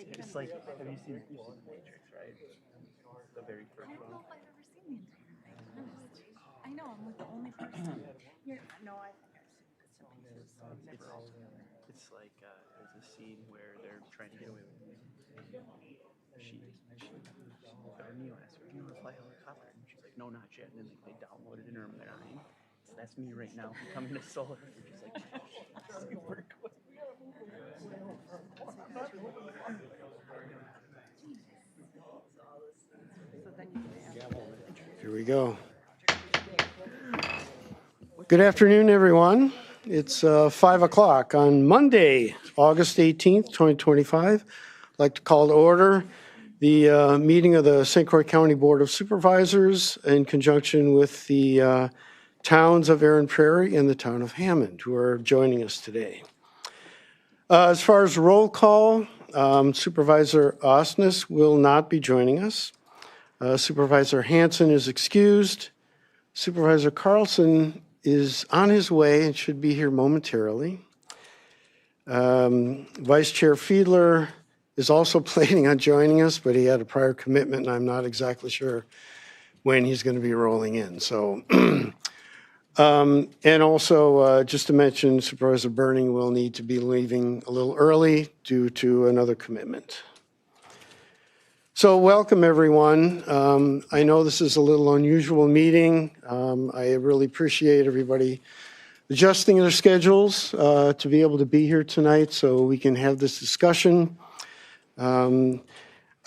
It's like, have you seen the Matrix, right? The very first I don't one. know if I've ever seen the entire thing, honest. I know, I'm like the only person. No, I think I've seen bits and pieces. So I've never all together. It's like there's a scene where they're trying to get away with it. She Neil asked her, "Do you want to fly a helicopter?" And she's like, "No, not yet." And then they download it in her mind. So that's me right now, becoming a solar. Just like super quick. Here we go. Good afternoon, everyone. It's 5 o'clock on Monday, August 18th, 2025. I'd like to call to order the meeting of the St. Croix County Board of Supervisors in conjunction with the towns of Aaron Prairie and the town of Hammond, who are joining us today. As far as roll call, Supervisor Osnes will not be joining us. Supervisor Hanson is excused. Supervisor Carlson is on his way and should be here momentarily. Vice Chair Fiedler is also planning on joining us, but he had a prior commitment, and I'm not exactly sure when he's going to be rolling in. So, and also, just to mention, Supervisor Burning will need to be leaving a little early due to another commitment. So welcome, everyone. I know this is a little unusual meeting. I really appreciate everybody adjusting their schedules to be able to be here tonight so we can have this discussion. I'd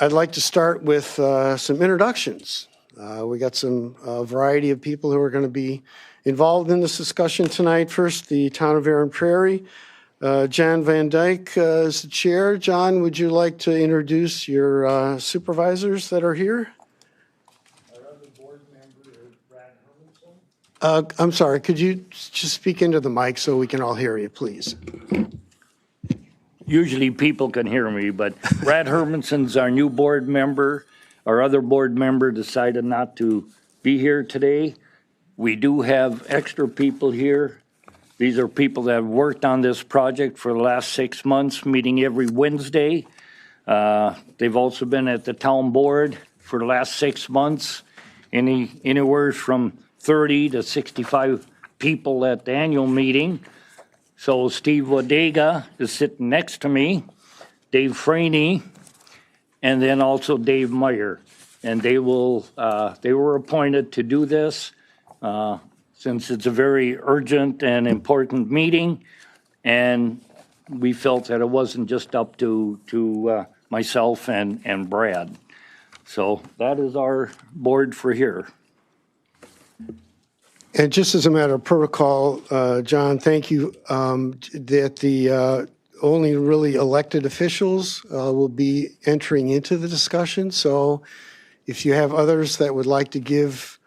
like to start with some introductions. We got some variety of people who are going to be involved in this discussion tonight. First, the town of Aaron Prairie. John Van Dyke is the chair. John, would you like to introduce your supervisors that are here? Our other board member is Brad Hermanson. I'm sorry, could you just speak into the mic so we can all hear you, please? Usually people can hear me, but Brad Hermanson's our new board member. Our other board member decided not to be here today. We do have extra people here. These are people that have worked on this project for the last 6 months, meeting every Wednesday. They've also been at the town board for the last 6 months. Anywhere from 30 to 65 people at the annual meeting. So Steve Wadega is sitting next to me, Dave Franey, and then also Dave Meyer. And they were appointed to do this since it's a very urgent and important meeting. And we felt that it wasn't just up to myself and Brad. So that is our board for here. And just as a matter of protocol, John, thank you, that the only really elected officials will be entering into the discussion. So if you have others that would like to give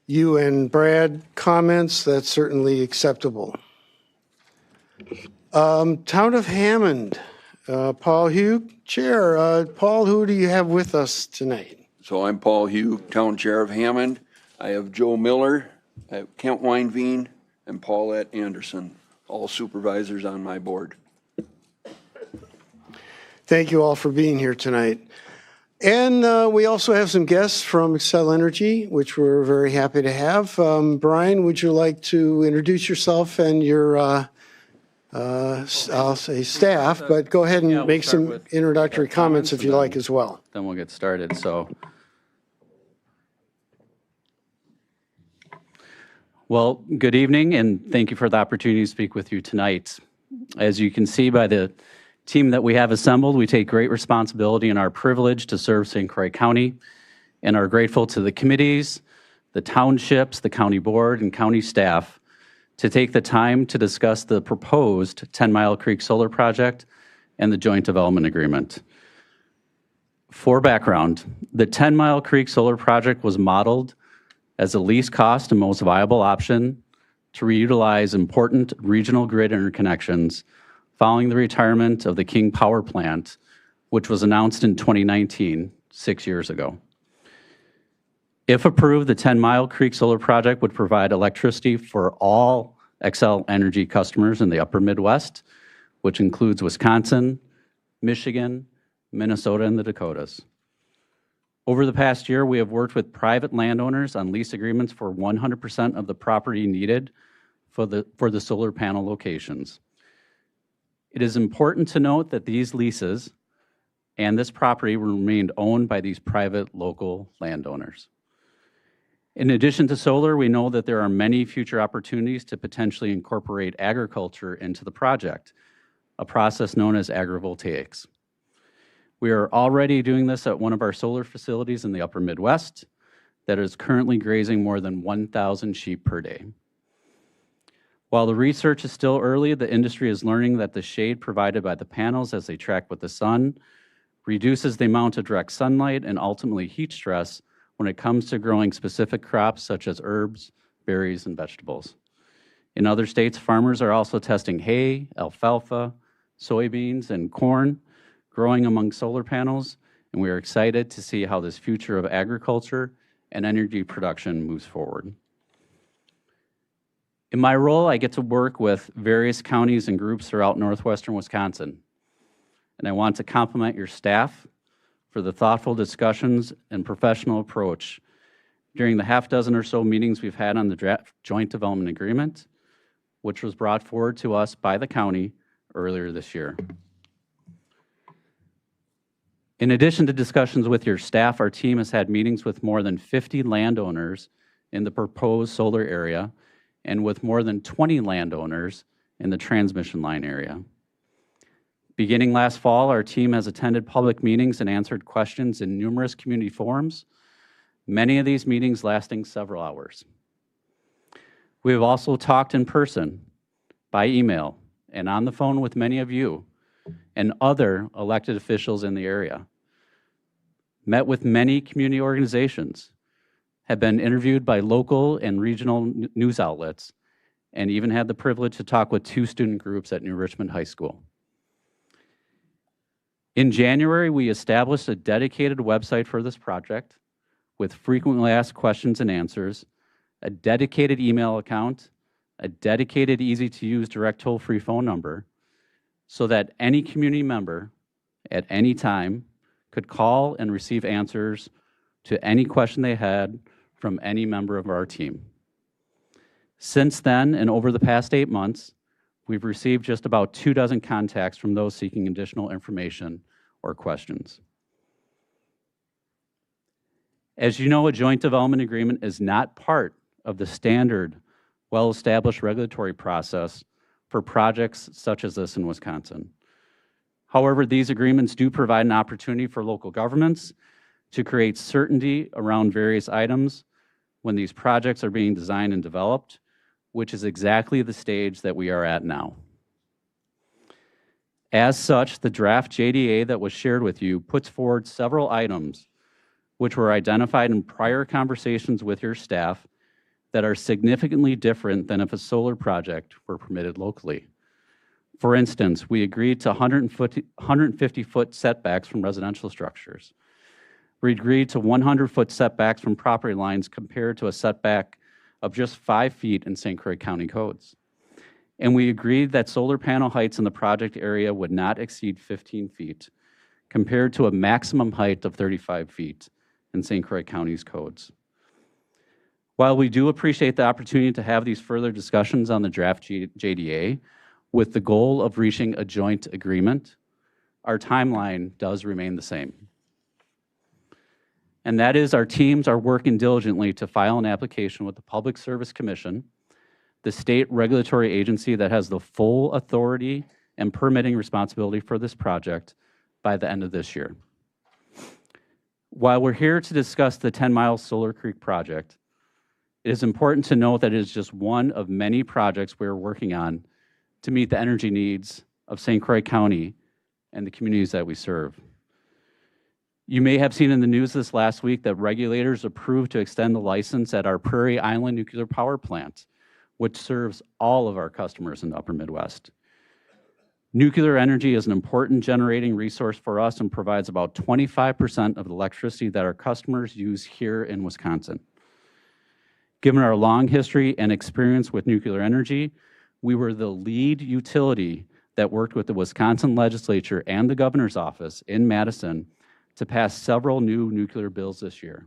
you and Brad comments, that's certainly acceptable. Town of Hammond, Paul Hugh, Chair. Paul, who do you have with us tonight? So I'm Paul Hugh, Town Chair of Hammond. I have Joe Miller, I have Kent Weinveen, and Paulette Anderson, all supervisors on my board. Thank you all for being here tonight. And we also have some guests from Xcel Energy, which we're very happy to have. Brian, would you like to introduce yourself and your, I'll say staff, but go ahead and make some introductory comments if you like as well. Then we'll get started. Well, good evening, and thank you for the opportunity to speak with you tonight. As you can see by the team that we have assembled, we take great responsibility in our privilege to serve St. Croix County and are grateful to the committees, the townships, the county board, and county staff to take the time to discuss the proposed 10 Mile Creek Solar Project and the joint development agreement. For background, the 10 Mile Creek Solar Project was modeled as the least cost and most viable option to reutilize important regional grid interconnections following the retirement of the King Power Plant, which was announced in 2019, 6 years ago. If approved, the 10 Mile Creek Solar Project would provide electricity for all Xcel Energy customers in the upper Midwest, which includes Wisconsin, Michigan, Minnesota, and the Dakotas. Over the past year, we have worked with private landowners on lease agreements for 100% of the property needed for the solar panel locations. It is important to note that these leases and this property remained owned by these private local landowners. In addition to solar, we know that there are many future opportunities to potentially incorporate agriculture into the project, a process known as agrivoltaics. We are already doing this at one of our solar facilities in the upper Midwest that is currently grazing more than 1,000 sheep per day. While the research is still early, the industry is learning that the shade provided by the panels as they track with the sun reduces the amount of direct sunlight and ultimately heat stress when it comes to growing specific crops such as herbs, berries, and vegetables. In other states, farmers are also testing hay, alfalfa, soybeans, and corn growing among solar panels, and we are excited to see how this future of agriculture and energy production moves forward. In my role, I get to work with various counties and groups throughout northwestern Wisconsin, and I want to compliment your staff for the thoughtful discussions and professional approach during the half dozen or so meetings we've had on the draft joint development agreement, which was brought forward to us by the county earlier this year. In addition to discussions with your staff, our team has had meetings with more than 50 landowners in the proposed solar area and with more than 20 landowners in the transmission line area. Beginning last fall, our team has attended public meetings and answered questions in numerous community forums, many of these meetings lasting several hours. We have also talked in person, by email, and on the phone with many of you and other elected officials in the area. Met with many community organizations, have been interviewed by local and regional news outlets, and even had the privilege to talk with 2 student groups at New Richmond High School. In January, we established a dedicated website for this project with frequently asked questions and answers, a dedicated email account, a dedicated easy-to-use direct toll-free phone number, so that any community member at any time could call and receive answers to any question they had from any member of our team. Since then, and over the past 8 months, we've received just about 24 contacts from those seeking additional information or questions. As you know, a joint development agreement is not part of the standard, well-established regulatory process for projects such as this in Wisconsin. However, these agreements do provide an opportunity for local governments to create certainty around various items when these projects are being designed and developed, which is exactly the stage that we are at now. As such, the draft JDA that was shared with you puts forward several items which were identified in prior conversations with your staff that are significantly different than if a solar project were permitted locally. For instance, we agreed to 150-foot setbacks from residential structures. We agreed to 100-foot setbacks from property lines compared to a setback of just 5 feet in St. Croix County codes. And we agreed that solar panel heights in the project area would not exceed 15 feet, compared to a maximum height of 35 feet in St. Croix County's codes. While we do appreciate the opportunity to have these further discussions on the draft JDA with the goal of reaching a joint agreement, our timeline does remain the same. And that is, our teams are working diligently to file an application with the Public Service Commission, the state regulatory agency that has the full authority and permitting responsibility for this project, by the end of this year. While we're here to discuss the 10-mile Solar Creek project, it is important to note that it is just one of many projects we're working on to meet the energy needs of St. Croix County and the communities that we serve. You may have seen in the news this last week that regulators approved to extend the license at our Prairie Island nuclear power plant, which serves all of our customers in the upper Midwest. Nuclear energy is an important generating resource for us and provides about 25% of the electricity that our customers use here in Wisconsin. Given our long history and experience with nuclear energy, we were the lead utility that worked with the Wisconsin legislature and the governor's office in Madison to pass several new nuclear bills this year.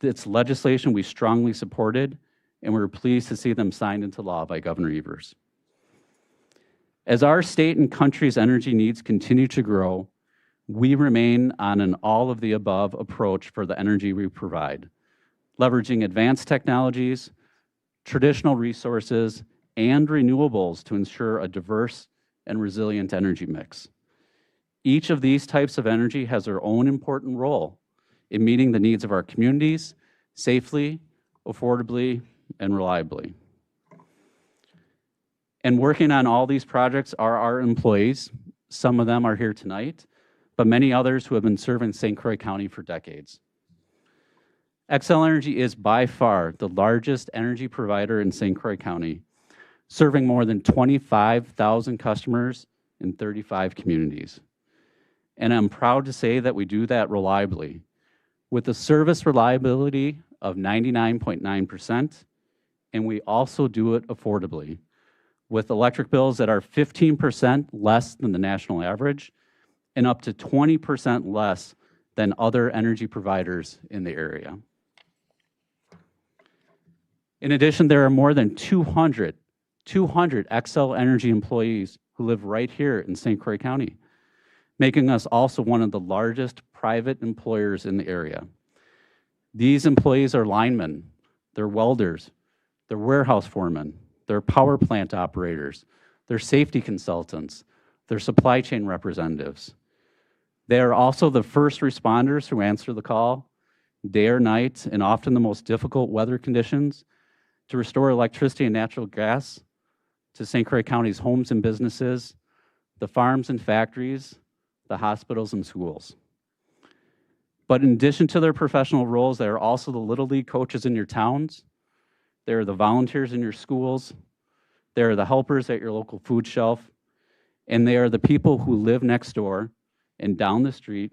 It's legislation we strongly supported, and we were pleased to see them signed into law by Governor Evers. As our state and country's energy needs continue to grow, we remain on an all-of-the-above approach for the energy we provide, leveraging advanced technologies, traditional resources, and renewables to ensure a diverse and resilient energy mix. Each of these types of energy has their own important role in meeting the needs of our communities safely, affordably, and reliably. And working on all these projects are our employees. Some of them are here tonight, but many others who have been serving St. Croix County for decades. Xcel Energy is by far the largest energy provider in St. Croix County, serving more than 25,000 customers in 35 communities. And I'm proud to say that we do that reliably, with a service reliability of 99.9%, and we also do it affordably, with electric bills that are 15% less than the national average and up to 20% less than other energy providers in the area. In addition, there are more than 200 Xcel Energy employees who live right here in St. Croix County, making us also one of the largest private employers in the area. These employees are linemen, they're welders, they're warehouse foremen, they're power plant operators, they're safety consultants, they're supply chain representatives. They are also the first responders who answer the call day or night in often the most difficult weather conditions to restore electricity and natural gas to St. Croix County's homes and businesses, the farms and factories, the hospitals and schools. But in addition to their professional roles, they are also the Little League coaches in your towns. They are the volunteers in your schools. They are the helpers at your local food shelf. And they are the people who live next door and down the street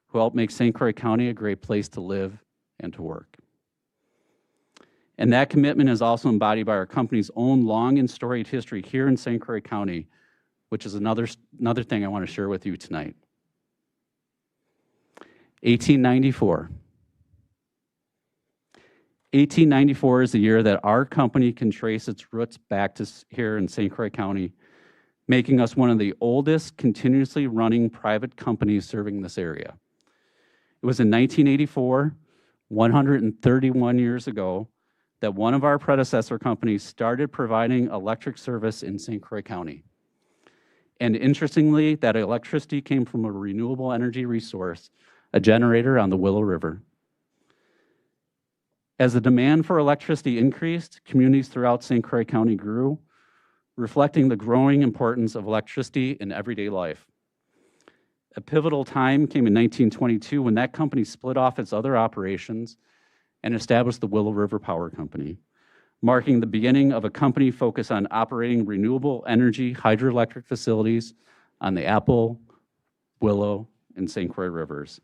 who help make St. Croix County a great place to live and to work. And that commitment is also embodied by our company's own long and storied history here in St. Croix County, which is another thing I want to share with you tonight. 1894. 1894 is the year that our company can trace its roots back to here in St. Croix County, making us one of the oldest continuously running private companies serving this area. It was in 1984, 131 years ago, that one of our predecessor companies started providing electric service in St. Croix County. And interestingly, that electricity came from a renewable energy resource, a generator on the Willow River. As the demand for electricity increased, communities throughout St. Croix County grew, reflecting the growing importance of electricity in everyday life. A pivotal time came in 1922 when that company split off its other operations and established the Willow River Power Company, marking the beginning of a company focused on operating renewable energy hydroelectric facilities on the Apple, Willow, and St. Croix rivers,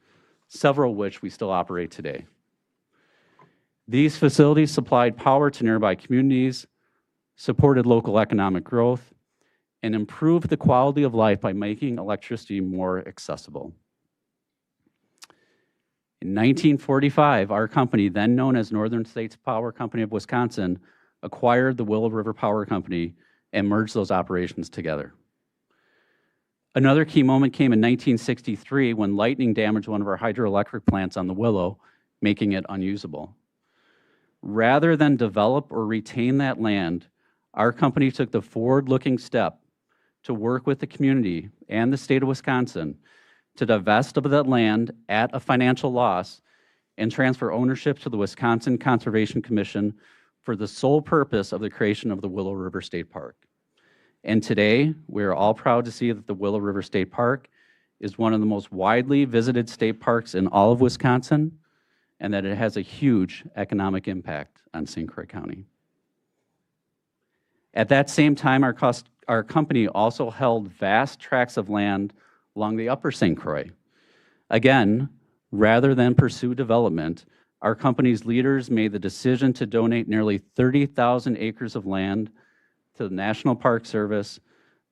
several of which we still operate today. These facilities supplied power to nearby communities, supported local economic growth, and improved the quality of life by making electricity more accessible. In 1945, our company, then known as Northern States Power Company of Wisconsin, acquired the Willow River Power Company and merged those operations together. Another key moment came in 1963 when lightning damaged one of our hydroelectric plants on the Willow, making it unusable. Rather than develop or retain that land, our company took the forward-looking step to work with the community and the state of Wisconsin to divest of that land at a financial loss and transfer ownership to the Wisconsin Conservation Commission for the sole purpose of the creation of the Willow River State Park. And today, we are all proud to see that the Willow River State Park is one of the most widely visited state parks in all of Wisconsin, and that it has a huge economic impact on St. Croix County. At that same time, our company also held vast tracts of land along the upper St. Croix. Again, rather than pursue development, our company's leaders made the decision to donate nearly 30,000 acres of land to the National Park Service,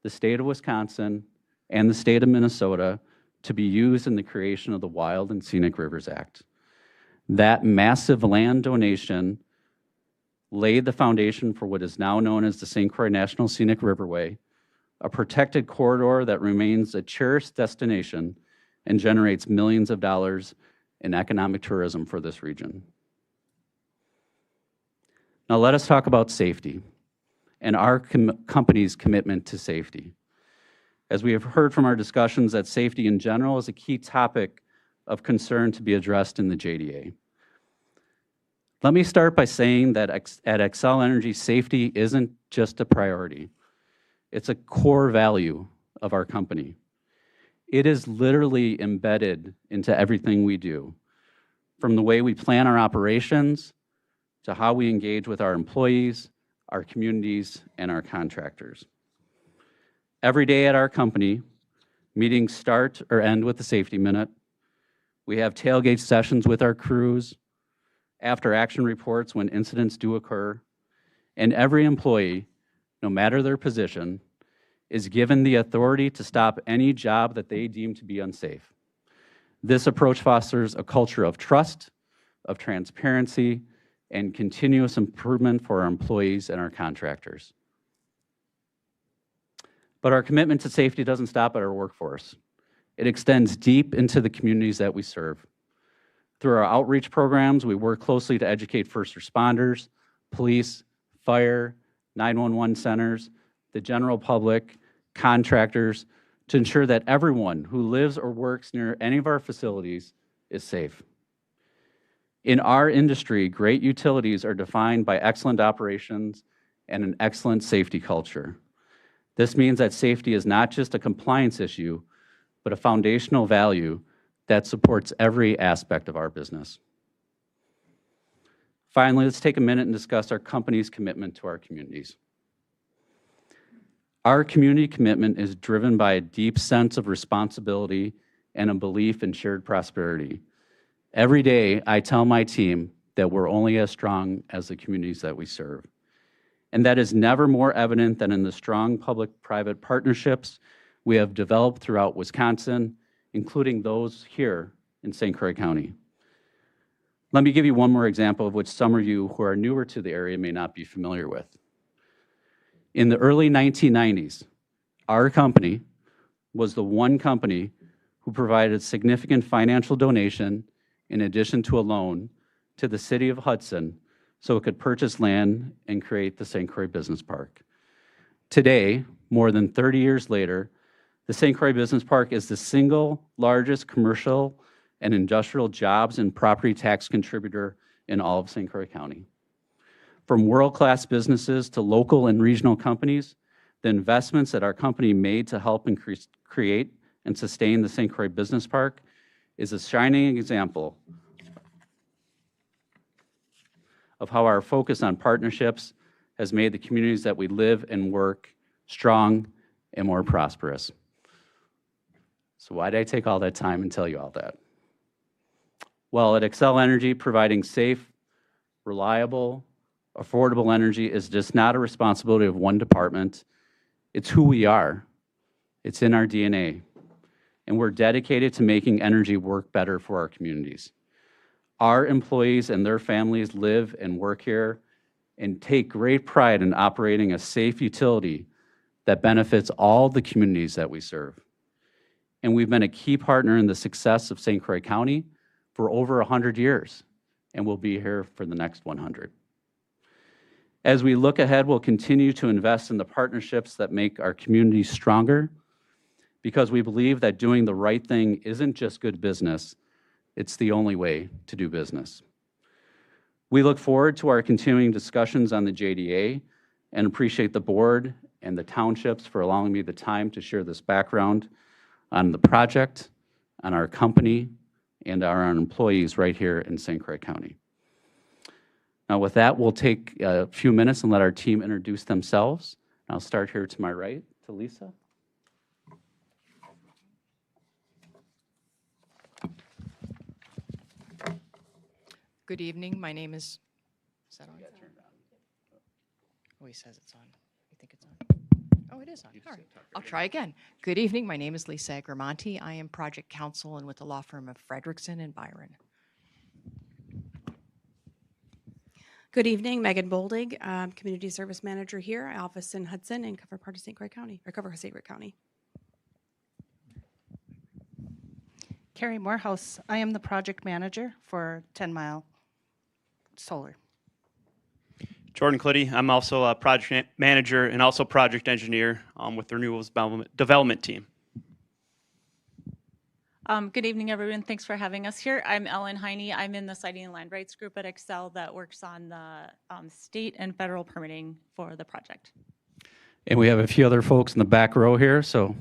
the state of Wisconsin, and the state of Minnesota to be used in the creation of the Wild and Scenic Rivers Act. That massive land donation laid the foundation for what is now known as the St. Croix National Scenic Riverway, a protected corridor that remains a cherished destination and generates millions of dollars in economic tourism for this region. Now let us talk about safety and our company's commitment to safety. As we have heard from our discussions, that safety in general is a key topic of concern to be addressed in the JDA. Let me start by saying that at Xcel Energy, safety isn't just a priority. It's a core value of our company. It is literally embedded into everything we do, from the way we plan our operations to how we engage with our employees, our communities, and our contractors. Every day at our company, meetings start or end with a safety minute. We have tailgate sessions with our crews, after action reports when incidents do occur, and every employee, no matter their position, is given the authority to stop any job that they deem to be unsafe. This approach fosters a culture of trust, of transparency, and continuous improvement for our employees and our contractors. But our commitment to safety doesn't stop at our workforce. It extends deep into the communities that we serve. Through our outreach programs, we work closely to educate first responders, police, fire, 911 centers, the general public, contractors, to ensure that everyone who lives or works near any of our facilities is safe. In our industry, great utilities are defined by excellent operations and an excellent safety culture. This means that safety is not just a compliance issue, but a foundational value that supports every aspect of our business. Finally, let's take a minute and discuss our company's commitment to our communities. Our community commitment is driven by a deep sense of responsibility and a belief in shared prosperity. Every day, I tell my team that we're only as strong as the communities that we serve. And that is never more evident than in the strong public-private partnerships we have developed throughout Wisconsin, including those here in St. Croix County. Let me give you one more example of which some of you who are newer to the area may not be familiar with. In the early 1990s, our company was the one company who provided significant financial donation in addition to a loan to the city of Hudson so it could purchase land and create the St. Croix Business Park. Today, more than 30 years later, the St. Croix Business Park is the single largest commercial and industrial jobs and property tax contributor in all of St. Croix County. From world-class businesses to local and regional companies, the investments that our company made to help create and sustain the St. Croix Business Park is a shining example of how our focus on partnerships has made the communities that we live and work strong and more prosperous. So why did I take all that time and tell you all that? Well, at Xcel Energy, providing safe, reliable, affordable energy is just not a responsibility of one department. It's who we are. It's in our DNA. And we're dedicated to making energy work better for our communities. Our employees and their families live and work here and take great pride in operating a safe utility that benefits all the communities that we serve. And we've been a key partner in the success of St. Croix County for over 100 years, and we'll be here for the next 100. As we look ahead, we'll continue to invest in the partnerships that make our communities stronger, because we believe that doing the right thing isn't just good business, it's the only way to do business. We look forward to our continuing discussions on the JDA and appreciate the board and the townships for allowing me the time to share this background on the project, on our company, and our employees right here in St. Croix County. Now with that, we'll take a few minutes and let our team introduce themselves. I'll start here to my right, to Lisa. Good evening. My name is that on? Yeah, turned on. Oh, he says it's on. You think it's on? Oh, it is on. All right. I'll try again. Good evening. My name is Lisa Agramonte. I am project counsel and with the law firm of Frederickson and Byron. Good evening, Megan Boldig, Community Service Manager here. I office in Hudson and cover part of St. Croix County, or cover St. Croix County. Carrie Morehouse. I am the project manager for 10 Mile Solar. Jordan Clitty. I'm also a project manager and also project engineer with the Renewables Development Team. Good evening, everyone. Thanks for having us here. I'm Ellen Heine. I'm in the Siting and Land Rights Group at Excel that works on the state and federal permitting for the project. And we have a few other folks in the back row here, so.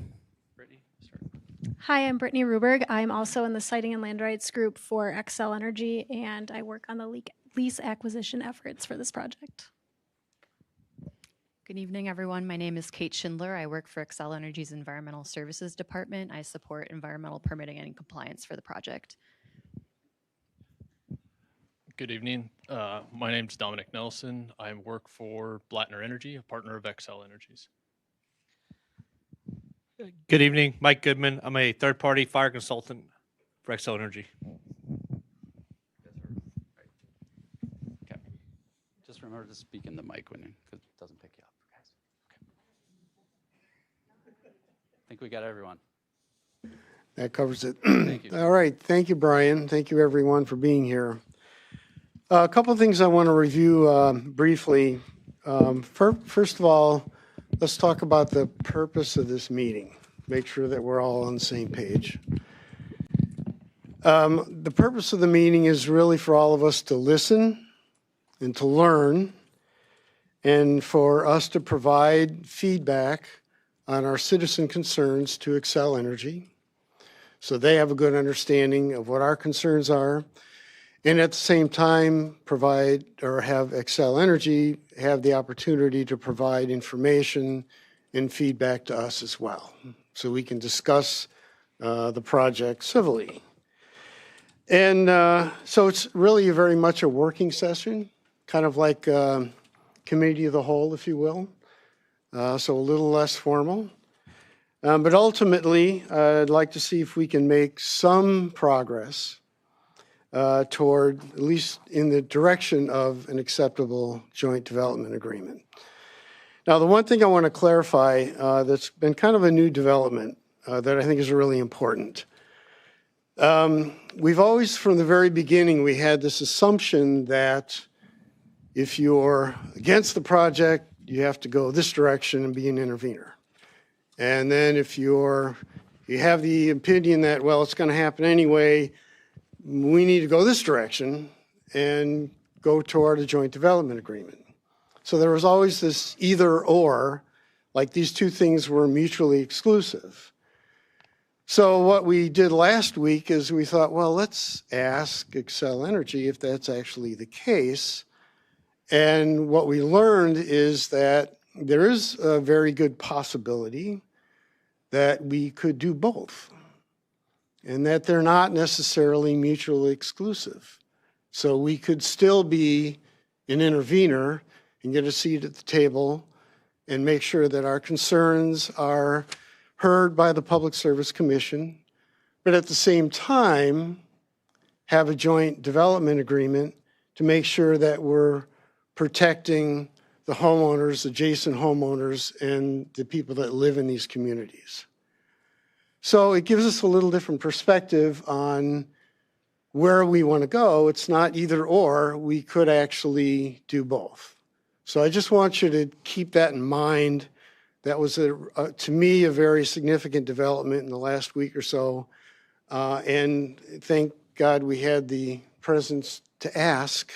Hi, I'm Brittany Ruberg. I'm also in the Siting and Land Rights Group for Excel Energy, and I work on the lease acquisition efforts for this project. Good evening, everyone. My name is Kate Schindler. I work for Excel Energy's Environmental Services Department. I support environmental permitting and compliance for the project. Good evening. My name is Dominic Nelson. I work for Blattner Energy, a partner of Excel Energies. Good evening. Mike Goodman. I'm a third-party fire consultant for Excel Energy. Okay. Just remember to speak in the mic when it doesn't pick you up. I think we got everyone. That covers it. Thank you. All right. Thank you, Brian. Thank you, everyone, for being here. A couple of things I want to review briefly. First of all, let's talk about the purpose of this meeting. Make sure that we're all on the same page. The purpose of the meeting is really for all of us to listen and to learn, and for us to provide feedback on our citizen concerns to Excel Energy, so they have a good understanding of what our concerns are, and at the same time provide or have Excel Energy have the opportunity to provide information and feedback to us as well, so we can discuss the project civilly. And so it's really very much a working session, kind of like committee of the whole, if you will. So a little less formal. But ultimately, I'd like to see if we can make some progress toward, at least in the direction of, an acceptable joint development agreement. Now, the one thing I want to clarify that's been kind of a new development that I think is really important. We've always, from the very beginning, we had this assumption that if you're against the project, you have to go this direction and be an intervener. And then if you have the opinion that, well, it's going to happen anyway, we need to go this direction and go toward a joint development agreement. So there was always this either or, like these two things were mutually exclusive. So what we did last week is we thought, well, let's ask Excel Energy if that's actually the case. And what we learned is that there is a very good possibility that we could do both, and that they're not necessarily mutually exclusive. So we could still be an intervener and get a seat at the table and make sure that our concerns are heard by the Public Service Commission, but at the same time have a joint development agreement to make sure that we're protecting the homeowners, adjacent homeowners, and the people that live in these communities. So it gives us a little different perspective on where we want to go. It's not either or, we could actually do both. So I just want you to keep that in mind. That was, to me, a very significant development in the last week or so. And thank God we had the presence to ask.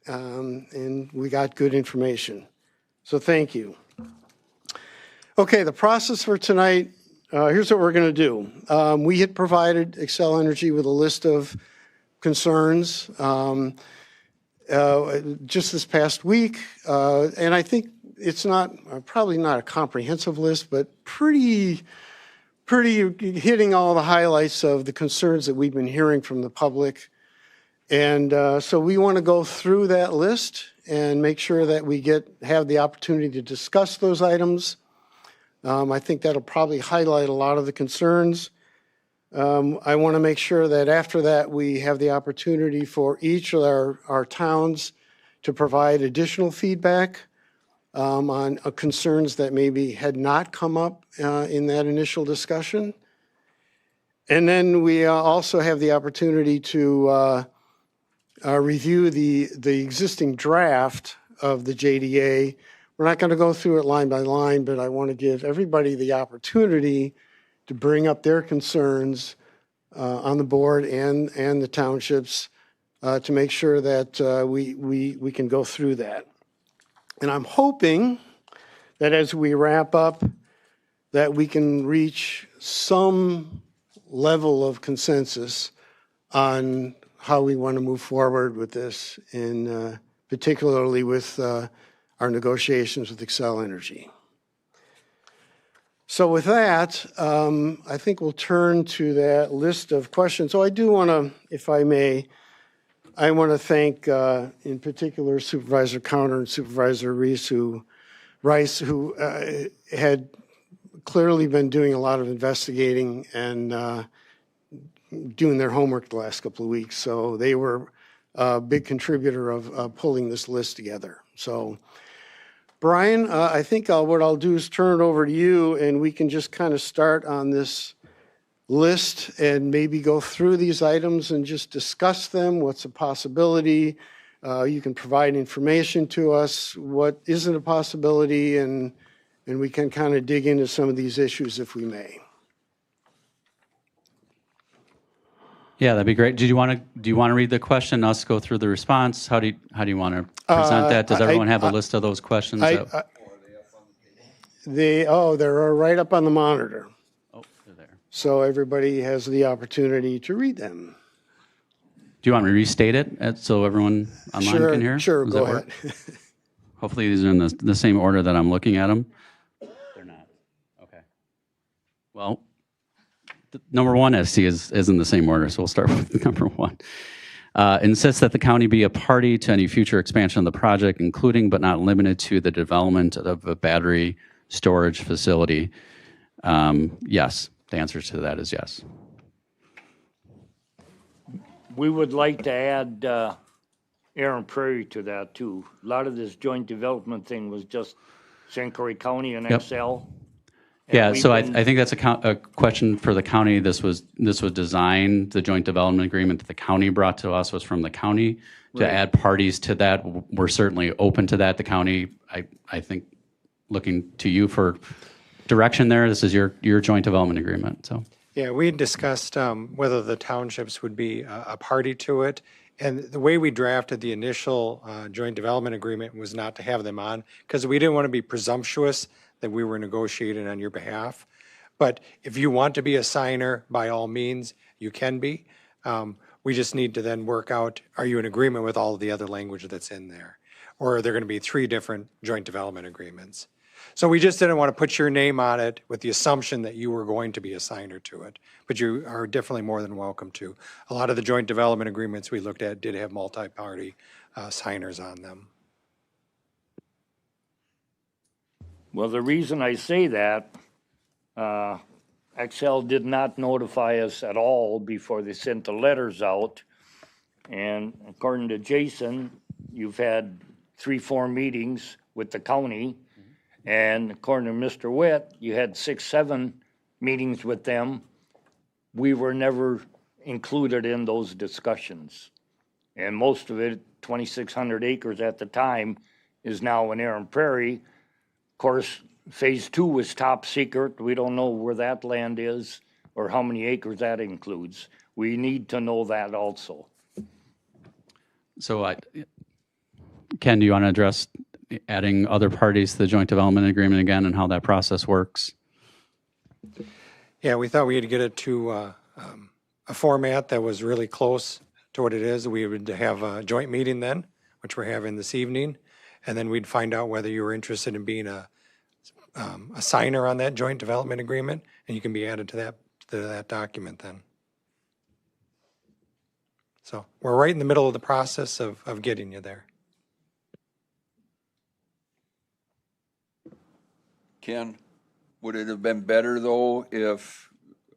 And we got good information. So thank you. Okay, the process for tonight, here's what we're going to do. We had provided Excel Energy with a list of concerns just this past week. And I think it's not, probably not a comprehensive list, but pretty hitting all the highlights of the concerns that we've been hearing from the public. And so we want to go through that list and make sure that we have the opportunity to discuss those items. I think that'll probably highlight a lot of the concerns. I want to make sure that after that, we have the opportunity for each of our towns to provide additional feedback on concerns that maybe had not come up in that initial discussion. And then we also have the opportunity to review the existing draft of the JDA. We're not going to go through it line by line, but I want to give everybody the opportunity to bring up their concerns on the board and the townships to make sure that we can go through that. And I'm hoping that as we wrap up, that we can reach some level of consensus on how we want to move forward with this, and particularly with our negotiations with Xcel Energy. So with that, I think we'll turn to that list of questions. So I do want to, if I may, I want to thank in particular Supervisor Counter and Supervisor Rice, who had clearly been doing a lot of investigating and doing their homework the last couple of weeks. So they were a big contributor of pulling this list together. So Brian, I think what I'll do is turn it over to you, and we can just kind of start on this list and maybe go through these items and just discuss them. What's a possibility? You can provide information to us. What isn't a possibility? And we can kind of dig into some of these issues if we may. Yeah, that'd be great. Do you want to read the question, us go through the response? How do you want to present that? Does everyone have a list of those questions? They're right up on the monitor. Oh, they're there. So everybody has the opportunity to read them. Do you want me to restate it so everyone online can hear? Sure, go ahead. Hopefully these are in the same order that I'm looking at them. They're not. Okay. Well, number one, SC is in the same order, so we'll start with number one. Insists that the county be a party to any future expansion of the project, including but not limited to the development of a battery storage facility. Yes, the answer to that is yes. We would like to add Aaron Prairie to that too. A lot of this joint development thing was just St. Croix County and Xcel. Yeah, so I think that's a question for the county. This was designed, the joint development agreement that the county brought to us was from the county. To add parties to that, we're certainly open to that. The county, I think, looking to you for direction there. This is your joint development agreement, so. Yeah, we discussed whether the townships would be a party to it. And the way we drafted the initial joint development agreement was not to have them on, because we didn't want to be presumptuous that we were negotiating on your behalf. But if you want to be a signer, by all means, you can be. We just need to then work out, are you in agreement with all of the other language that's in there? Or are there going to be 3 different joint development agreements? So we just didn't want to put your name on it with the assumption that you were going to be a signer to it. But you are definitely more than welcome to. A lot of the joint development agreements we looked at did have multi-party signers on them. Well, the reason I say that, Xcel did not notify us at all before they sent the letters out. And according to Jason, you've had 3-4 meetings with the county. And according to Mr. Witt, you had 6-7 meetings with them. We were never included in those discussions. And most of it, 2,600 acres at the time, is now in Aaron Prairie. Of course, phase 2 was top secret. We don't know where that land is or how many acres that includes. We need to know that also. So Ken, do you want to address adding other parties to the joint development agreement again and how that process works? Yeah, we thought we had to get it to a format that was really close to what it is. We would have a joint meeting then, which we're having this evening, and then we'd find out whether you were interested in being a signer on that joint development agreement, and you can be added to that document then. So we're right in the middle of the process of getting you there. Ken, Would it have been better, though, if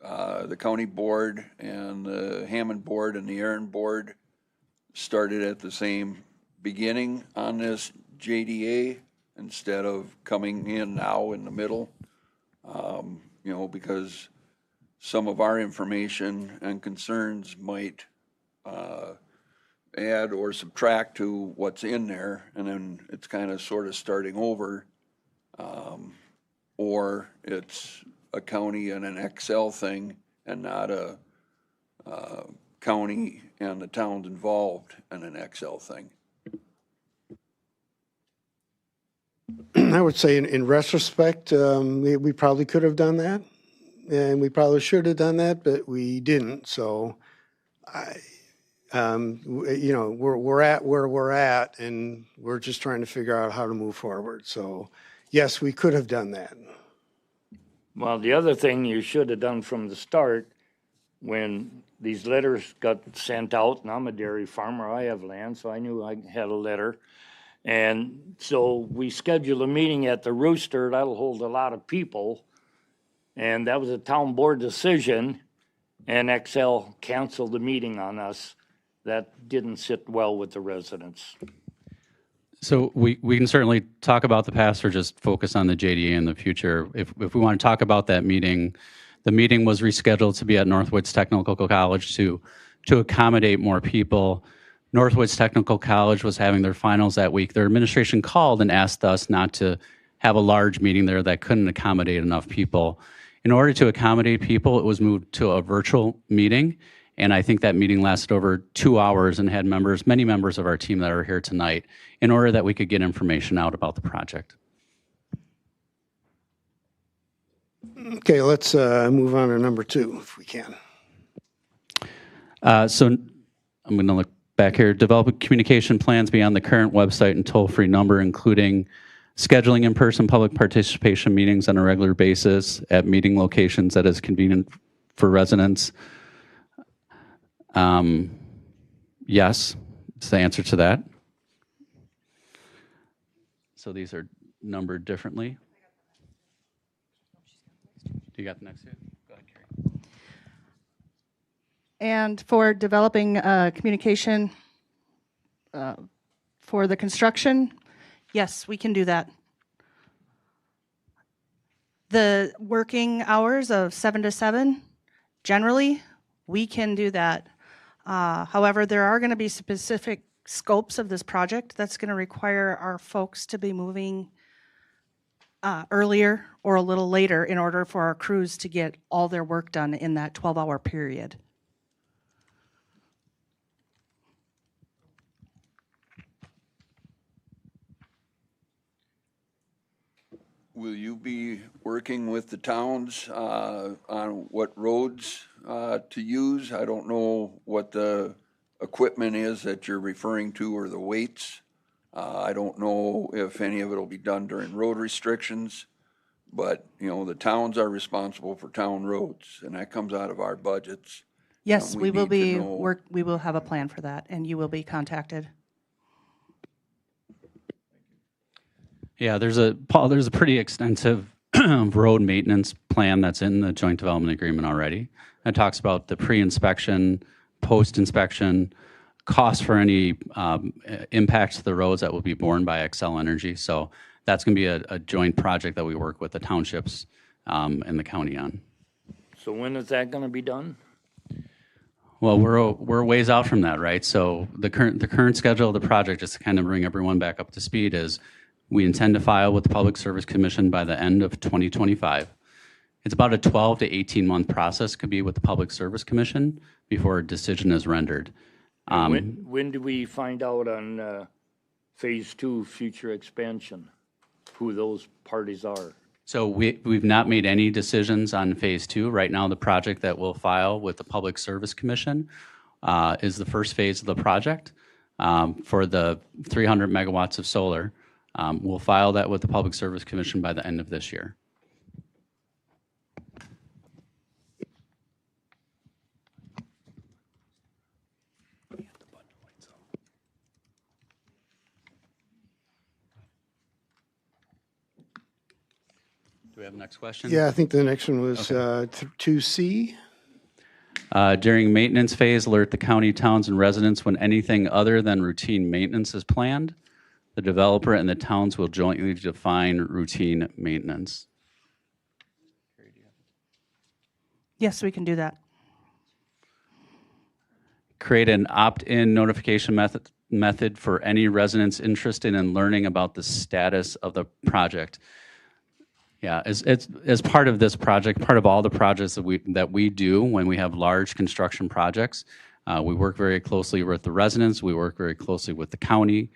the county board and the Hammond board and the Aaron board started at the same beginning on this JDA instead of coming in now in the middle? You know, because some of our information and concerns might add or subtract to what's in there, and then it's kind of sort of starting over. Or it's a county and an Excel thing and not a county and the towns involved in an Excel thing. I would say in retrospect, we probably could have done that, and we probably should have done that, but we didn't. So, you know, we're at where we're at, and we're just trying to figure out how to move forward. So, yes, we could have done that. Well, the other thing you should have done from the start, when these letters got sent out, and I'm a dairy farmer, I have land, so I knew I had a letter. And so we scheduled a meeting at the Rooster. That'll hold a lot of people. And that was a town board decision, and XL canceled the meeting on us. That didn't sit well with the residents. So we can certainly talk about the past or just focus on the JDA in the future. If we want to talk about that meeting, the meeting was rescheduled to be at Northwoods Technical College to accommodate more people. Northwoods Technical College was having their finals that week. Their administration called and asked us not to have a large meeting there that couldn't accommodate enough people. In order to accommodate people, it was moved to a virtual meeting. And I think that meeting lasted over 2 hours and had many members of our team that are here tonight, in order that we could get information out about the project. Okay, let's move on to number 2, if we can. So I'm going to look back here. Develop communication plans beyond the current website and toll-free number, including scheduling in-person public participation meetings on a regular basis at meeting locations that is convenient for residents. Yes, is the answer to that. So these are numbered differently. Do you got the next two? Go ahead, Carrie. And for developing communication for the construction, yes, we can do that. The working hours of 7 to 7, generally, we can do that. However, there are going to be specific scopes of this project that's going to require our folks to be moving earlier or a little later in order for our crews to get all their work done in that 12-hour period. Will you be working with the towns on what roads to use? I don't know what the equipment is that you're referring to or the weights. I don't know if any of it will be done during road restrictions, but you know, the towns are responsible for town roads, and that comes out of our budgets. Yes, we will have a plan for that, and you will be contacted. Yeah, Paul, there's a pretty extensive road maintenance plan that's in the joint development agreement already. It talks about the pre-inspection, post-inspection, costs for any impacts to the roads that will be borne by Xcel Energy. So that's going to be a joint project that we work with the townships and the county on. So when is that going to be done? Well, we're a ways out from that, right? So the current schedule of the project, just to kind of bring everyone back up to speed, is we intend to file with the Public Service Commission by the end of 2025. It's about a 12 to 18-month process, could be with the Public Service Commission, before a decision is rendered. When do we find out on Phase 2 future expansion, who those parties are? So we've not made any decisions on Phase 2. Right now, the project that we'll file with the Public Service Commission is the first phase of the project for the 300 megawatts of solar. We'll file that with the Public Service Commission by the end of this year. Do we have a next question? Yeah, I think the next one was 2C. During maintenance phase, alert the county, towns, and residents when anything other than routine maintenance is planned. The developer and the towns will jointly define routine maintenance. Yes, we can do that. Create an opt-in notification method for any residents interested in learning about the status of the project. Yeah, as part of this project, part of all the projects that we do when we have large construction projects, we work very closely with the residents, we work very closely with the county,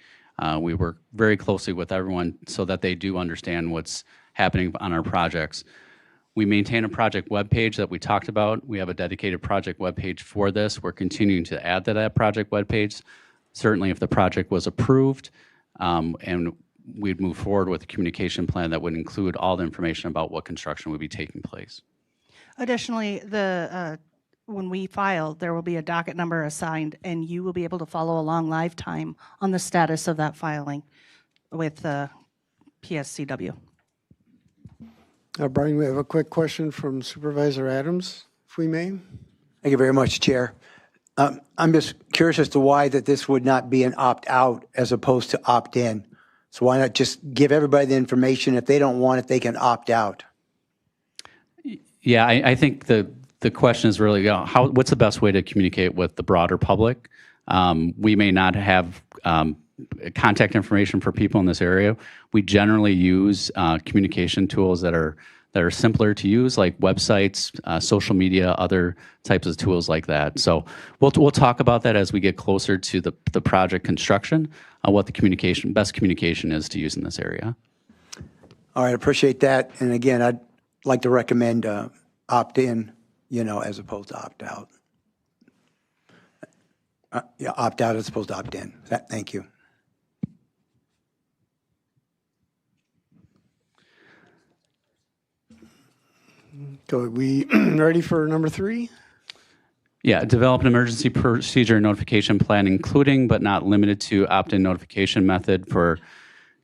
we work very closely with everyone so that they do understand what's happening on our projects. We maintain a project webpage that we talked about. We have a dedicated project webpage for this. We're continuing to add to that project webpage. Certainly if the project was approved, and we'd move forward with a communication plan that would include all the information about what construction would be taking place. Additionally, when we file, there will be a docket number assigned, and you will be able to follow along live time on the status of that filing with PSCW. Brian, we have a quick question from Supervisor Adams, if we may. Thank you very much, Chair. I'm just curious as to why that this would not be an opt-out as opposed to opt-in. So why not just give everybody the information? If they don't want it, they can opt out. Yeah, I think the question is really, what's the best way to communicate with the broader public? We may not have contact information for people in this area. We generally use communication tools that are simpler to use, like websites, social media, other types of tools like that. So we'll talk about that as we get closer to the project construction, what the best communication is to use in this area. All right, appreciate that. And again, I'd like to recommend opt-in, as opposed to opt-out. Yeah, opt-out as opposed to opt-in. Thank you. Go. We ready for number 3? Yeah, develop an emergency procedure notification plan, including but not limited to opt-in notification method for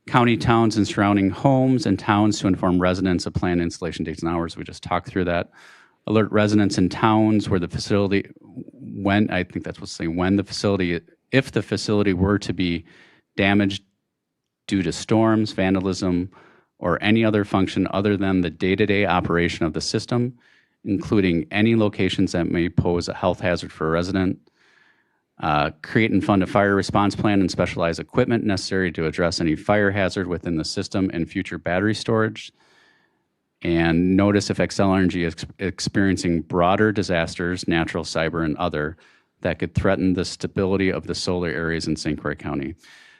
county, towns, and surrounding homes and towns to inform residents of planned installation dates and hours. We just talked through that. Alert residents in towns where the facility, I think that's what's saying, if the facility were to be damaged due to storms, vandalism, or any other function other than the day-to-day operation of the system, including any locations that may pose a health hazard for a resident. Create and fund a fire response plan and specialized equipment necessary to address any fire hazard within the system and future battery storage. And notice if Xcel Energy is experiencing broader disasters, natural, cyber, and other, that could threaten the stability of the solar areas in St. Croix County.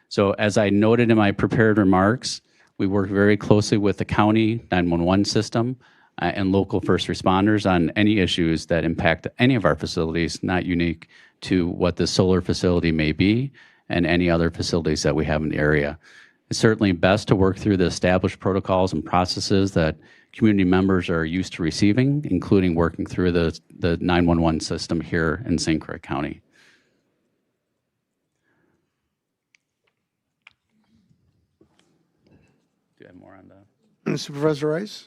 So as I noted in my prepared remarks, we work very closely with the county 911 system and local first responders on any issues that impact any of our facilities, not unique to what the solar facility may be and any other facilities that we have in the area. It's certainly best to work through the established protocols and processes that community members are used to receiving, including working through the 911 system here in St. Croix County. Do you have more on that? Supervisor Rice?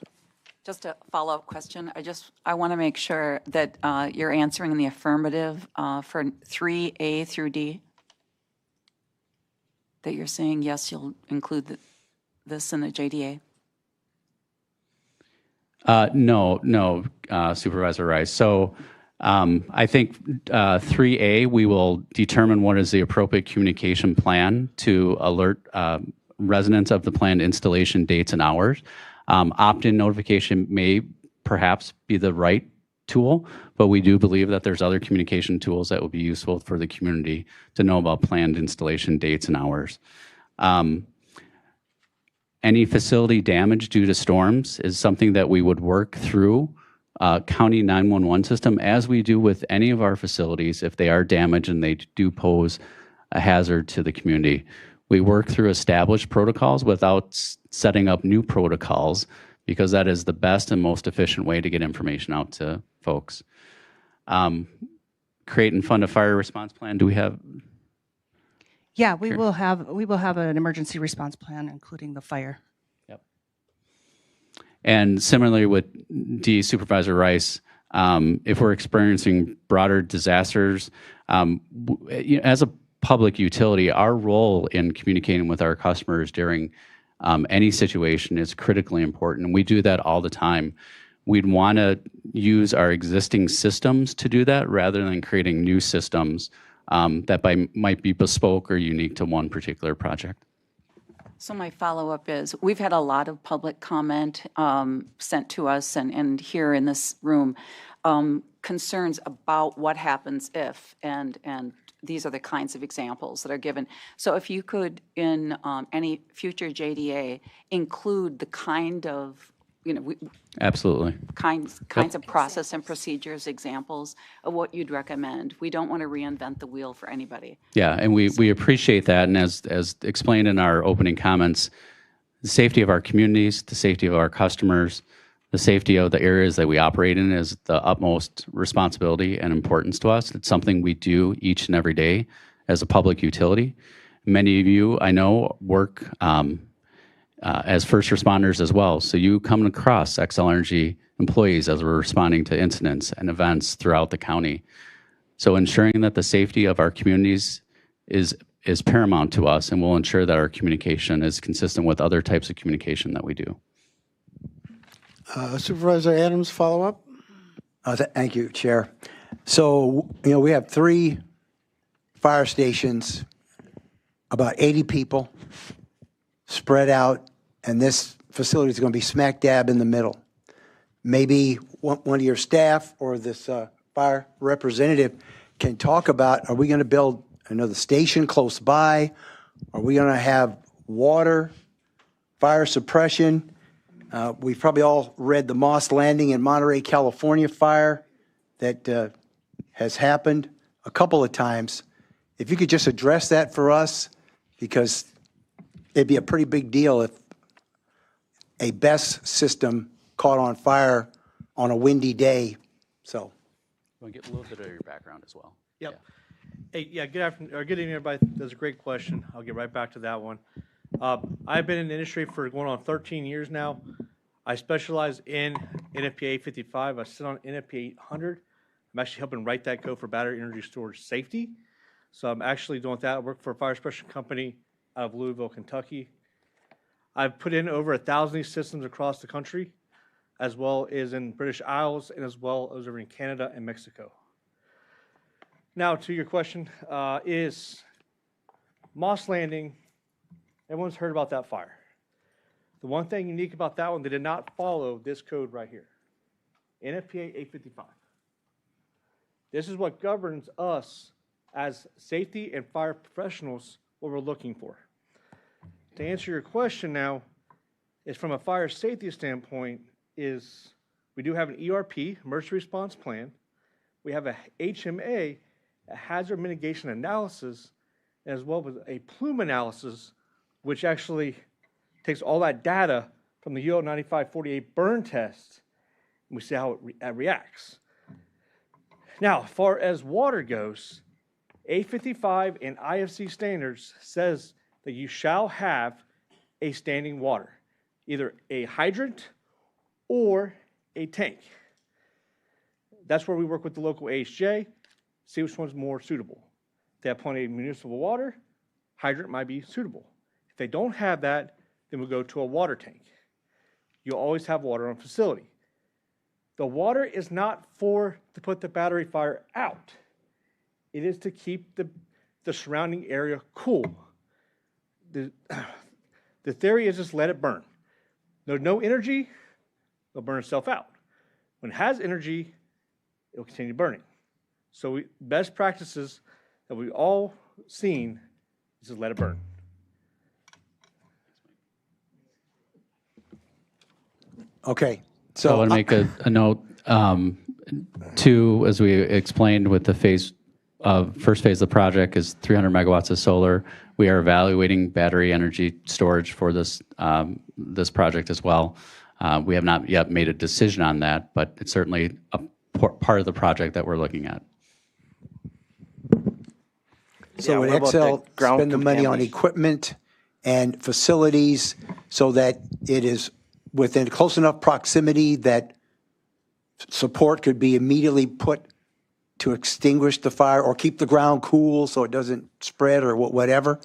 Just a follow-up question. I want to make sure that you're answering in the affirmative for 3A through D. That you're saying, yes, you'll include this in the JDA? No, Supervisor Rice. So I think 3A, we will determine what is the appropriate communication plan to alert residents of the planned installation dates and hours. Opt-in notification may perhaps be the right tool, but we do believe that there's other communication tools that will be useful for the community to know about planned installation dates and hours. Any facility damage due to storms is something that we would work through county 911 system, as we do with any of our facilities if they are damaged and they do pose a hazard to the community. We work through established protocols without setting up new protocols, because that is the best and most efficient way to get information out to folks. Create and fund a fire response plan. Do we have? Yeah, we will have an emergency response plan, including the fire. Yep. And similarly with Supervisor Rice, if we're experiencing broader disasters, as a public utility, our role in communicating with our customers during any situation is critically important. And we do that all the time. We'd want to use our existing systems to do that rather than creating new systems that might be bespoke or unique to one particular project. So my follow-up is, we've had a lot of public comment sent to us and here in this room, concerns about what happens if, and these are the kinds of examples that are given. So if you could, in any future JDA, include the kind of, Absolutely. kinds of process and procedures, examples of what you'd recommend. We don't want to reinvent the wheel for anybody. Yeah, and we appreciate that. And as explained in our opening comments, the safety of our communities, the safety of our customers, the safety of the areas that we operate in is the utmost responsibility and importance to us. It's something we do each and every day as a public utility. Many of you, I know, work as first responders as well. So you come across Xcel Energy employees as we're responding to incidents and events throughout the county. So ensuring that the safety of our communities is paramount to us, and we'll ensure that our communication is consistent with other types of communication that we do. Supervisor Adams, follow up? Thank you, Chair. So, we have 3 fire stations, about 80 people spread out, and this facility is going to be smack dab in the middle. Maybe one of your staff or this fire representative can talk about, are we going to build another station close by? Are we going to have water, fire suppression? We've probably all read the Moss Landing in Monterey, California fire that has happened a couple of times. If you could just address that for us, because it'd be a pretty big deal if a BESS system caught on fire on a windy day. So, want to get a little bit of your background as well. Yep. Hey, yeah, good afternoon, or good evening, everybody. That's a great question. I'll get right back to that one. I've been in the industry for going on 13 years now. I specialize in NFPA 855. I sit on NFPA 800. I'm actually helping write that code for battery energy storage safety. So I'm actually doing that. I work for a fire suppression company out of Louisville, Kentucky. I've put in over 1,000 of these systems across the country, as well as in British Isles, and as well as over in Canada and Mexico. Now, to your question, is Moss Landing, everyone's heard about that fire. The one thing unique about that one, they did not follow this code right here, NFPA 855. This is what governs us as safety and fire professionals, what we're looking for. To answer your question now, is from a fire safety standpoint, is we do have an ERP, emergency response plan. We have a HMA, a hazard mitigation analysis, as well as a plume analysis, which actually takes all that data from the UL 9548 burn test, and we see how it reacts. Now, as far as water goes, 855 and IFC standards says that you shall have a standing water, either a hydrant or a tank. That's where we work with the local AHJ, see which one's more suitable. If they have plenty of municipal water, hydrant might be suitable. If they don't have that, then we'll go to a water tank. You'll always have water on facility. The water is not to put the battery fire out. It is to keep the surrounding area cool. The theory is just let it burn. No energy, it'll burn itself out. When it has energy, it'll continue burning. So best practices that we've all seen is just let it burn. Okay. So I want to make a note, too, as we explained with the first phase of the project is 300 megawatts of solar. We are evaluating battery energy storage for this project as well. We have not yet made a decision on that, but it's certainly a part of the project that we're looking at. So would Xcel spend the money on equipment and facilities so that it is within close enough proximity that support could be immediately put to extinguish the fire or keep the ground cool so it doesn't spread or whatever?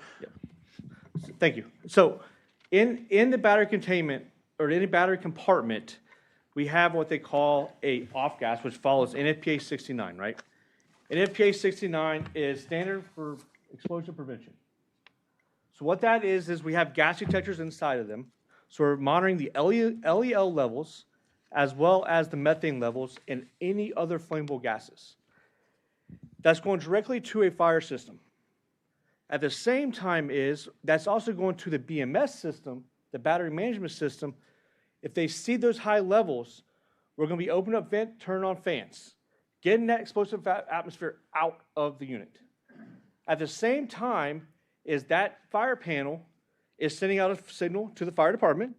Thank you. So in the battery containment or any battery compartment, we have what they call a off gas, which follows NFPA 69, right? NFPA 69 is standard for explosion prevention. So what that is we have gas detectors inside of them. So we're monitoring the LEL levels as well as the methane levels and any other flammable gases. That's going directly to a fire system. At the same time that's also going to the BMS system, the battery management system. If they see those high levels, we're going to be opening up vent, turn on fans, getting that explosive atmosphere out of the unit. At the same time that fire panel is sending out a signal to the fire department.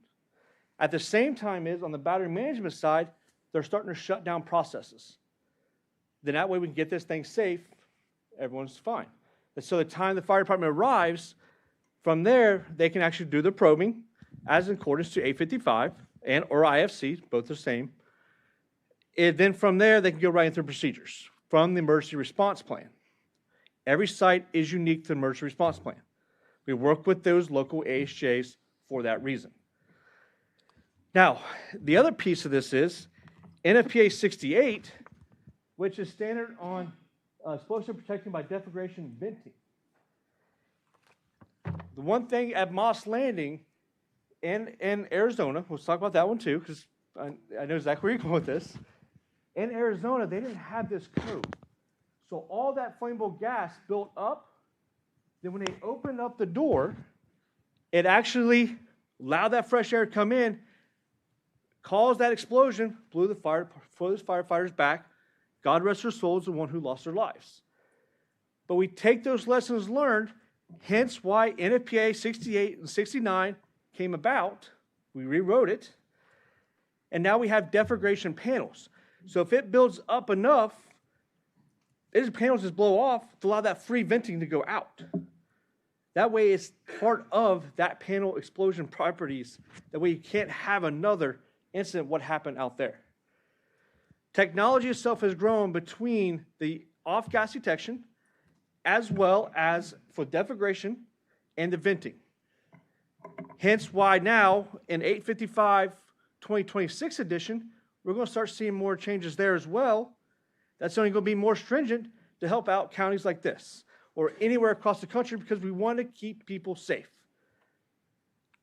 At the same time on the battery management side, they're starting to shut down processes. Then that way we can get this thing safe, everyone's fine. And so the time the fire department arrives, from there, they can actually do the probing as in accordance to 855 or IFC, both the same. And then from there, they can go right into procedures from the emergency response plan. Every site is unique to the emergency response plan. We work with those local AHJs for that reason. Now, the other piece of this is NFPA 68, which is standard on explosion protection by deflagration and venting. The one thing at Moss Landing in Arizona, we'll talk about that one too, because I know exactly where you're going with this. In Arizona, they didn't have this code. So all that flammable gas built up, then when they opened up the door, it actually allowed that fresh air to come in, caused that explosion, blew those firefighters back. God rest their souls, the one who lost their lives. But we take those lessons learned, hence why NFPA 68 and 69 came about. We rewrote it. And now we have deflagration panels. So if it builds up enough, these panels just blow off to allow that free venting to go out. That way it's part of that panel explosion properties. That way you can't have another incident what happened out there. Technology itself has grown between the off-gas detection as well as for deflagration and the venting. Hence why now in 855 2026 edition, we're going to start seeing more changes there as well. That's only going to be more stringent to help out counties like this or anywhere across the country because we want to keep people safe.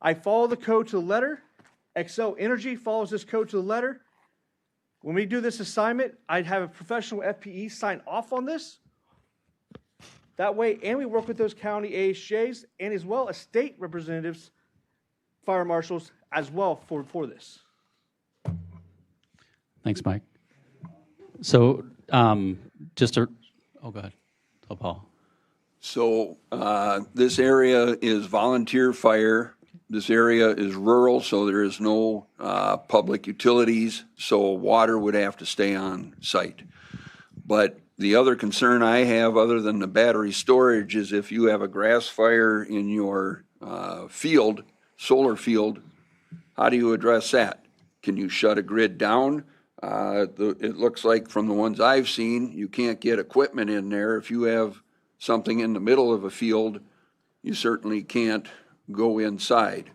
I follow the code to the letter. Xcel Energy follows this code to the letter. When we do this assignment, I'd have a professional FPE sign off on this. That way, and we work with those county AHJs and as well as state representatives, fire marshals as well for this. Thanks, Mike. So oh, go ahead. Tell Paul. So this area is volunteer fire. This area is rural, so there is no public utilities, so water would have to stay on site. But the other concern I have, other than the battery storage, is if you have a grass fire in your field, solar field, how do you address that? Can you shut a grid down? It looks like from the ones I've seen, you can't get equipment in there. If you have something in the middle of a field, you certainly can't go inside.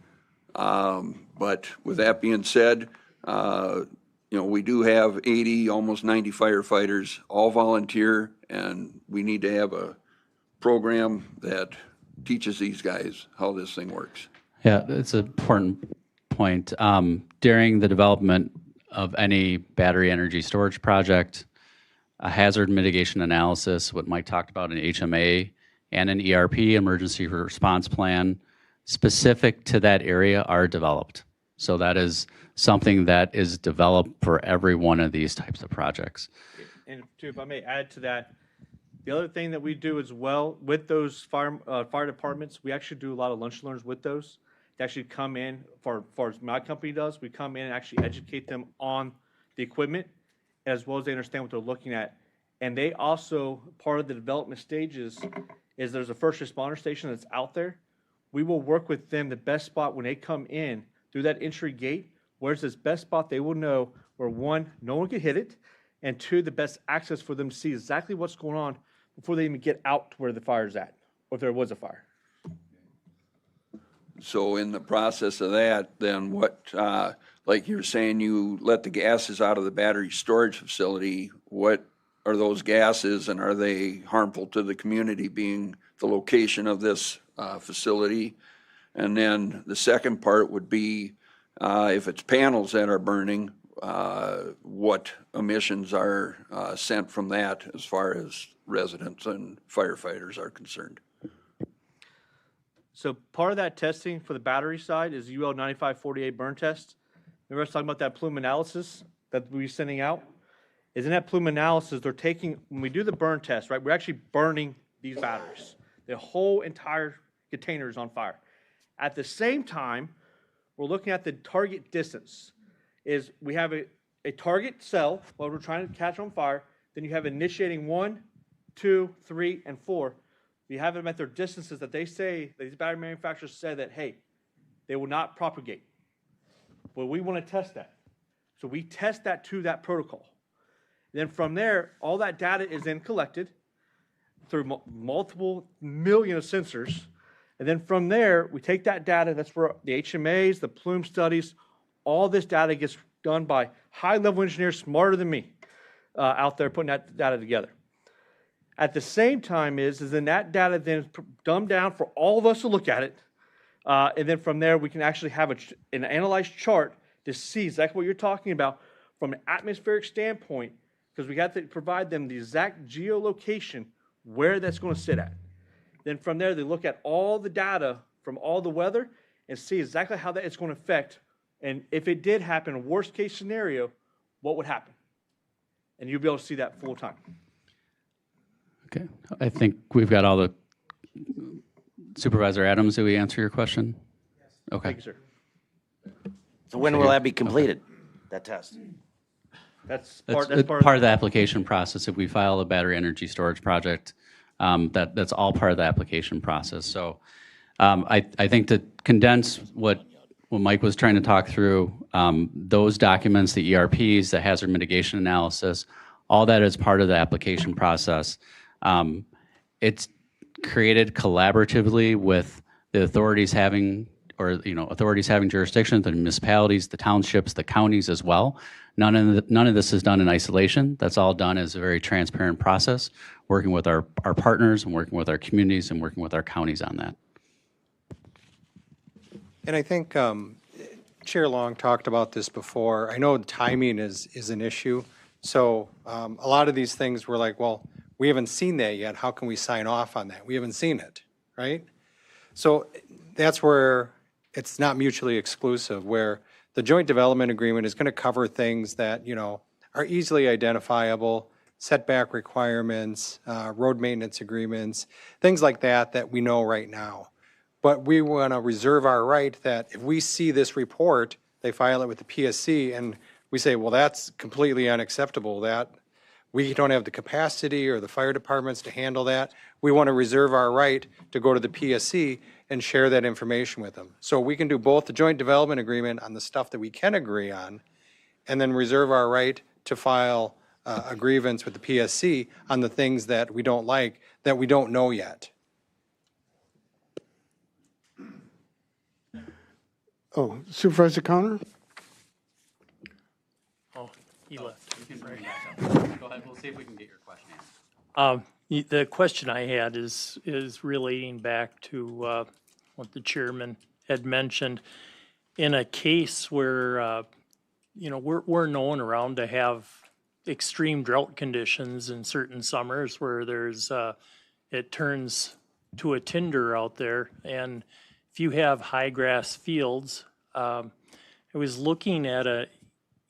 But with that being said, we do have 80, almost 90 firefighters, all volunteer, and we need to have a program that teaches these guys how this thing works. Yeah, it's an important point. During the development of any battery energy storage project, a hazard mitigation analysis, what Mike talked about, an HMA and an ERP, emergency response plan, specific to that area are developed. So that is something that is developed for every one of these types of projects. And too, if I may add to that, the other thing that we do as well with those fire departments, we actually do a lot of lunch learns with those. They actually come in, as far as my company does, we come in and actually educate them on the equipment as well as they understand what they're looking at. And they also, part of the development stages is there's a first responder station that's out there. We will work with them the best spot when they come in through that entry gate. Where's this best spot they will know where, one, no one can hit it, and two, the best access for them to see exactly what's going on before they even get out to where the fire's at, or if there was a fire. So in the process of that, then what, like you're saying, you let the gases out of the battery storage facility, what are those gases, and are they harmful to the community, being the location of this facility? And then the second part would be, if it's panels that are burning, what emissions are sent from that as far as residents and firefighters are concerned? So part of that testing for the battery side is UL 9548 burn test. Remember I was talking about that plume analysis that we're sending out? Is in that plume analysis, they're taking, when we do the burn test, right, we're actually burning these batteries. The whole entire container is on fire. At the same time, we're looking at the target distance. Is we have a target cell, while we're trying to catch on fire, then you have initiating 1, 2, 3, and 4. You have them at their distances that they say, these battery manufacturers say that, hey, they will not propagate. Well, we want to test that. So we test that to that protocol. Then from there, all that data is then collected through multiple million of sensors. And then from there, we take that data, that's where the HMAs, the plume studies, all this data gets done by high-level engineers smarter than me out there putting that data together. At the same time is then that data then is dumbed down for all of us to look at it. And then from there, we can actually have an analyzed chart to see exactly what you're talking about from an atmospheric standpoint, because we got to provide them the exact geolocation where that's going to sit at. Then from there, they look at all the data from all the weather and see exactly how that is going to affect. And if it did happen, a worst case scenario, what would happen? And you'll be able to see that full time. Okay, I think we've got all the, Supervisor Adams, did we answer your question? Yes. Okay. Thank you, sir. So when will that be completed, that test? That's Part part of the application process. If we file a battery energy storage project, that's all part of the application process. So I think to condense what Mike was trying to talk through, those documents, the ERPs, the hazard mitigation analysis, all that is part of the application process. It's created collaboratively with the authorities having, authorities having jurisdiction, the municipalities, the townships, the counties as well. None of this is done in isolation. That's all done as a very transparent process, working with our partners and working with our communities and working with our counties on that. And I think Chair Long talked about this before. I know timing is an issue. So a lot of these things we're like, well, we haven't seen that yet. How can we sign off on that? We haven't seen it, right? So that's where it's not mutually exclusive, where the joint development agreement is going to cover things that, are easily identifiable, setback requirements, road maintenance agreements, things like that we know right now. But we want to reserve our right that if we see this report, they file it with the PSC, and we say, well, that's completely unacceptable, that we don't have the capacity or the fire departments to handle that. We want to reserve our right to go to the PSC and share that information with them. So we can do both the joint development agreement on the stuff that we can agree on, and then reserve our right to file a grievance with the PSC on the things that we don't like, that we don't know yet. Oh, Supervisor Connor? Oh, he left. Go ahead, we'll see if we can get your question answered. The question I had is relating back to what the chairman had mentioned. In a case where, we're known around to have extreme drought conditions in certain summers where there's, it turns to a tinder out there. And if you have high grass fields, I was looking at a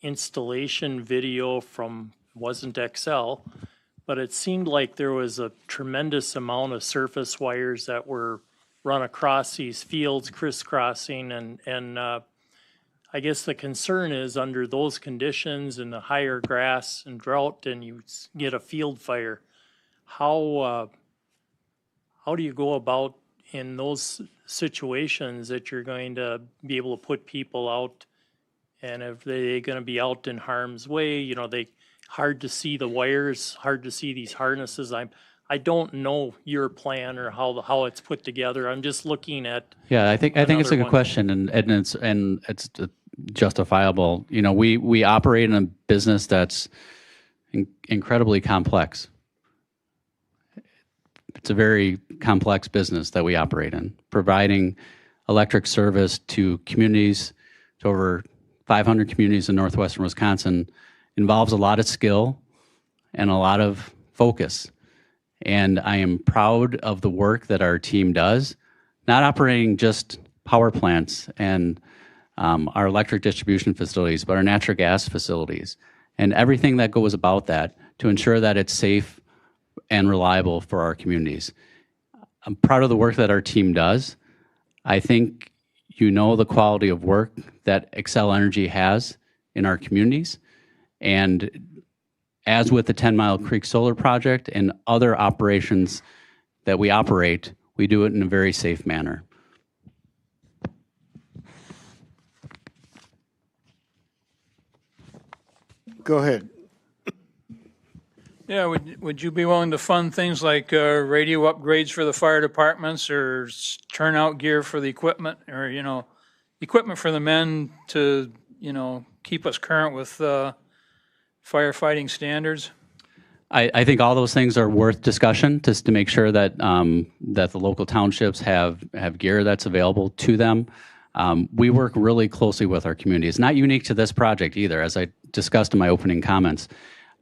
installation video from, wasn't Excel, but it seemed like there was a tremendous amount of surface wires that were run across these fields, crisscrossing, and I guess the concern is under those conditions and the higher grass and drought, and you get a field fire, how do you go about in those situations that you're going to be able to put people out And if they're going to be out in harm's way, you know, they hard to see the wires, hard to see these harnesses. I don't know your plan or how it's put together. I'm just looking at. Yeah, I think it's a another good one. question, and it's justifiable. You know, we operate in a business that's incredibly complex. It's a very complex business that we operate in, providing electric service to communities, to over 500 communities in northwestern Wisconsin, involves a lot of skill and a lot of focus. And I am proud of the work that our team does, not operating just power plants and our electric distribution facilities, but our natural gas facilities and everything that goes about that to ensure that it's safe and reliable for our communities. I'm proud of the work that our team does. I think you know the quality of work that Xcel Energy has in our communities. And as with the 10 Mile Creek Solar Project and other operations that we operate, we do it in a very safe manner. Go ahead. Yeah, would you be willing to fund things like radio upgrades for the fire departments or turnout gear for the equipment or, you know, equipment for the men to, you know, keep us current with firefighting standards? I think all those things are worth discussion just to make sure that that the local townships have gear that's available to them. We work really closely with our community. It's not unique to this project either, as I discussed in my opening comments.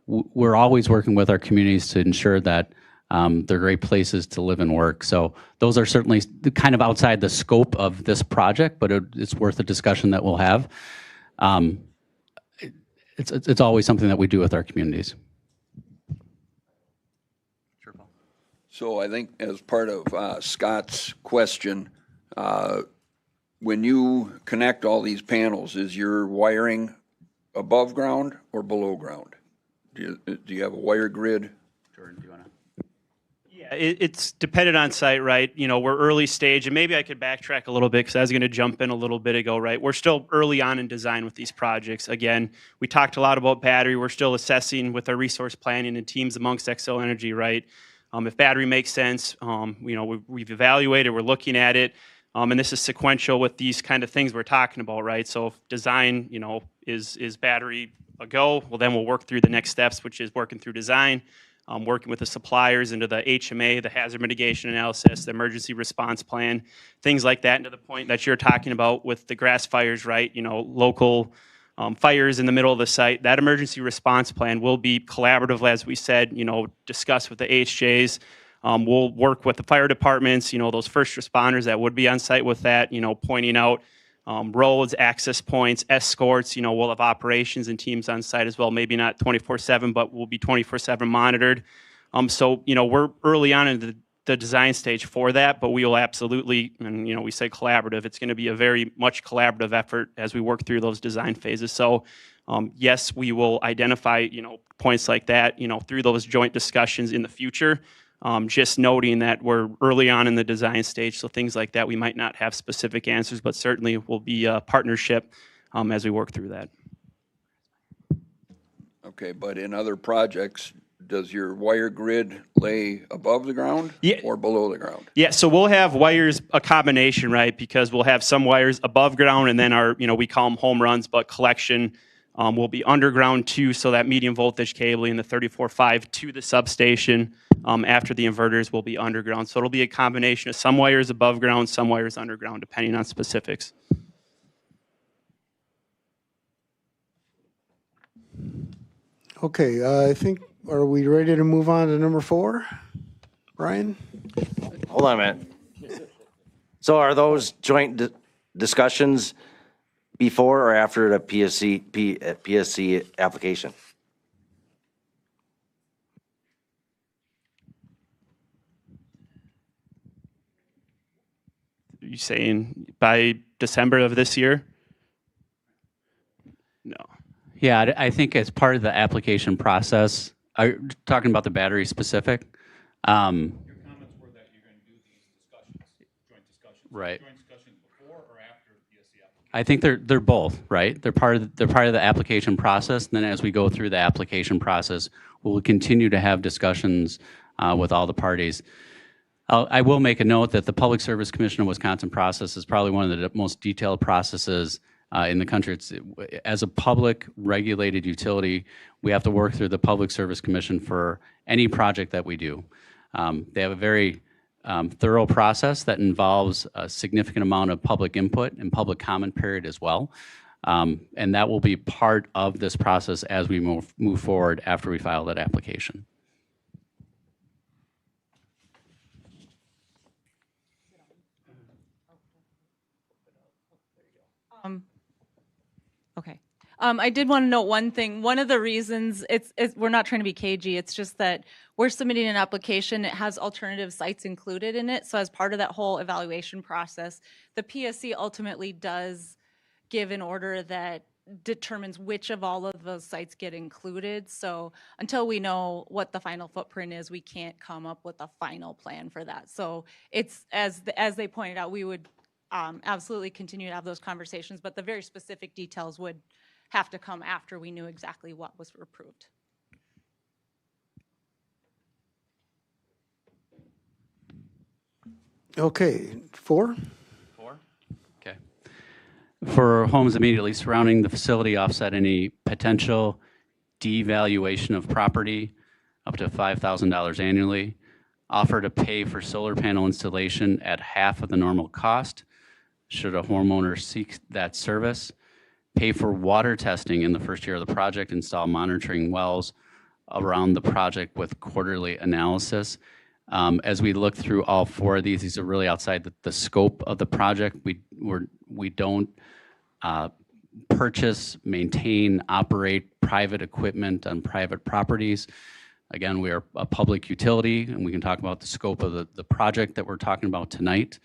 We're always working with our communities to ensure that they're great places to live and work. So those are certainly kind of outside the scope of this project, but it's worth a discussion that we'll have. It's always something that we do with our communities. So I think as part of Scott's question, when you connect all these panels, is your wiring above ground or below ground? Do you have a wire grid? Jordan, do you want to? Yeah, it's dependent on site, right? You know, we're early stage, and maybe I could backtrack a little bit because I was going to jump in a little bit ago, right? We're still early on in design with these projects. Again, we talked a lot about battery. We're still assessing with our resource planning and teams amongst Xcel Energy, right? If battery makes sense, you know, we've evaluated, we're looking at it, and this is sequential with these kind of things we're talking about, right? So if design, you know, is battery a go, well, then we'll work through the next steps, which is working through design, working with the suppliers into the HMA, the hazard mitigation analysis, the emergency response plan, things like that, and to the point that you're talking about with the grass fires, right? You know, local fires in the middle of the site. That emergency response plan will be collaborative, as we said, you know, discuss with the AHJs. We'll work with the fire departments, you know, those first responders that would be on site with that, you know, pointing out roads, access points, escorts. You know, we'll have operations and teams on site as well, maybe not 24/7, but we'll be 24/7 monitored. So, you know, we're early on in the design stage for that, but we will absolutely, and, you know, we say collaborative, it's going to be a very much collaborative effort as we work through those design phases. So, yes, we will identify, you know, points like that, you know, through those joint discussions in the future. Just noting that we're early on in the design stage, so things like that, we might not have specific answers, but certainly will be a partnership as we work through that. Okay, but in other projects, does your wire grid lay above the ground or below the ground? Yeah, so we'll have wires, a combination, right? Because we'll have some wires above ground, and then our, you know, we call them home runs, but collection will be underground too, so that medium voltage cabling, the 34.5 to the substation after the inverters will be underground. So it'll be a combination of some wires above ground, some wires underground, depending on specifics. Okay, I think, are we ready to move on to number 4? Brian? Hold on a minute. So are those joint discussions before or after the PSC application? Are you saying by December of this year? No. Yeah, I think as part of the application process, are you talking about the battery specific? Your comments were that you're going to do these discussions, joint discussions. Right. Joint discussions before or after the PSC application? I think they're both, right? They're part of the application process. And then as we go through the application process, we'll continue to have discussions with all the parties. I will make a note that the Public Service Commission of Wisconsin process is probably one of the most detailed processes in the country. As a public regulated utility, we have to work through the Public Service Commission for any project that we do. They have a very thorough process that involves a significant amount of public input and public comment period as well. And that will be part of this process as we move forward after we file that application. Okay. I did want to note one thing. One of the reasons we're not trying to be cagey. It's just that we're submitting an application. It has alternative sites included in it. So as part of that whole evaluation process, the PSC ultimately does give an order that determines which of all of those sites get included. So until we know what the final footprint is, we can't come up with a final plan for that. So it's as they pointed out, we would absolutely continue to have those conversations, but the very specific details would have to come after we knew exactly what was approved. Okay, 4? Okay. For homes immediately surrounding the facility, offset any potential devaluation of property up to $5,000 annually. Offer to pay for solar panel installation at half of the normal cost, should a homeowner seek that service. Pay for water testing in the first year of the project, install monitoring wells around the project with quarterly analysis. As we look through all 4 of these are really outside the scope of the project. We don't purchase, maintain, operate private equipment on private properties. Again, we are a public utility, and we can talk about the scope of the project that we're talking about tonight.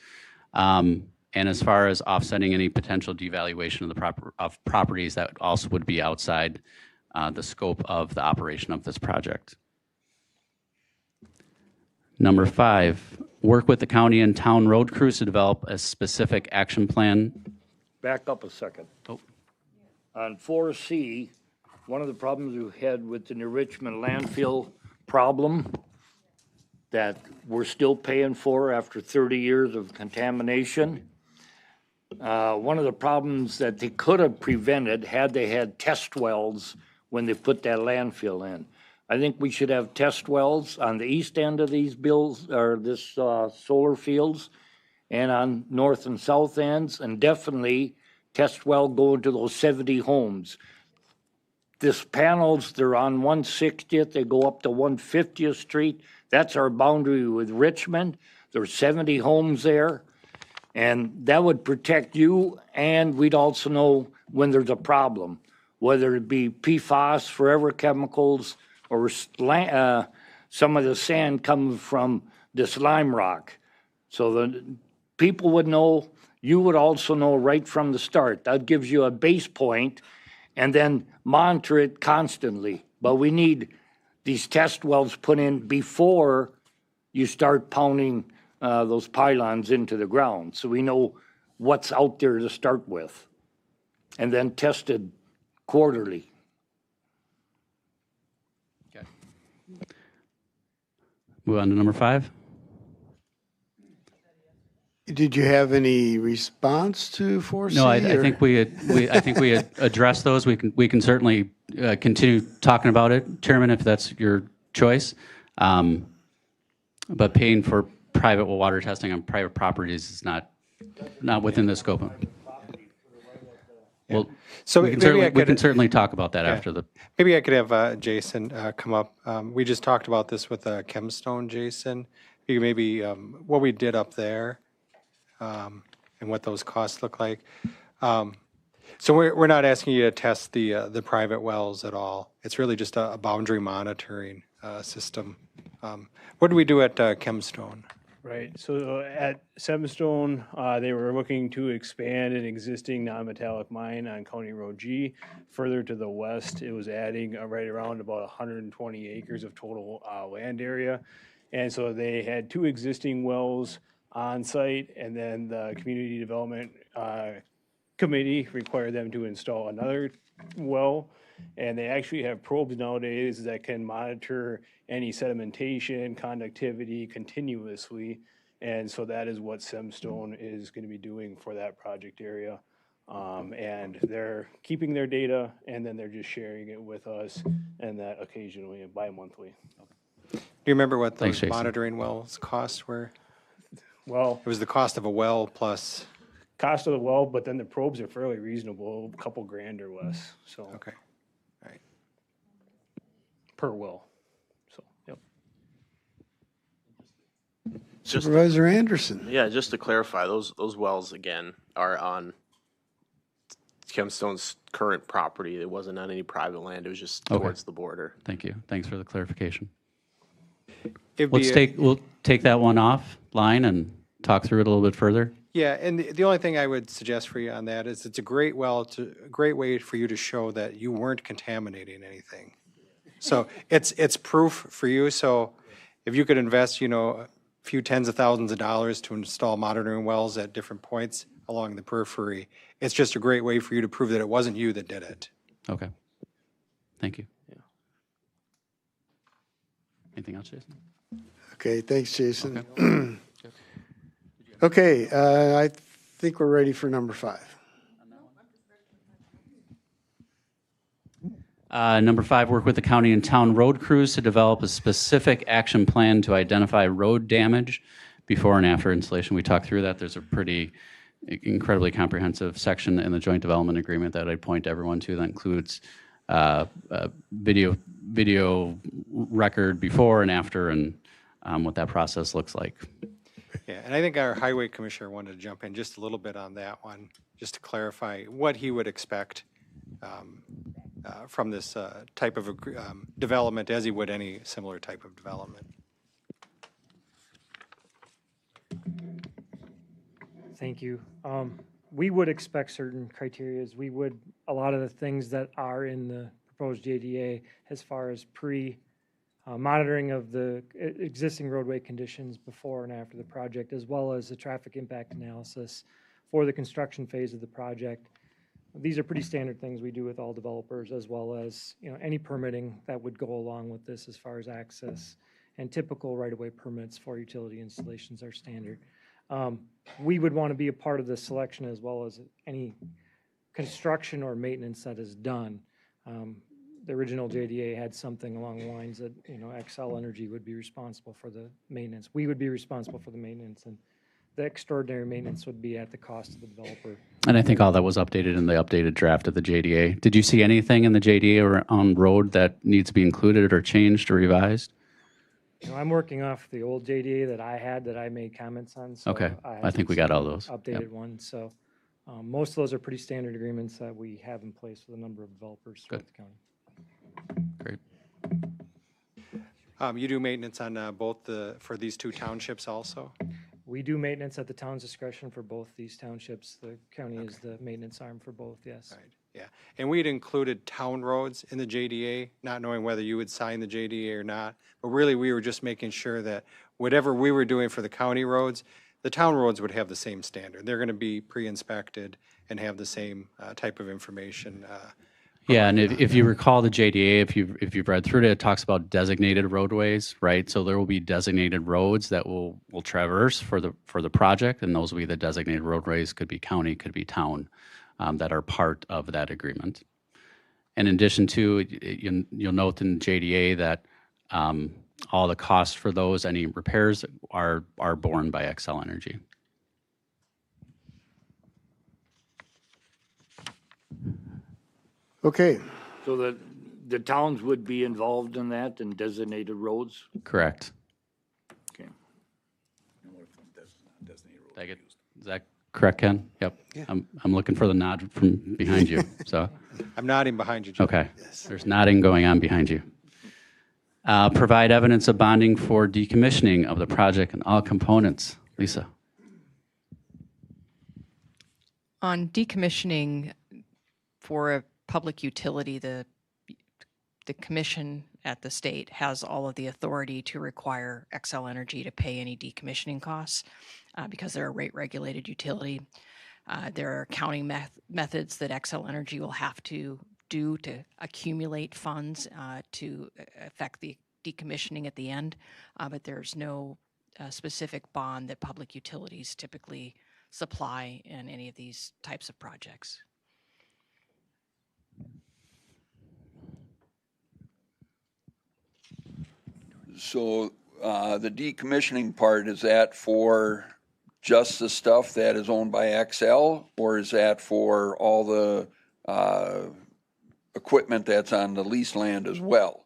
And as far as offsetting any potential devaluation of properties, that also would be outside the scope of the operation of this project. Number 5, work with the county and town road crews to develop a specific action plan. Back up a second. Oh. On 4C, one of the problems we had with the New Richmond landfill problem that we're still paying for after 30 years of contamination. One of the problems that they could have prevented had they had test wells when they put that landfill in. I think we should have test wells on the east end of these bills, or this solar fields, and on north and south ends, and definitely test well going to those 70 homes. This panels, they're on 160th, they go up to 150th Street. That's our boundary with Richmond. There's 70 homes there. And that would protect you, and we'd also know when there's a problem, whether it be PFAS, forever chemicals, or some of the sand coming from this lime rock. So the people would know, you would also know right from the start. That gives you a base point, and then monitor it constantly. But we need these test wells put in before you start pounding those pylons into the ground, so we know what's out there to start with, and then tested quarterly. Okay. Move on to number 5. Did you have any response to 4C? No, I think we had addressed those. We can certainly continue talking about it, Chairman, if that's your choice. But paying for private well water testing on private properties is not within the scope of. Well, so we can certainly talk about that after the. Maybe I could have Jason come up. We just talked about this with Chemstone, Jason. You maybe what we did up there and what those costs look like. So we're not asking you to test the private wells at all. It's really just a boundary monitoring system. What do we do at Chemstone? Right. So at Sevenstone, they were looking to expand an existing non-metallic mine on County Road G. Further to the west, it was adding right around about 120 acres of total land area. And so they had 2 existing wells on site, and then the community development committee required them to install another well, and they actually have probes nowadays that can monitor any sedimentation, conductivity continuously. And so that is what Semstone is going to be doing for that project area. And they're keeping their data, and then they're just sharing it with us, and that occasionally and bi-monthly. Do you remember what Thanks, those Jason. monitoring wells costs were? Well, It was the cost of a well plus, cost of the well, but then the probes are fairly reasonable, a couple grand or less, so. okay, all right. Per well, so, yep. Supervisor Anderson. Yeah, just to clarify, those wells again are on Chemstone's current property. It wasn't on any private land. It was just Okay. towards the border. Thank you. Thanks for the clarification. It'd We'll be take that one offline and talk through it a little bit further. Yeah, and the only thing I would suggest for you on that is it's a great well, it's a great way for you to show that you weren't contaminating anything. So it's proof for you. So if you could invest, a few tens of thousands of dollars to install monitoring wells at different points along the periphery, it's just a great way for you to prove that it wasn't you that did it. Okay. Thank you. Anything else, Jason? Okay, thanks, Jason. Okay, I think we're ready for number 5. Number 5, work with the county and town road crews to develop a specific action plan to identify road damage before and after installation. We talked through that. There's a pretty incredibly comprehensive section in the joint development agreement that I'd point everyone to that includes video record before and after and what that process looks like. Yeah, and I think our highway commissioner wanted to jump in just a little bit on that one, just to clarify what he would expect from this type of development as he would any similar type of development. Thank you. We would expect certain criteria. A lot of the things that are in the proposed JDA as far as monitoring of the existing roadway conditions before and after the project, as well as the traffic impact analysis for the construction phase of the project. These are pretty standard things we do with all developers, as well as any permitting that would go along with this as far as access, and typical right-of-way permits for utility installations are standard. We would want to be a part of the selection as well as any construction or maintenance that is done. The original JDA had something along the lines that, Xcel Energy would be responsible for the maintenance. We would be responsible for the maintenance, and the extraordinary maintenance would be at the cost of the developer. And I think all that was updated in the updated draft of the JDA. Did you see anything in the JDA or on road that needs to be included or changed or revised? I'm working off the old JDA that I had that I made comments on. So Okay, have I think we got all those. Updated Yep. ones. So most of those are pretty standard agreements that we have in place with a number of developers throughout the county. Great. You do maintenance on for these two townships also? We do maintenance at the town's discretion for both these townships. The county is the maintenance arm for both, yes. Right. Yeah, and we'd included town roads in the JDA, not knowing whether you would sign the JDA or not. But really, we were just making sure that whatever we were doing for the county roads, the town roads would have the same standard. They're going to be pre-inspected and have the same type of information. Yeah, and if you recall the JDA, if you've read through it, it talks about designated roadways, right? So there will be designated roads that will traverse for the project, and those will be the designated roadways. Could be county, could be town, that are part of that agreement. In addition to, you'll note in JDA that all the costs for those, any repairs, are borne by Xcel Energy. Okay. So the towns would be involved in that and designated roads? Correct. Okay. Is that correct, Ken? Yep. Yeah. I'm looking for the nod from behind you. So. I'm nodding behind you, Jim. Okay. There's nodding going on behind you. Provide evidence of bonding for decommissioning of the project and all components. Lisa. On decommissioning for a public utility, the commission at the state has all of the authority to require Xcel Energy to pay any decommissioning costs because they're a rate-regulated utility. There are accounting methods that Xcel Energy will have to do to accumulate funds to affect the decommissioning at the end, but there's no specific bond that public utilities typically supply in any of these types of projects. So the decommissioning part, is that for just the stuff that is owned by Xcel, or is that for all the equipment that's on the leased land as well?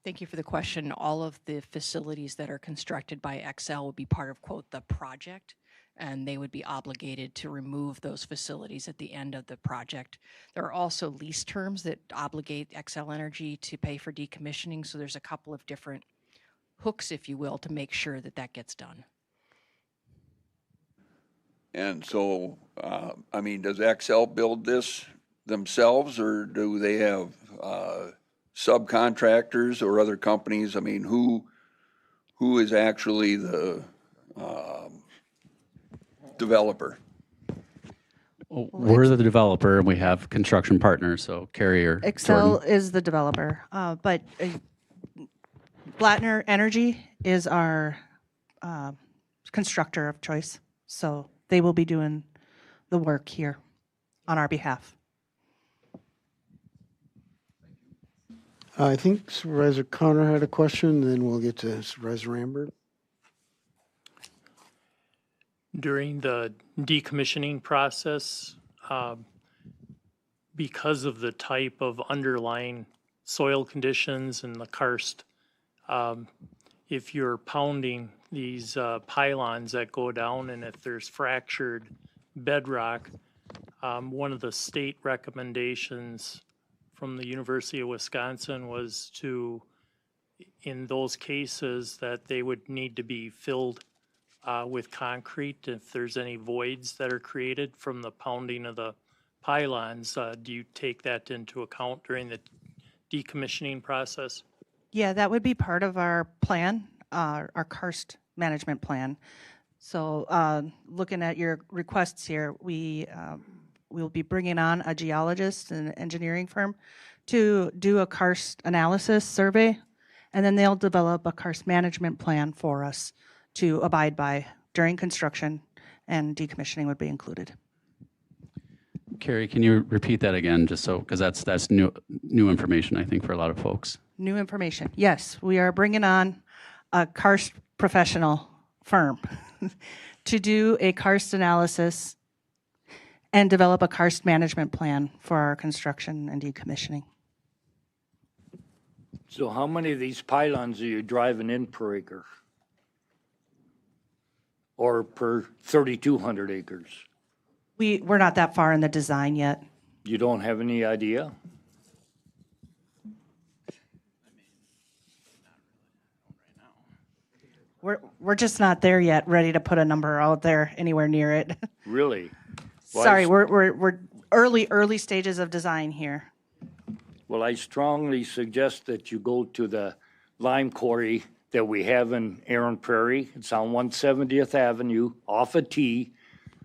Thank you for the question. All of the facilities that are constructed by Xcel would be part of, quote, the project, and they would be obligated to remove those facilities at the end of the project. There are also lease terms that obligate Xcel Energy to pay for decommissioning, so there's a couple of different hooks, if you will, to make sure that that gets done. And so, I mean, does Xcel build this themselves, or do they have subcontractors or other companies? I mean, who is actually the developer? Well, we're the developer, and we have construction partners, so Carrie or Xcel Jordan. is the developer, but Blattner Energy is our constructor of choice, so they will be doing the work here on our behalf. I think Supervisor Connor had a question, then we'll get to Supervisor Rambert. During the decommissioning process, because of the type of underlying soil conditions and the karst, if you're pounding these pylons that go down, and if there's fractured bedrock, one of the state recommendations from the University of Wisconsin was to, in those cases, that they would need to be filled with concrete if there's any voids that are created from the pounding of the pylons. Do you take that into account during the decommissioning process? Yeah, that would be part of our plan, our karst management plan. So looking at your requests here, we'll be bringing on a geologist and an engineering firm to do a karst analysis survey, and then they'll develop a karst management plan for us to abide by during construction, and decommissioning would be included. Carrie, can you repeat that again, just so, because that's new information, I think, for a lot of folks. New information. Yes, we are bringing on a karst professional firm to do a karst analysis and develop a karst management plan for our construction and decommissioning. So how many of these pylons are you driving in per acre? Or per 3,200 acres? We're not that far in the design yet. You don't have any idea? We're just not there yet, ready to put a number out there anywhere near it. Really? Sorry, we're early stages of design here. Well, I strongly suggest that you go to the lime quarry that we have in Aaron Prairie. It's on 170th Avenue, off a T.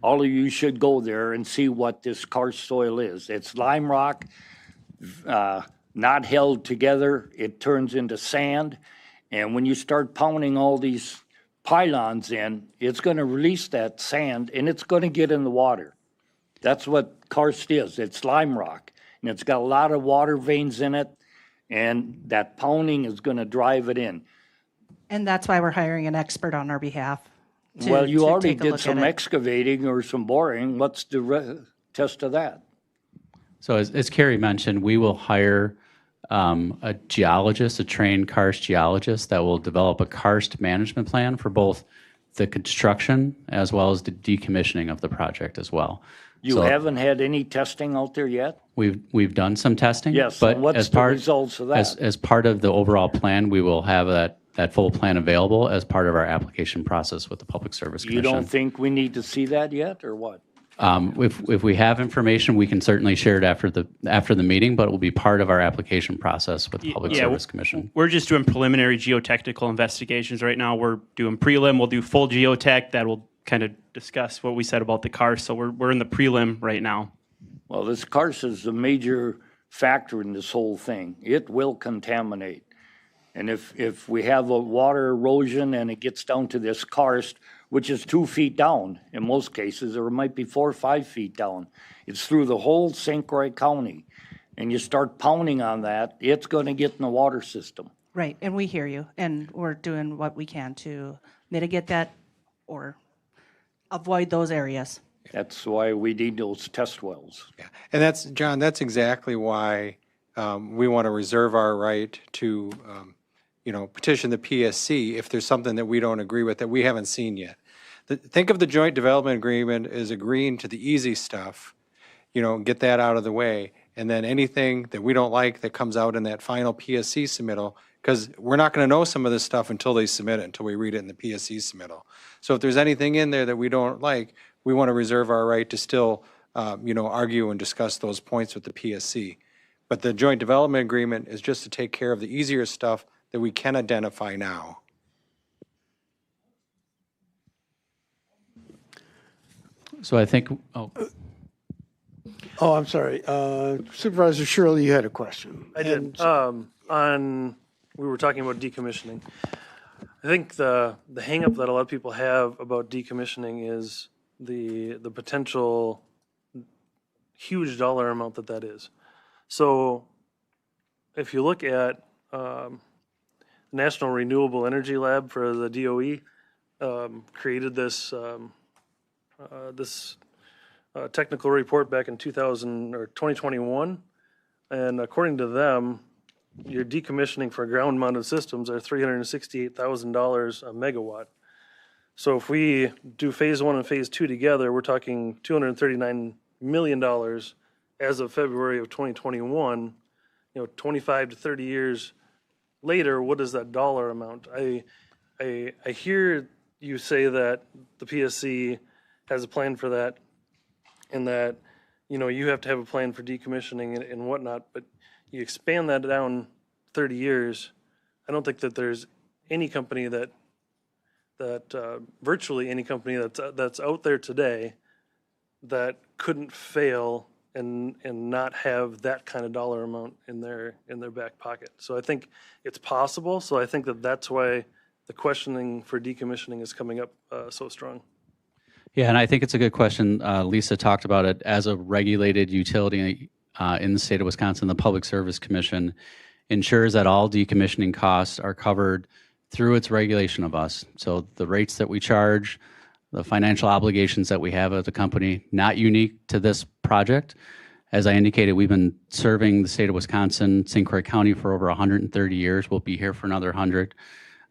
All of you should go there and see what this karst soil is. It's lime rock, not held together. It turns into sand. And when you start pounding all these pylons in, it's going to release that sand, and it's going to get in the water. That's what karst is. It's lime rock, and it's got a lot of water veins in it, and that pounding is going to drive it in. And that's why we're hiring an expert on our behalf. Well, you already did some excavating or some boring. What's the test of that? So as Carrie mentioned, we will hire a geologist, a trained karst geologist that will develop a karst management plan for both the construction as well as the decommissioning of the project as well. You haven't had any testing out there yet? We've done some testing. Yes, but what's as the results of that? As part of the overall plan, we will have that full plan available as part of our application process with the Public Service Commission. You don't think we need to see that yet, or what? If we have information, we can certainly share it after the meeting, but it will be part of our application process with the Public Service Commission. We're just doing preliminary geotechnical investigations right now. We're doing prelim. We'll do full geotech. That will kind of discuss what we said about the karst. So we're in the prelim right now. Well, this karst is a major factor in this whole thing. It will contaminate. And if we have a water erosion and it gets down to this karst, which is 2 feet down in most cases, or it might be 4 or 5 feet down, it's through the whole St. Croix County. And you start pounding on that, it's going to get in the water system. Right, and we hear you, and we're doing what we can to mitigate that or avoid those areas. That's why we need those test wells. Yeah. And that's, John, that's exactly why we want to reserve our right to, petition the PSC if there's something that we don't agree with that we haven't seen yet. Think of the joint development agreement as agreeing to the easy stuff, get that out of the way. And then anything that we don't like that comes out in that final PSC submittal, because we're not going to know some of this stuff until they submit it, until we read it in the PSC submittal. So if there's anything in there that we don't like, we want to reserve our right to still, argue and discuss those points with the PSC. But the joint development agreement is just to take care of the easier stuff that we can identify now. So I think, Oh, I'm sorry. Supervisor Shirley, you had a question. I did. We were talking about decommissioning. I think the hang-up that a lot of people have about decommissioning is the potential huge dollar amount that is. So if you look at National Renewable Energy Lab for the DOE, created this technical report back in 2021, and according to them, your decommissioning for ground-mounted systems are $368,000 a megawatt. So if we do phase 1 and phase 2 together, we're talking $239 million as of February of 2021. 25 to 30 years later, what is that dollar amount? I hear you say that the PSC has a plan for that, and that you have to have a plan for decommissioning and whatnot, but you expand that down 30 years, I don't think that there's any company that virtually any company that's out there today that couldn't fail and not have that kind of dollar amount in their back pocket. So I think it's possible. So I think that's why the questioning for decommissioning is coming up so strong. yeah, and I think it's a good question. Lisa talked about it as a regulated utility in the state of Wisconsin. The Public Service Commission ensures that all decommissioning costs are covered through its regulation of us. So the rates that we charge, the financial obligations that we have as a company, not unique to this project. As I indicated, we've been serving the state of Wisconsin, St. Croix County for over 130 years. We'll be here for another 100.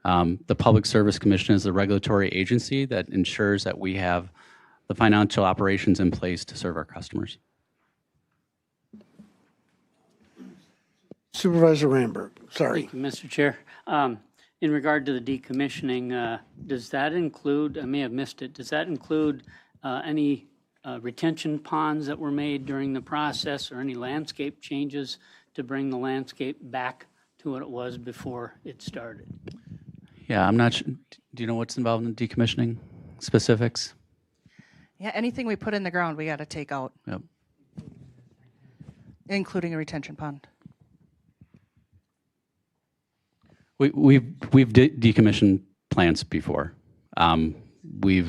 The Public Service Commission is the regulatory agency that ensures that we have the financial operations in place to serve our customers. Supervisor Ramberg, sorry. Thank you, Mr. Chair. In regard to the decommissioning, does that include, I may have missed it, does that include any retention ponds that were made during the process or any landscape changes to bring the landscape back to what it was before it started? Yeah, I'm not sure. Do you know what's involved in decommissioning specifics? Yeah, anything we put in the ground, we got to take out, Yep. including a retention pond. We've decommissioned plants before. We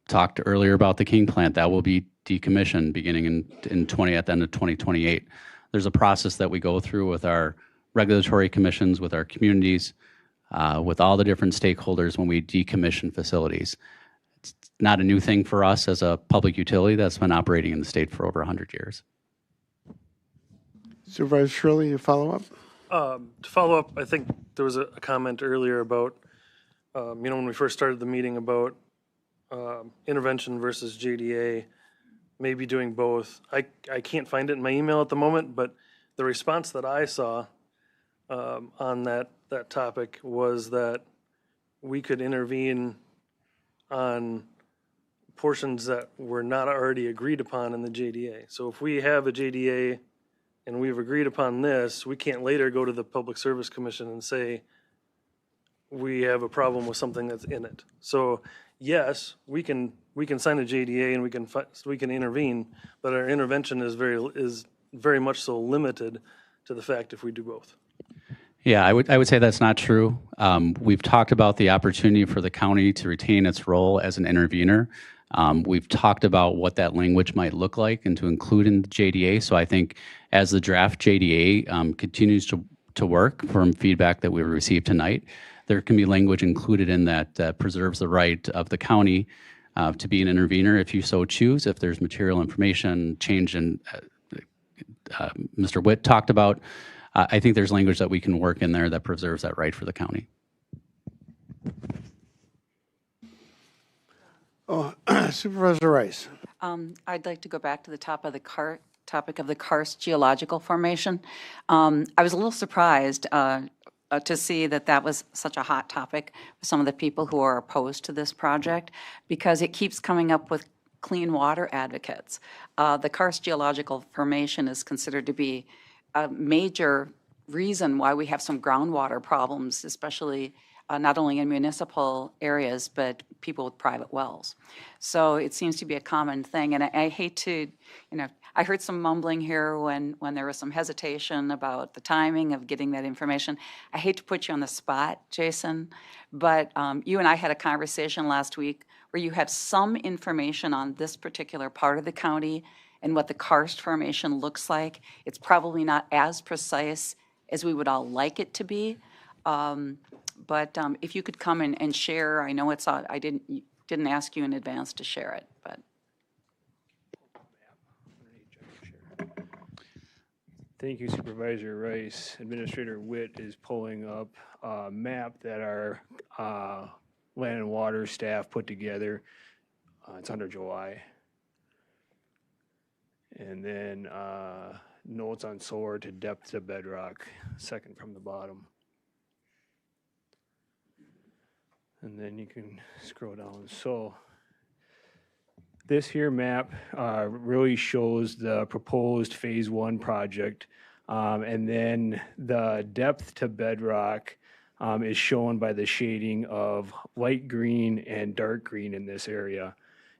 talked earlier about the King plant that will be decommissioned beginning in 20 at the end of 2028. There's a process that we go through with our regulatory commissions, with our communities, with all the different stakeholders when we decommission facilities. It's not a new thing for us as a public utility that's been operating in the state for over 100 years. Supervisor Shirley, you follow up? To follow up, I think there was a comment earlier about, when we first started the meeting about intervention versus JDA, maybe doing both. I can't find it in my email at the moment, but the response that I saw on that topic was that we could intervene on portions that were not already agreed upon in the JDA. So if we have a JDA and we've agreed upon this, we can't later go to the Public Service Commission and say, we have a problem with something that's in it. So yes, we can sign a JDA and we can intervene, but our intervention is very much so limited to the fact if we do both. Yeah, I would say that's not true. We've talked about the opportunity for the county to retain its role as an intervener. We've talked about what that language might look like and to include in the JDA. So I think as the draft JDA continues to work from feedback that we received tonight, there can be language included in that preserves the right of the county to be an intervener if you so choose, if there's material information change in Mr. Witt talked about. I think there's language that we can work in there that preserves that right for the county. Oh, Supervisor Rice. I'd like to go back to the topic of the karst geological formation. I was a little surprised to see that was such a hot topic with some of the people who are opposed to this project, because it keeps coming up with clean water advocates. The karst geological formation is considered to be a major reason why we have some groundwater problems, especially not only in municipal areas, but people with private wells. So it seems to be a common thing. And I hate to, I heard some mumbling here when there was some hesitation about the timing of getting that information. I hate to put you on the spot, Jason, but you and I had a conversation last week where you have some information on this particular part of the county and what the karst formation looks like. It's probably not as precise as we would all like it to be. But if you could come and share, I know I didn't ask you in advance to share it, but. Thank you, Supervisor Rice. Administrator Witt is pulling up a map that our land and water staff put together. It's under July. And then notes on solar to depth to bedrock, second from the bottom. And then you can scroll down. So this here map really shows the proposed phase 1 project. And then the depth to bedrock is shown by the shading of light green and dark green in this area.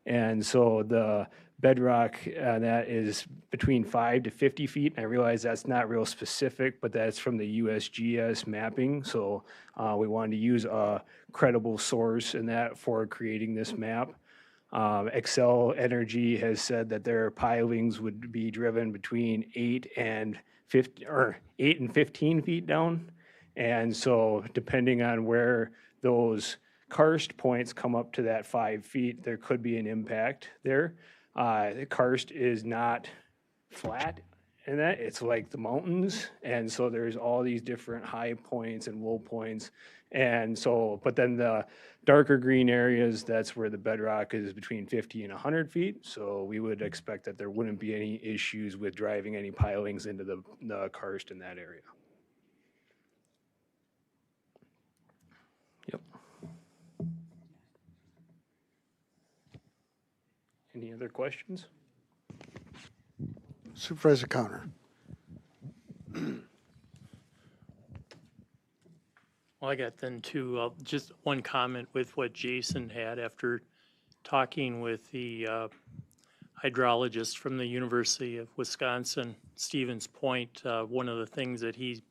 And so the bedrock that is between 5 to 50 feet. I realize that's not real specific, but that's from the USGS mapping. So we wanted to use a credible source in that for creating this map. Excel Energy has said that their pilings would be driven between 8 and 15 feet down. And so depending on where those karst points come up to that 5 feet, there could be an impact there. The karst is not flat in that, it's like the mountains. And so there's all these different high points and low points. And so, but then the darker green areas, that's where the bedrock is between 50 and 100 feet. So we would expect that there wouldn't be any issues with driving any pilings into the karst in that area. Yep. Any other questions? Supervisor Connor. Well, I got then too, just one comment with what Jason had after talking with the hydrologist from the University of Wisconsin, Stevens Point. One of the things that he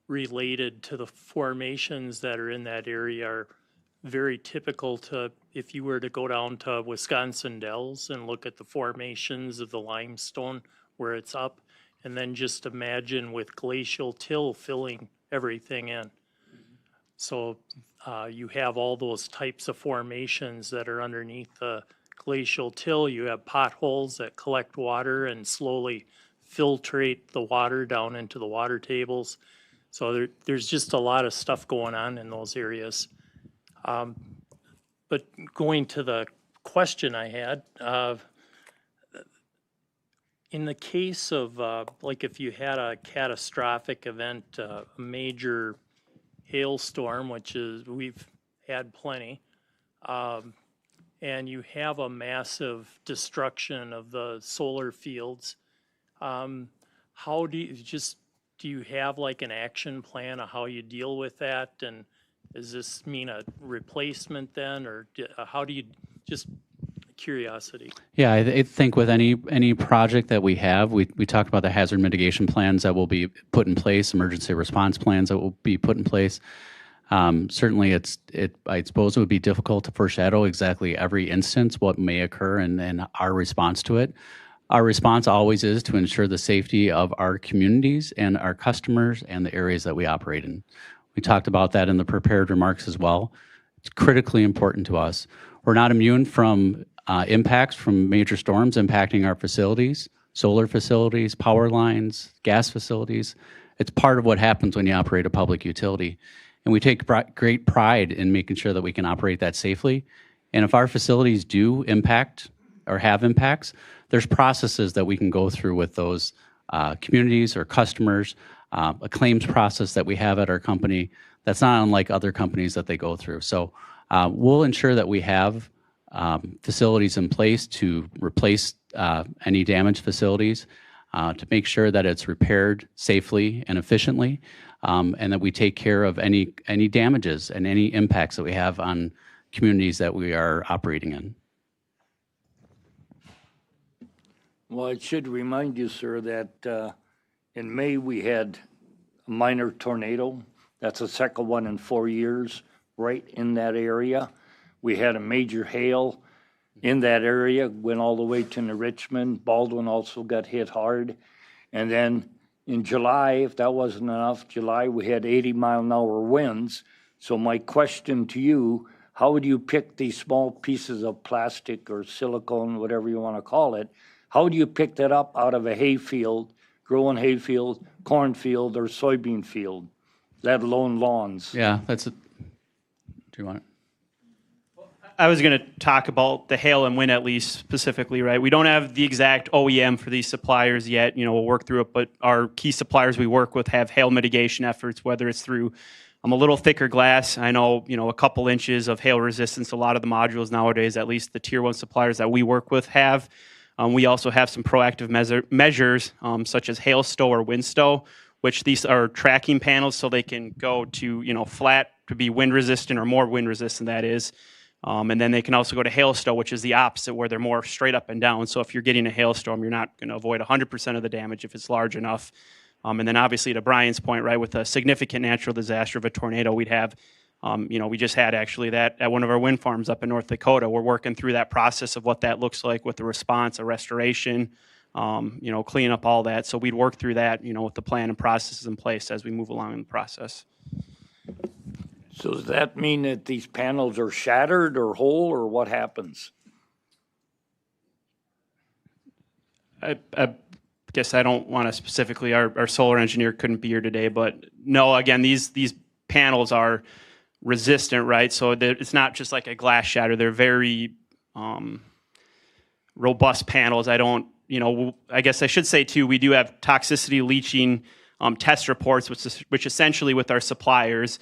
related to the formations that are in that area are very typical to if you were to go down to Wisconsin Dells and look at the formations of the limestone where it's up, and then just imagine with glacial till filling everything in. So you have all those types of formations that are underneath the glacial till. You have potholes that collect water and slowly filtrate the water down into the water tables. So there's just a lot of stuff going on in those areas. But going to the question I had, in the case of, like if you had a catastrophic event, a major hailstorm, which is, we've had plenty, and you have a massive destruction of the solar fields, how do you have like an action plan of how you deal with that? And Does this mean a replacement then, or how do you, just curiosity? Yeah, I think with any project that we have, we talked about the hazard mitigation plans that will be put in place, emergency response plans that will be put in place. Certainly, I suppose it would be difficult to foreshadow exactly every instance what may occur and our response to it. Our response always is to ensure the safety of our communities and our customers and the areas that we operate in. We talked about that in the prepared remarks as well. It's critically important to us. We're not immune from impacts from major storms impacting our facilities, solar facilities, power lines, gas facilities. It's part of what happens when you operate a public utility. And we take great pride in making sure that we can operate that safely. And if our facilities do impact or have impacts, there's processes that we can go through with those communities or customers, a claims process that we have at our company that's not unlike other companies that they go through. So we'll ensure that we have facilities in place to replace any damaged facilities, to make sure that it's repaired safely and efficiently, and that we take care of any damages and any impacts that we have on communities that we are operating in. Well, I should remind you, sir, that in May we had a minor tornado. That's the second one in 4 years, right in that area. We had a major hail in that area, went all the way to Richmond. Baldwin also got hit hard. And then in July, if that wasn't enough, July we had 80-mile-an-hour winds. So my question to you, how would you pick these small pieces of plastic or silicone, whatever you want to call it? How do you pick that up out of a hayfield, growing hayfield, cornfield, or soybean field, let alone lawns? Yeah, do you want it? I was going to talk about the hail and wind at least specifically, right? We don't have the exact OEM for these suppliers yet. We'll work through it, but our key suppliers we work with have hail mitigation efforts, whether it's through a little thicker glass. I know, a couple inches of hail resistance. A lot of the modules nowadays, at least the tier 1 suppliers that we work with have. We also have some proactive measures such as hail stow or wind stow, which these are tracking panels so they can go to, flat to be wind resistant or more wind resistant, that is. And then they can also go to hail stow, which is the opposite, where they're more straight up and down. So if you're getting a hailstorm, you're not going to avoid 100% of the damage if it's large enough. And then obviously to Brian's point, right, with a significant natural disaster of a tornado, we'd have, we just had actually that at one of our wind farms up in North Dakota. We're working through that process of what that looks like with the response, a restoration, cleaning up all that. So we'd work through that, with the plan and processes in place as we move along in the process. So does that mean that these panels are shattered or whole, or what happens? I guess I don't want to specifically, our solar engineer couldn't be here today, but no, again, these panels are resistant, right? So it's not just like a glass shatter. They're very robust panels. I guess I should say too, we do have toxicity leaching test reports, which essentially with our suppliers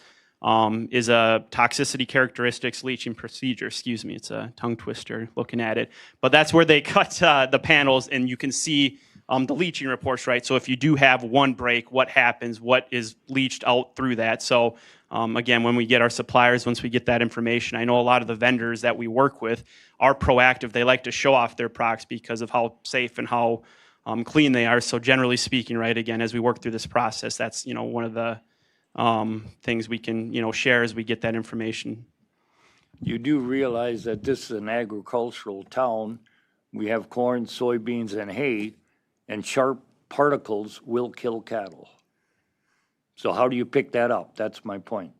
is a toxicity characteristics leaching procedure. Excuse me, it's a tongue twister looking at it. But that's where they cut the panels, and you can see the leaching reports, right? So if you do have one break, what happens? What is leached out through that? So again, when we get our suppliers, once we get that information, I know a lot of the vendors that we work with are proactive. They like to show off their products because of how safe and how clean they are. So generally speaking, right, again, as we work through this process, that's, one of the things we can, share as we get that information. You do realize that this is an agricultural town. We have corn, soybeans, and hay, and sharp particles will kill cattle. So how do you pick that up? That's my point.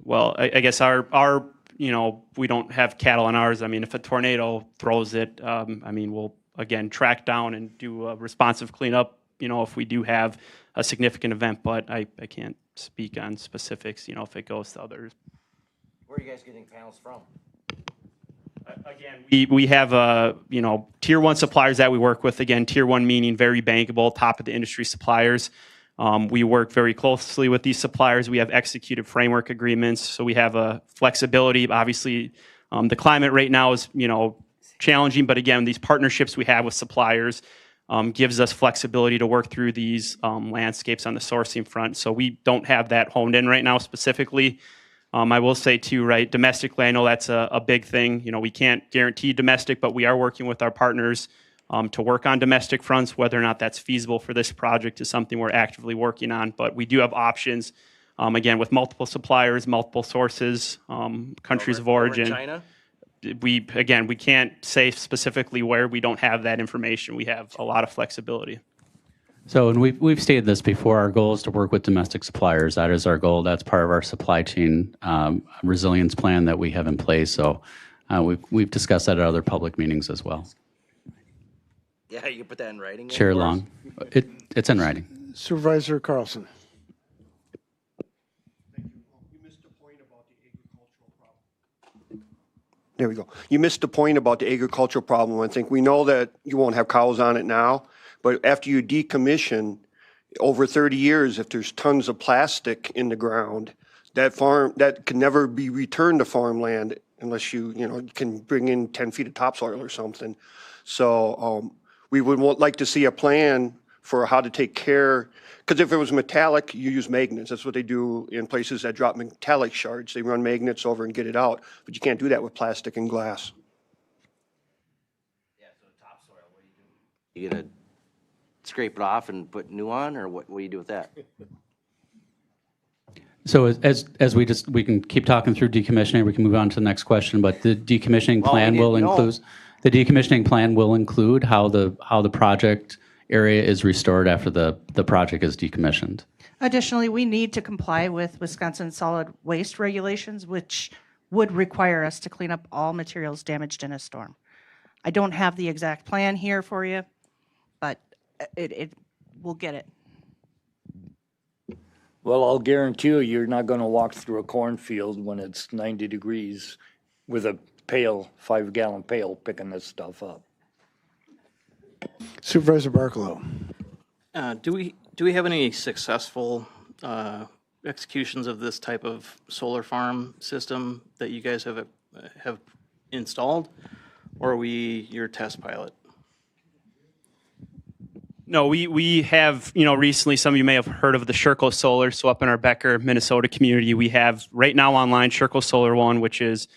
Well, I guess our we don't have cattle on ours. I mean, if a tornado throws it, we'll, again, track down and do a responsive cleanup, if we do have a significant event, but I can't speak on specifics, if it goes to others. Where are you guys getting panels from? Again, we have, tier 1 suppliers that we work with. Again, tier 1 meaning very bankable, top of the industry suppliers. We work very closely with these suppliers. We have executed framework agreements, so we have a flexibility. Obviously, the climate right now is, challenging, but again, these partnerships we have with suppliers, gives us flexibility to work through these landscapes on the sourcing front. So we don't have that honed in right now specifically. I will say too, right, domestically, I know that's a big thing. You know, we can't guarantee domestic, but we are working with our partners to work on domestic fronts. Whether or not that's feasible for this project is something we're actively working on, but we do have options, again, with multiple suppliers, multiple sources, countries of origin. China? We can't say specifically where. We don't have that information. We have a lot of flexibility. So, and we've stated this before, our goal is to work with domestic suppliers. That is our goal. That's part of our supply chain resilience plan that we have in place. So we've discussed that at other public meetings as well. Yeah, you put that in writing. Chair Long, it's in writing. Supervisor Carlson. There we go. You missed the point about the agricultural problem. I think we know that you won't have cows on it now, but after you decommission, over 30 years, if there's tons of plastic in the ground, that can never be returned to farmland unless you can bring in 10 feet of topsoil or something. So we would like to see a plan for how to take care. Because if it was metallic, you use magnets. That's what they do in places that drop metallic shards. They run magnets over and get it out. But you can't do that with plastic and glass. Yeah, so topsoil, what do you do? You gonna scrape it off and put new on, or what do you do with that? So as we can keep talking through decommissioning, we can move on to the next question, but the decommissioning plan will include, the decommissioning plan will include how the project area is restored after the project is decommissioned. Additionally, we need to comply with Wisconsin solid waste regulations, which would require us to clean up all materials damaged in a storm. I don't have the exact plan here for you, but we'll get it. Well, I'll guarantee you're not going to walk through a cornfield when it's 90 degrees with a pail, 5-gallon pail, picking this stuff up. Supervisor Barkalow. Do we have any successful executions of this type of solar farm system that you guys have installed, or are we your test pilot? No, we have, recently, some of you may have heard of the Sherco Solar. So up in our Becker, Minnesota community, we have right now online Sherco Solar 1, which is,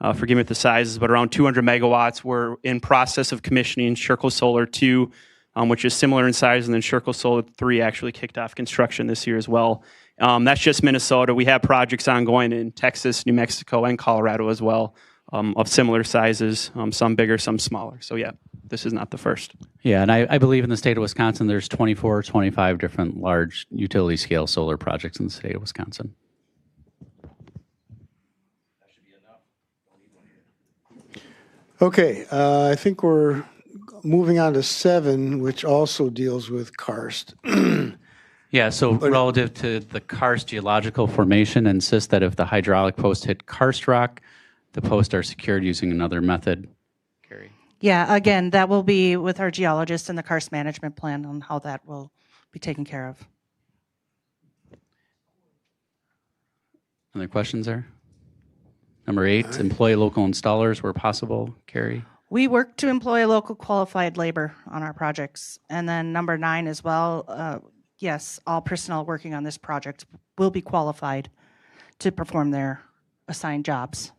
forgive me with the sizes, but around 200 megawatts. We're in process of commissioning Sherco Solar 2, which is similar in size, and then Sherco Solar 3 actually kicked off construction this year as well. That's just Minnesota. We have projects ongoing in Texas, New Mexico, and Colorado as well, of similar sizes, some bigger, some smaller. So yeah, this is not the first. Yeah, and I believe in the state of Wisconsin, there's 24, 25 different large utility scale solar projects in the state of Wisconsin. Okay, I think we're moving on to 7, which also deals with karst. Yeah, so relative to the karst geological formation, insist that if the hydraulic posts hit karst rock, the posts are secured using another method. Carrie. Yeah, again, that will be with our geologist and the karst management plan on how that will be taken care of. Other questions there? Number 8, employ local installers where possible. Carrie. We work to employ local qualified labor on our projects. And then number 9 as well, yes, all personnel working on this project will be qualified to perform their assigned jobs.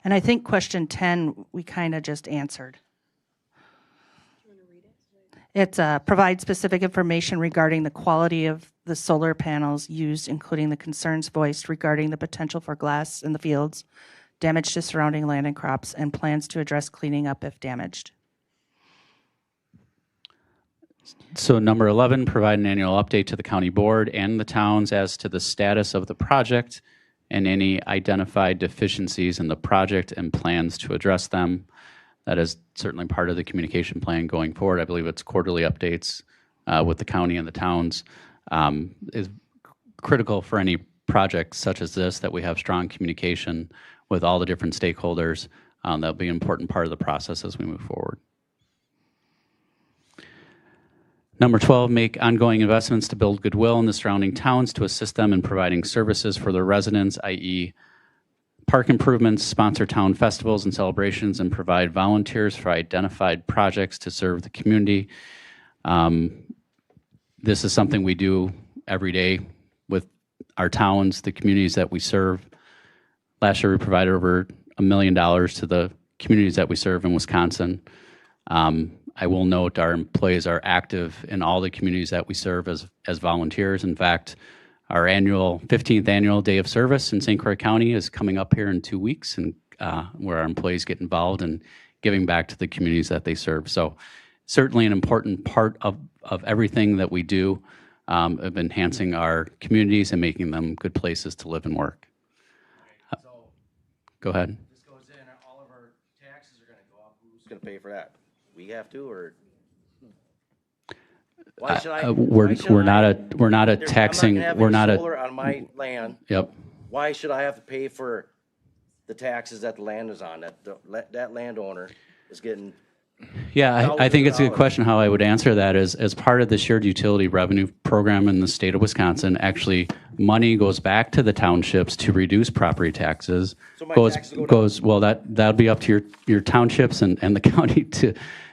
And I think question 10, we kind of just answered. It provides specific information regarding the quality of the solar panels used, including the concerns voiced regarding the potential for glass in the fields, damage to surrounding land and crops, and plans to address cleaning up if damaged. So number 11, provide an annual update to the county board and the towns as to the status of the project and any identified deficiencies in the project and plans to address them. That is certainly part of the communication plan going forward. I believe it's quarterly updates with the county and the towns. Is critical for any project such as this, that we have strong communication with all the different stakeholders. That'll be an important part of the process as we move forward. Number 12, make ongoing investments to build goodwill in the surrounding towns to assist them in providing services for their residents, i.e. park improvements, sponsor town festivals and celebrations, and provide volunteers for identified projects to serve the community. This is something we do every day with our towns, the communities that we serve. Last year, we provided over $1 million to the communities that we serve in Wisconsin. I will note our employees are active in all the communities that we serve as volunteers. In fact, our 15th annual Day of Service in St. Croix County is coming up here in 2 weeks, and where our employees get involved in giving back to the communities that they serve. So certainly an important part of everything that we do of enhancing our communities and making them good places to live and work. Go ahead. This goes in, all of our taxes are gonna go up. Who's gonna pay for that? We have to, or? Why should I? We're not a taxing. We're not solar on my land. Yep. Why should I have to pay for the taxes that the land is on? That landowner is getting. Yeah, I think it's a good question. How I would answer that is, as part of the shared utility revenue program in the state of Wisconsin, actually money goes back to the townships to reduce property taxes. So my taxes go down. Well, that'd be up to your townships and the county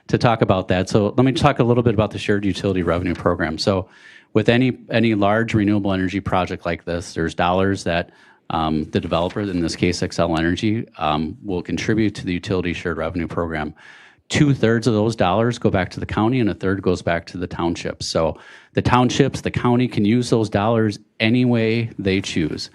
to talk about that. So let me talk a little bit about the shared utility revenue program. So with any large renewable energy project like this, there's dollars that the developer, in this case Xcel Energy, will contribute to the utility shared revenue program. 2/3 of those dollars go back to the county and 1/3 goes back to the townships. So the townships, the county can use those dollars any way they choose.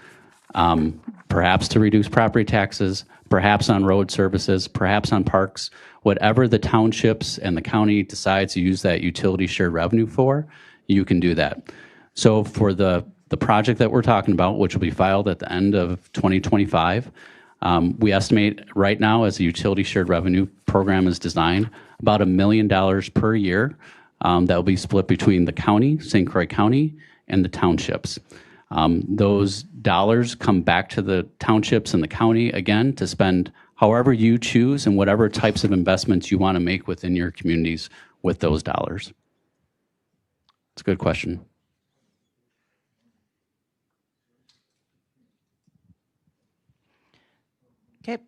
Perhaps to reduce property taxes, perhaps on road services, perhaps on parks, whatever the townships and the county decides to use that utility shared revenue for, you can do that. So for the project that we're talking about, which will be filed at the end of 2025, we estimate right now, as the utility shared revenue program is designed, about $1 million per year that will be split between the county, St. Croix County, and the townships. Those dollars come back to the townships and the county, again, to spend however you choose and whatever types of investments you want to make within your communities with those dollars. It's a good question. Okay,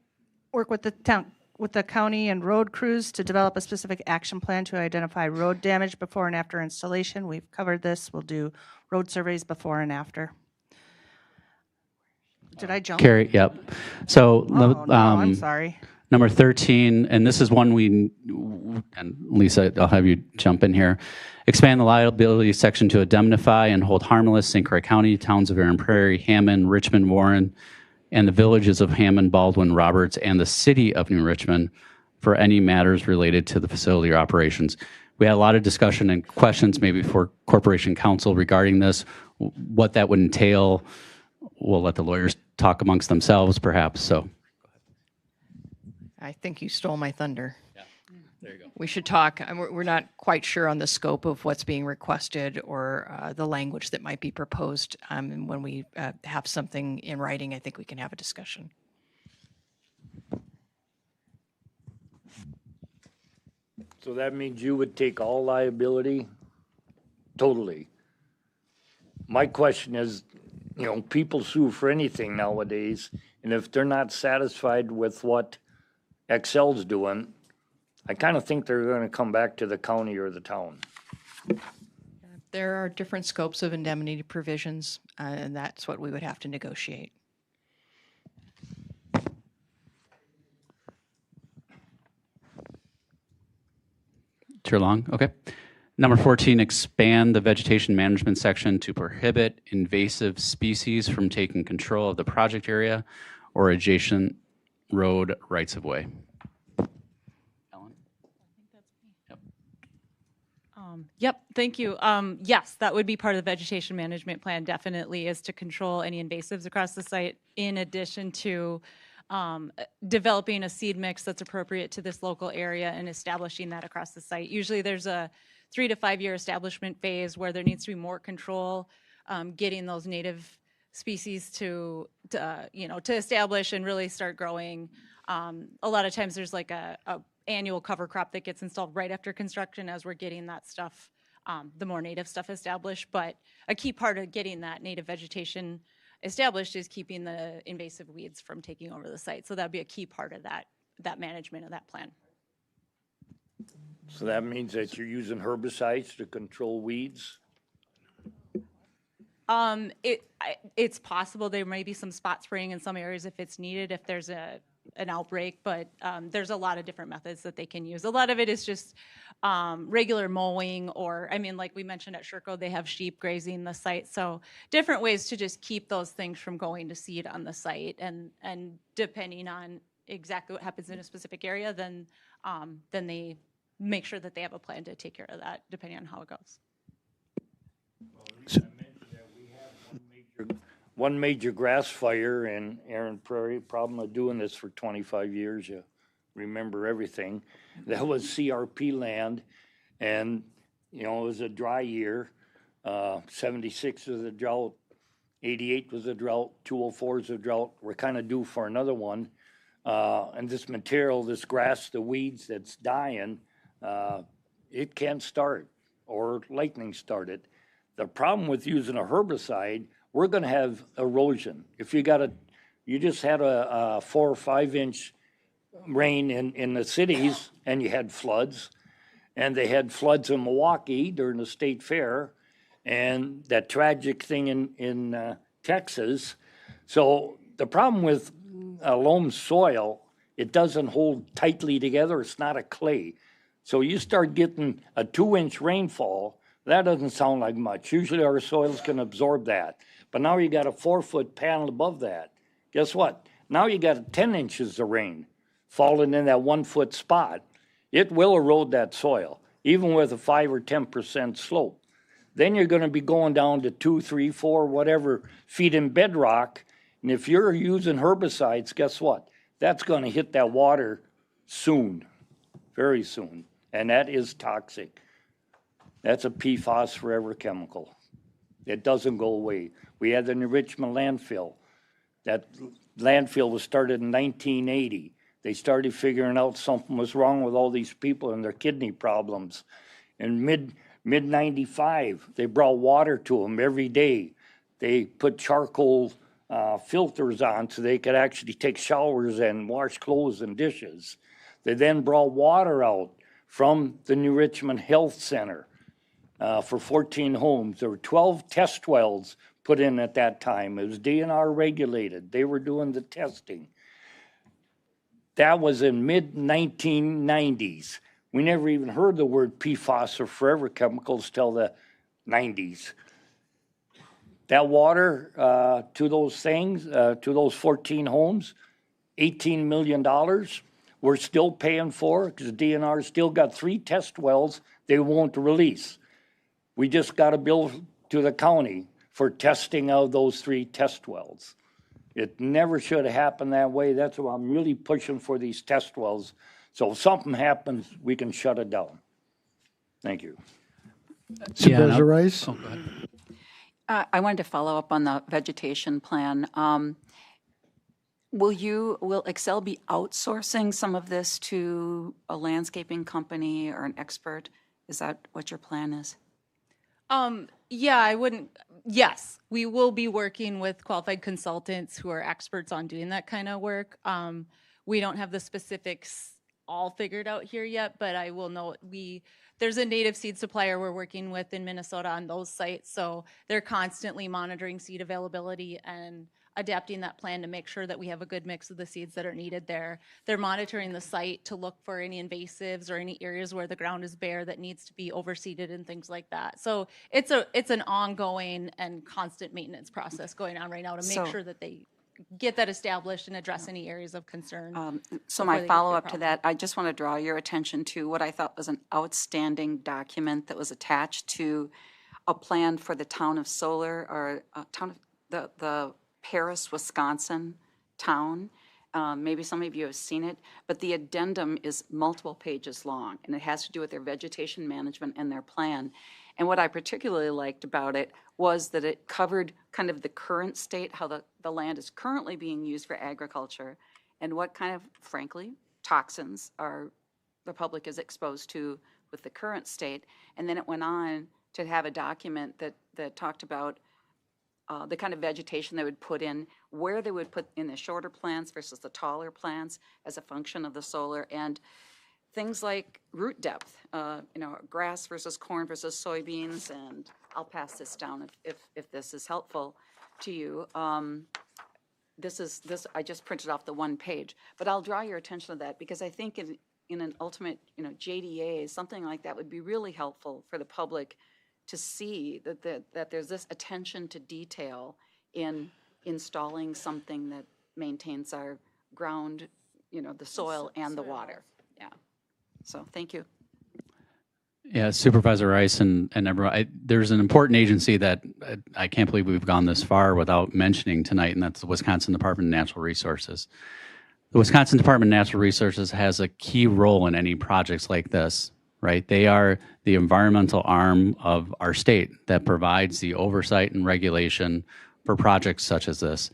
work with the county and road crews to develop a specific action plan to identify road damage before and after installation. We've covered this. We'll do road surveys before and after. Did I jump? Carrie, yep. So, no, I'm sorry. Number 13, and this is one and Lisa, I'll have you jump in here. Expand the liability section to indemnify and hold harmless St. Croix County, towns of Aaron Prairie, Hammond, Richmond, Warren, and the villages of Hammond, Baldwin, Roberts, and the city of New Richmond for any matters related to the facility or operations. We had a lot of discussion and questions maybe for Corporation Counsel regarding this, what that would entail. We'll let the lawyers talk amongst themselves, perhaps. So, I think you stole my thunder. yeah, there you go. We should talk. We're not quite sure on the scope of what's being requested or the language that might be proposed. And when we have something in writing, I think we can have a discussion. So that means you would take all liability? Totally. My question is, people sue for anything nowadays, and if they're not satisfied with what Xcel's doing, I kind of think they're going to come back to the county or the town. There are different scopes of indemnity provisions, and that's what we would have to negotiate. Chair Long, okay. Number 14, expand the vegetation management section to prohibit invasive species from taking control of the project area or adjacent road rights-of-way. Yep, thank you. Yes, that would be part of the vegetation management plan, definitely, is to control any invasives across the site, in addition to developing a seed mix that's appropriate to this local area and establishing that across the site. Usually there's a 3 to 5 year establishment phase where there needs to be more control, getting those native species to establish and really start growing. A lot of times there's like a annual cover crop that gets installed right after construction as we're getting that stuff, the more native stuff established. But a key part of getting that native vegetation established is keeping the invasive weeds from taking over the site. So that'd be a key part of that management of that plan. So that means that you're using herbicides to control weeds? It's possible there may be some spot spraying in some areas if it's needed, if there's an outbreak, but there's a lot of different methods that they can use. A lot of it is just regular mowing, or, I mean, like we mentioned at Sherco, they have sheep grazing the site. So different ways to just keep those things from going to seed on the site. And depending on exactly what happens in a specific area, then they make sure that they have a plan to take care of that, depending on how it goes. One major grass fire in Aaron Prairie, problem of doing this for 25 years, you remember everything. That was CRP land, and, you know, it was a dry year. 76 was a drought, 88 was a drought, 204 is a drought. We're kind of due for another one. And this material, this grass, the weeds that's dying, it can't start, or lightning started. The problem with using a herbicide, we're going to have erosion. If you just had a 4 or 5 inch rain in the cities, and you had floods, and they had floods in Milwaukee during the state fair, and that tragic thing in Texas. So the problem with loam soil, it doesn't hold tightly together. It's not a clay. So you start getting a 2 inch rainfall, that doesn't sound like much. Usually our soils can absorb that. But now you got a 4-foot panel above that. Guess what? Now you got 10 inches of rain falling in that 1 foot spot. It will erode that soil, even with a 5 or 10% slope. Then you're going to be going down to 2, 3, 4, whatever feet in bedrock. And if you're using herbicides, guess what? That's going to hit that water soon, very soon. And that is toxic. That's a PFAS forever chemical. It doesn't go away. We had the enrichment landfill. That landfill was started in 1980. They started figuring out something was wrong with all these people and their kidney problems. In mid-95, they brought water to them every day. They put charcoal filters on so they could actually take showers and wash clothes and dishes. They then brought water out from the New Richmond Health Center for 14 homes. There were 12 test wells put in at that time. It was DNR regulated. They were doing the testing. That was in mid-1990s. We never even heard the word PFAS or forever chemicals till the 90s. That water to those things, to those 14 homes, $18 million. We're still paying for because DNR still got 3 test wells they won't release. We just got a bill to the county for testing of those 3 test wells. It never should have happened that way. That's why I'm really pushing for these test wells. So if something happens, we can shut it down. Thank you. Supervisor Rice? Oh, go ahead. I wanted to follow up on the vegetation plan. Will Excel be outsourcing some of this to a landscaping company or an expert? Is that what your plan is? Yes, we will be working with qualified consultants who are experts on doing that kind of work. We don't have the specifics all figured out here yet, but I will note there's a native seed supplier we're working with in Minnesota on those sites. So they're constantly monitoring seed availability and adapting that plan to make sure that we have a good mix of the seeds that are needed there. They're monitoring the site to look for any invasives or any areas where the ground is bare that needs to be overseeded and things like that. So it's an ongoing and constant maintenance process going on right now to make sure that they get that established and address any areas of concern. So my follow-up to that, I just want to draw your attention to what I thought was an outstanding document that was attached to a plan for the town of Solar, or town of the Paris, Wisconsin town. Maybe some of you have seen it, but the addendum is multiple pages long, and it has to do with their vegetation management and their plan. And what I particularly liked about it was that it covered kind of the current state, how the land is currently being used for agriculture, and what kind of, frankly, toxins the public is exposed to with the current state. And then it went on to have a document that talked about the kind of vegetation they would put in, where they would put in the shorter plants versus the taller plants as a function of the solar, and things like root depth, grass versus corn versus soybeans, and I'll pass this down if this is helpful to you. This I just printed off the one page, but I'll draw your attention to that because I think in an ultimate, JDA, something like that would be really helpful for the public to see that there's this attention to detail in installing something that maintains our ground, the soil and the water. Yeah. So thank you. Yeah, Supervisor Rice and everyone, there's an important agency that I can't believe we've gone this far without mentioning tonight, and that's the Wisconsin Department of Natural Resources. The Wisconsin Department of Natural Resources has a key role in any projects like this, right? They are the environmental arm of our state that provides the oversight and regulation for projects such as this.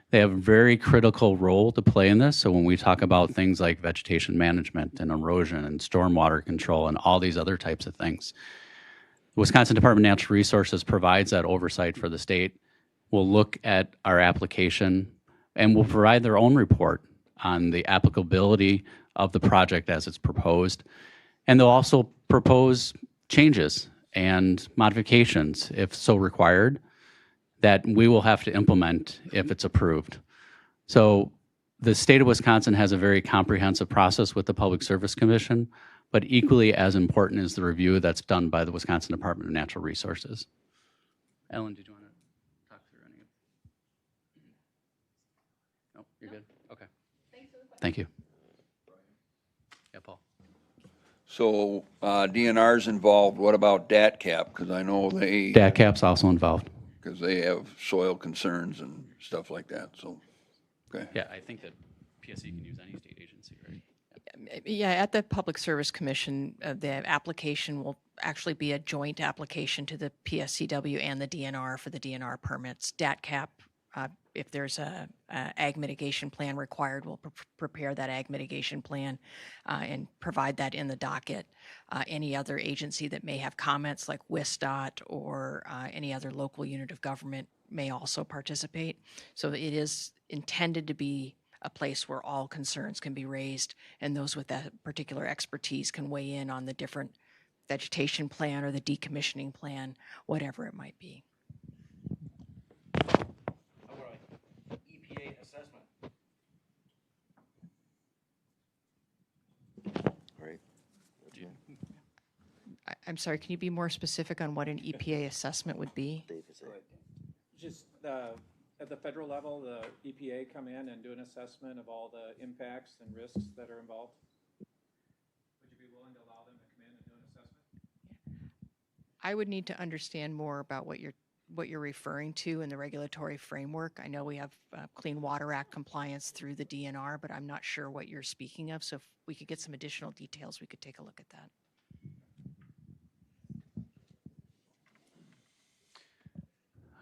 They have a very critical role to play in this. So when we talk about things like vegetation management and erosion and stormwater control and all these other types of things, the Wisconsin Department of Natural Resources provides that oversight for the state. We'll look at our application and will provide their own report on the applicability of the project as it's proposed. And they'll also propose changes and modifications if so required, that we will have to implement if it's approved. So the state of Wisconsin has a very comprehensive process with the Public Service Commission, but equally as important is the review that's done by the Wisconsin Department of Natural Resources. Ellen, did you want to talk through any of it? No, you're good? Okay. Thank you. Yeah, Paul. So DNR's involved. What about DATCAP? Because I know they... DATCAP's also involved. Because they have soil concerns and stuff like that, so, okay. Yeah, I think that PSC can use any state agency, right? Yeah, at the Public Service Commission, the application will actually be a joint application to the PSCW and the DNR for the DNR permits. DATCAP, if there's a ag mitigation plan required, we'll prepare that ag mitigation plan and provide that in the docket. Any other agency that may have comments like WISDOT or any other local unit of government may also participate. So it is intended to be a place where all concerns can be raised, and those with that particular expertise can weigh in on the different vegetation plan or the decommissioning plan, whatever it might be. EPA assessment. Right. I'm sorry, can you be more specific on what an EPA assessment would be? Just at the federal level, the EPA come in and do an assessment of all the impacts and risks that are involved? Would you be willing to allow them to come in and do an assessment? I would need to understand more about what you're referring to in the regulatory framework. I know we have Clean Water Act compliance through the DNR, but I'm not sure what you're speaking of. So if we could get some additional details, we could take a look at that.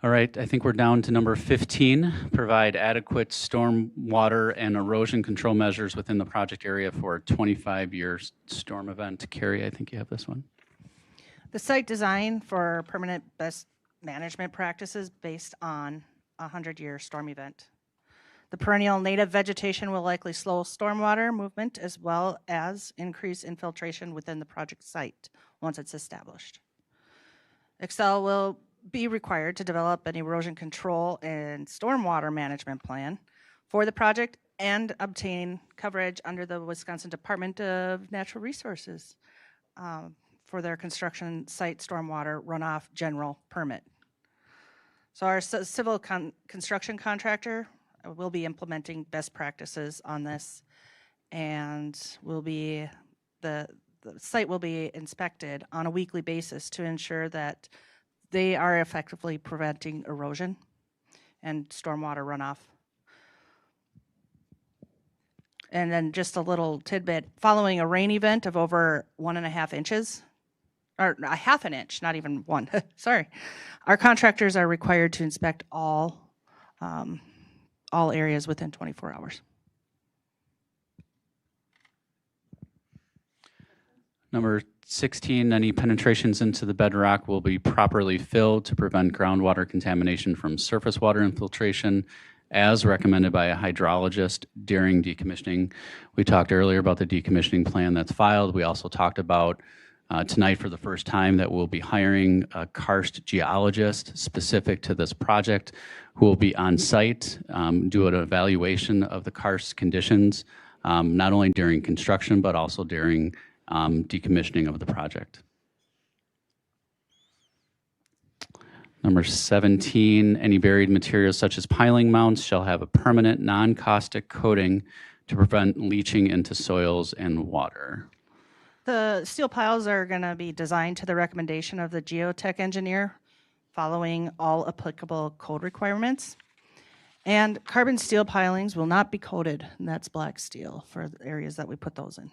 All right, I think we're down to number 15, provide adequate storm water and erosion control measures within the project area for a 25-year storm event. Carrie, I think you have this one. The site design for permanent best management practices based on a 100-year storm event. The perennial native vegetation will likely slow stormwater movement as well as increase infiltration within the project site once it's established. Excel will be required to develop an erosion control and stormwater management plan for the project and obtain coverage under the Wisconsin Department of Natural Resources for their construction site stormwater runoff general permit. So our civil construction contractor will be implementing best practices on this, and the site will be inspected on a weekly basis to ensure that they are effectively preventing erosion and stormwater runoff. And then just a little tidbit, following a rain event of over 1.5 inches, or a half an inch, not even one, sorry. Our contractors are required to inspect all areas within 24 hours. Number 16, any penetrations into the bedrock will be properly filled to prevent groundwater contamination from surface water infiltration, as recommended by a hydrologist during decommissioning. We talked earlier about the decommissioning plan that's filed. We also talked about tonight for the first time that we'll be hiring a karst geologist specific to this project who will be on site, do an evaluation of the karst conditions, not only during construction, but also during decommissioning of the project. Number 17, any buried materials such as piling mounts shall have a permanent non-caustic coating to prevent leaching into soils and water. The steel piles are going to be designed to the recommendation of the geotech engineer, following all applicable code requirements. And carbon steel pilings will not be coated, and that's black steel for the areas that we put those in.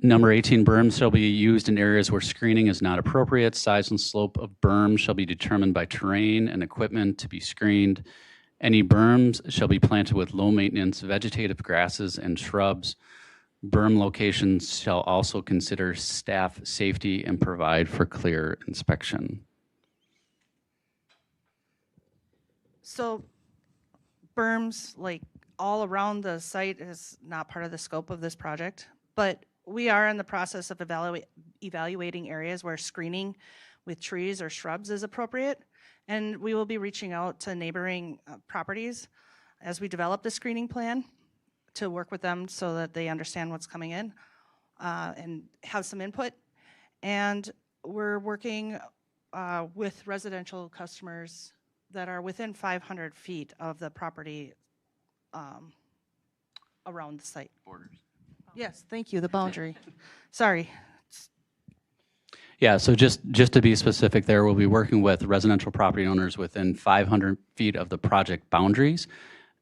Number 18, berms shall be used in areas where screening is not appropriate. Size and slope of berms shall be determined by terrain and equipment to be screened. Any berms shall be planted with low-maintenance vegetative grasses and shrubs. Berm locations shall also consider staff safety and provide for clear inspection. So berms, like all around the site, is not part of the scope of this project, but we are in the process of evaluating areas where screening with trees or shrubs is appropriate, and we will be reaching out to neighboring properties as we develop the screening plan to work with them so that they understand what's coming in and have some input. And we're working with residential customers that are within 500 feet of the property around the site. Borders. Yes, thank you, the boundary. Sorry. Yeah, so just to be specific there, we'll be working with residential property owners within 500 feet of the project boundaries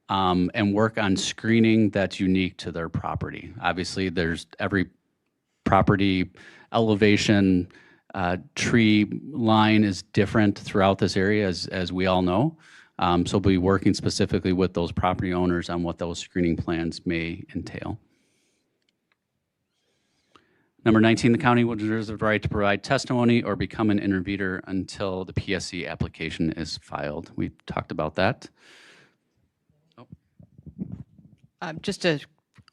and work on screening that's unique to their property. Obviously, there's every property elevation, tree line is different throughout this area, as we all know. So we'll be working specifically with those property owners on what those screening plans may entail. Number 19, the county will reserve the right to provide testimony or become an intervener until the PSC application is filed. We talked about that. Just a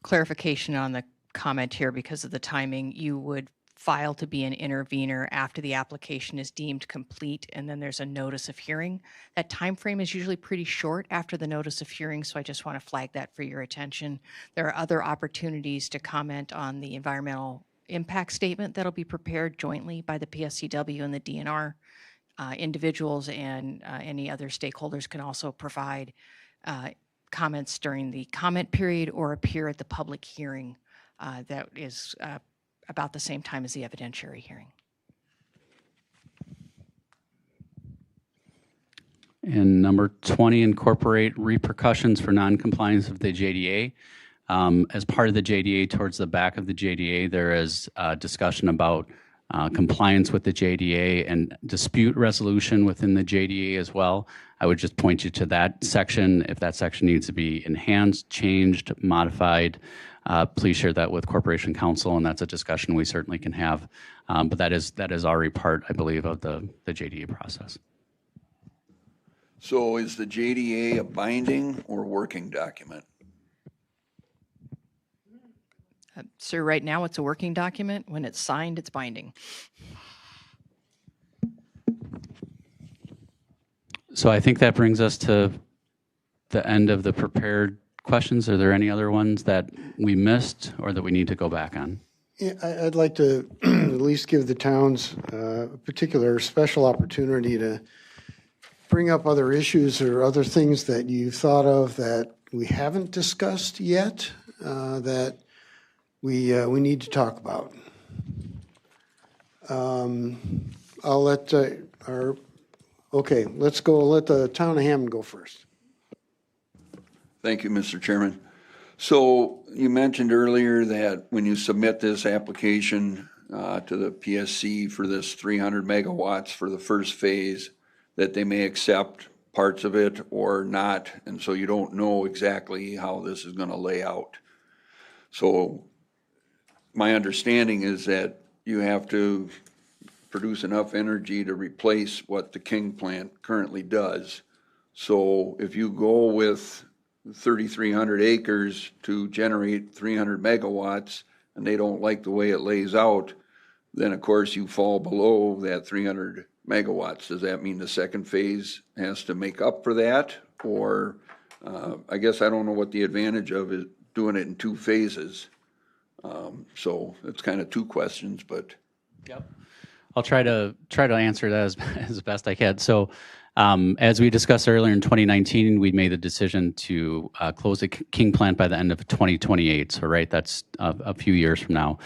clarification on the comment here, because of the timing, you would file to be an intervener after the application is deemed complete, and then there's a notice of hearing. That time frame is usually pretty short after the notice of hearing, so I just want to flag that for your attention. There are other opportunities to comment on the environmental impact statement that'll be prepared jointly by the PSCW and the DNR. Individuals and any other stakeholders can also provide comments during the comment period or appear at the public hearing that is about the same time as the evidentiary hearing. And number 20, incorporate repercussions for noncompliance with the JDA. As part of the JDA, towards the back of the JDA, there is a discussion about compliance with the JDA and dispute resolution within the JDA as well. I would just point you to that section. If that section needs to be enhanced, changed, modified, please share that with Corporation Counsel, and that's a discussion we certainly can have. But that is already part, I believe, of the JDA process. So is the JDA a binding or working document? Sir, right now it's a working document. When it's signed, it's binding. So I think that brings us to the end of the prepared questions. Are there any other ones that we missed or that we need to go back on? Yeah, I'd like to at least give the towns a particular special opportunity to bring up other issues or other things that you've thought of that we haven't discussed yet that we need to talk about. I'll let let's go. Let the town of Hammond go first. Thank you, Mr. Chairman. So you mentioned earlier that when you submit this application to the PSC for this 300 megawatts for the first phase, that they may accept parts of it or not, and so you don't know exactly how this is going to lay out. So my understanding is that you have to produce enough energy to replace what the King plant currently does. So if you go with 3,300 acres to generate 300 megawatts, and they don't like the way it lays out, then of course you fall below that 300 megawatts. Does that mean the second phase has to make up for that? Or I guess I don't know what the advantage of it, doing it in two phases. So it's kind of two questions, but. Yep. I'll try to answer that as best I can. So as we discussed earlier in 2019, we made the decision to close the King plant by the end of 2028. So right, that's a few years from now.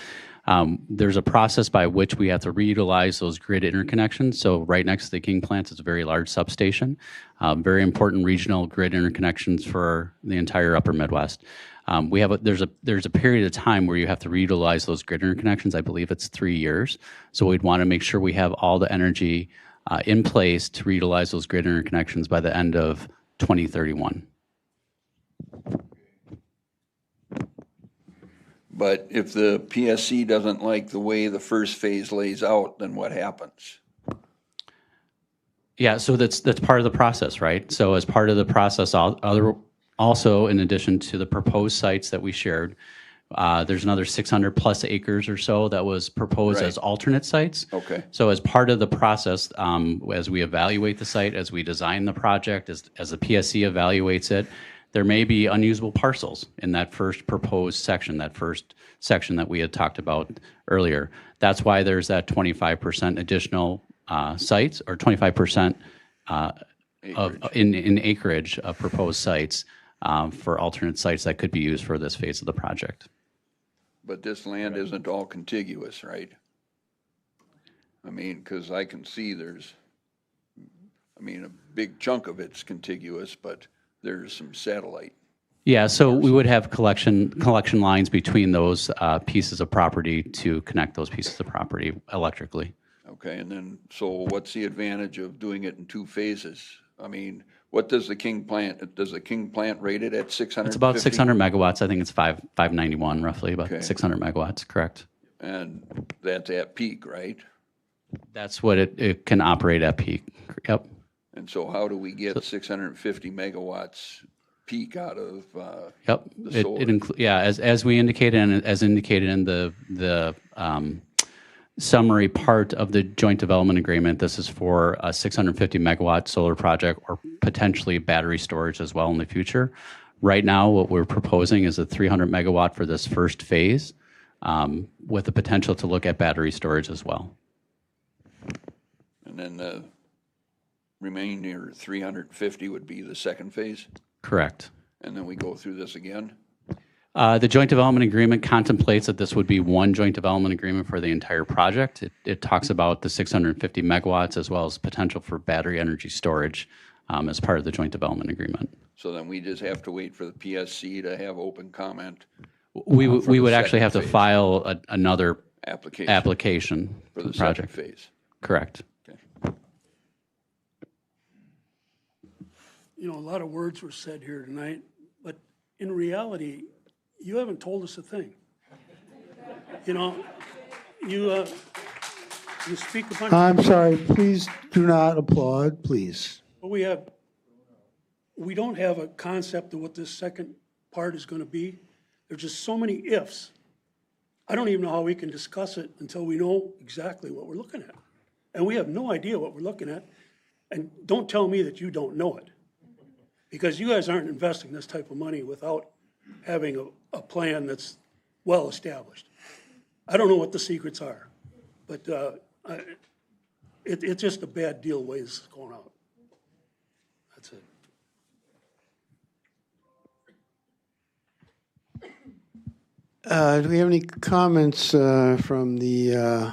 There's a process by which we have to reutilize those grid interconnections. So right next to the King plant is a very large substation, very important regional grid interconnections for the entire upper Midwest. There's a period of time where you have to reutilize those grid interconnections. I believe it's 3 years. So we'd want to make sure we have all the energy in place to reutilize those grid interconnections by the end of 2031. But if the PSC doesn't like the way the first phase lays out, then what happens? Yeah, so that's part of the process, right? So as part of the process, also in addition to the proposed sites that we shared, there's another 600 plus acres or so that was proposed as alternate sites. Okay. So as part of the process, as we evaluate the site, as we design the project, as the PSC evaluates it, there may be unusable parcels in that first proposed section, that we had talked about earlier. That's why there's that 25% additional sites, or 25% in acreage of proposed sites for alternate sites that could be used for this phase of the project. But this land isn't all contiguous, right? I mean, because I can see a big chunk of it's contiguous, but there's some satellite. Yeah, so we would have collection lines between those pieces of property to connect those pieces of property electrically. Okay, and then, so what's the advantage of doing it in two phases? I mean, what does the King plant rate it at 600? It's about 600 megawatts. I think it's 591 roughly, about 600 megawatts, correct. And that's at peak, right? That's what it can operate at peak, yep. And so how do we get 650 megawatts peak out of yep. the solar? As we indicated, and as indicated in the summary part of the joint development agreement, this is for a 650 megawatt solar project or potentially battery storage as well in the future. Right now, what we're proposing is a 300 megawatt for this first phase, with the potential to look at battery storage as well. And then the remaining 350 would be the second phase? Correct. And then we go through this again? The joint development agreement contemplates that this would be one joint development agreement for the entire project. It talks about the 650 megawatts as well as potential for battery energy storage as part of the joint development agreement. So then we just have to wait for the PSC to have open comment? We would actually have to file another application for the project second phase? Correct. You know, a lot of words were said here tonight, but in reality, you haven't told us a thing. You know, you speak a bunch. I'm sorry, please do not applaud, please. But we don't have a concept of what this second part is going to be. There's just so many ifs. I don't even know how we can discuss it until we know exactly what we're looking at. And we have no idea what we're looking at. And don't tell me that you don't know it. Because you guys aren't investing this type of money without having a plan that's well established. I don't know what the secrets are, but it's just a bad deal the way this is going out. That's it. Do we have any comments from the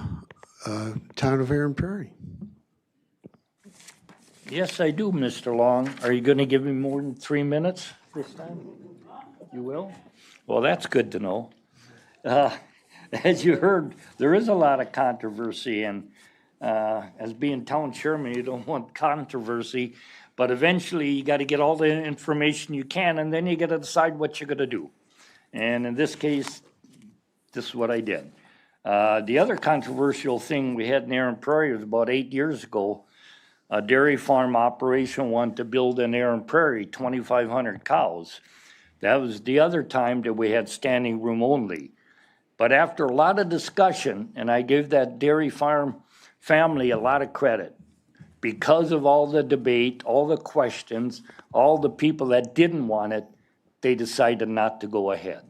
town of Aaron Prairie? Yes, I do, Mr. Long. Are you going to give me more than 3 minutes this time? You will? Well, that's good to know. As you heard, there is a lot of controversy, and as being town chairman, you don't want controversy, but eventually you got to get all the information you can, and then you got to decide what you're going to do. And in this case, this is what I did. The other controversial thing we had in Aaron Prairie was about 8 years ago. A dairy farm operation wanted to build in Aaron Prairie 2,500 cows. That was the other time that we had standing room only. But after a lot of discussion, and I give that dairy farm family a lot of credit, because of all the debate, all the questions, all the people that didn't want it, they decided not to go ahead.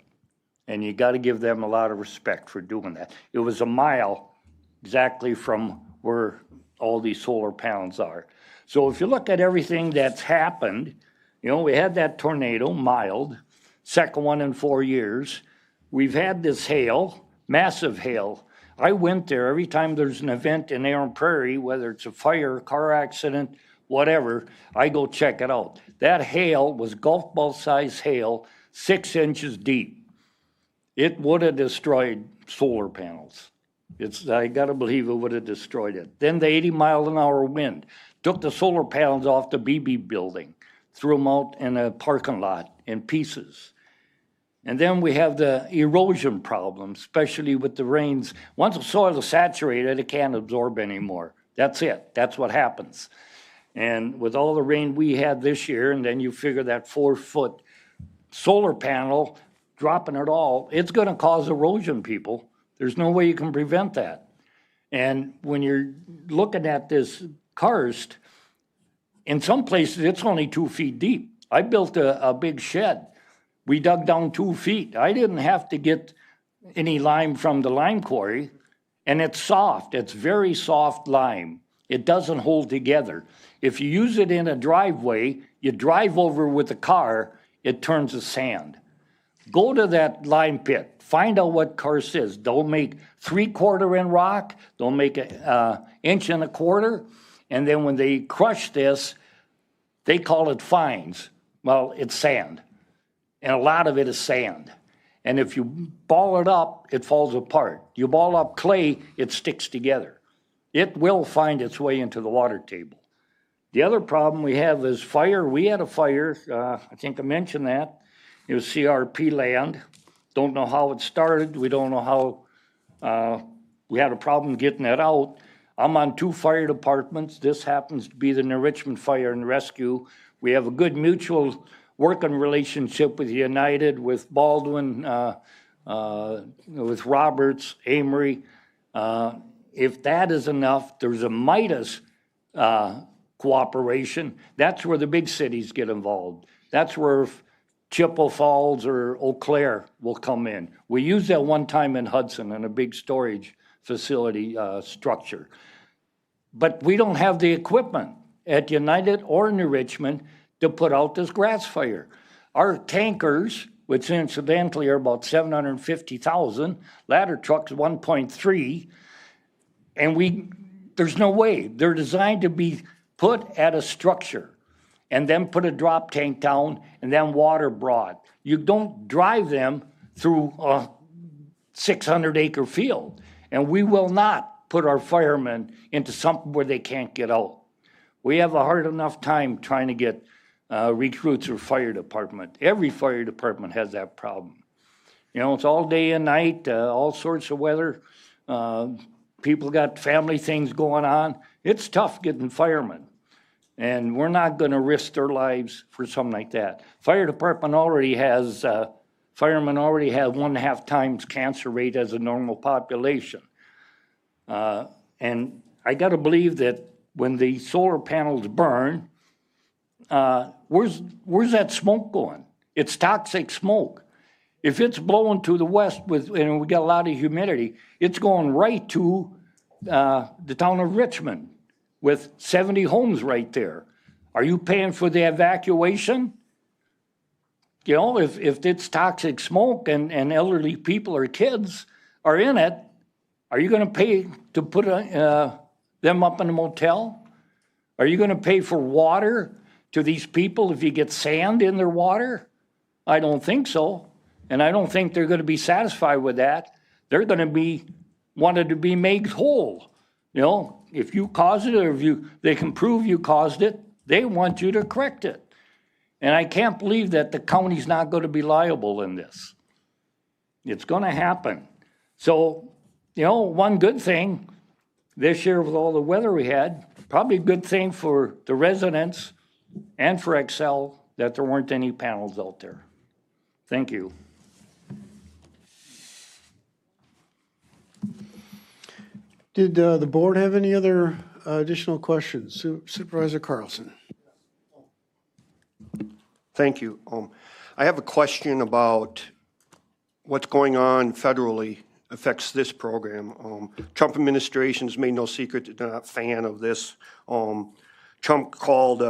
And you got to give them a lot of respect for doing that. It was a mile exactly from where all these solar panels are. So if you look at everything that's happened, you know, we had that tornado, mild, second one in 4 years. We've had this hail, massive hail. I went there every time there's an event in Aaron Prairie, whether it's a fire, car accident, whatever, I go check it out. That hail was golf ball size hail, 6 inches deep. It would have destroyed solar panels. I gotta believe it would have destroyed it. Then the 80-mile-an-hour wind took the solar panels off the BB building, threw them out in a parking lot in pieces. And then we have the erosion problem, especially with the rains. Once the soil is saturated, it can't absorb anymore. That's it. That's what happens. And with all the rain we had this year, and then you figure that 4-foot solar panel dropping it all, it's going to cause erosion, people. There's no way you can prevent that. And when you're looking at this karst, in some places it's only 2 feet deep. I built a big shed. We dug down 2 feet. I didn't have to get any lime from the lime quarry, and it's soft. It's very soft lime. It doesn't hold together. If you use it in a driveway, you drive over with a car, it turns to sand. Go to that lime pit. Find out what karst is. Don't make 3/4 inch rock. Don't make an inch and a quarter. And then when they crush this, they call it fines. Well, it's sand. And a lot of it is sand. And if you ball it up, it falls apart. You ball up clay, it sticks together. It will find its way into the water table. The other problem we have is fire. We had a fire, I think I mentioned that. It was CRP land. Don't know how it started. We don't know how we had a problem getting it out. I'm on 2 fire departments. This happens to be the New Richmond Fire and Rescue. We have a good mutual working relationship with United, with Baldwin, with Roberts, Amory. If that is enough, there's a Midas cooperation. That's where the big cities get involved. That's where Chippewa Falls or Eau Claire will come in. We used that one time in Hudson in a big storage facility structure. But we don't have the equipment at United or New Richmond to put out this grass fire. Our tankers, which incidentally are about 750,000, ladder trucks 1.3, and there's no way. They're designed to be put at a structure and then put a drop tank down and then water brought. You don't drive them through a 600-acre field, and we will not put our firemen into something where they can't get out. We have a hard enough time trying to get recruits or fire department. Every fire department has that problem. You know, it's all day and night, all sorts of weather. People got family things going on. It's tough getting firemen. And we're not going to risk their lives for something like that. Fire department already has, firemen already have 1.5 times cancer rate as a normal population. And I got to believe that when the solar panels burn, where's that smoke going? It's toxic smoke. If it's blowing to the west and we got a lot of humidity, it's going right to the town of Richmond with 70 homes right there. Are you paying for the evacuation? You know, if it's toxic smoke and elderly people or kids are in it, are you going to pay to put them up in a motel? Are you going to pay for water to these people if you get sand in their water? I don't think so. And I don't think they're going to be satisfied with that. They're going to be wanted to be made whole. You know, if you caused it or if they can prove you caused it, they want you to correct it. And I can't believe that the county's not going to be liable in this. It's going to happen. So, one good thing this year with all the weather we had, probably a good thing for the residents and for Excel that there weren't any panels out there. Thank you. Did the board have any other additional questions? Supervisor Carlson. Thank you. I have a question about what's going on federally affects this program. Trump administration has made no secret that they're not a fan of this. Trump called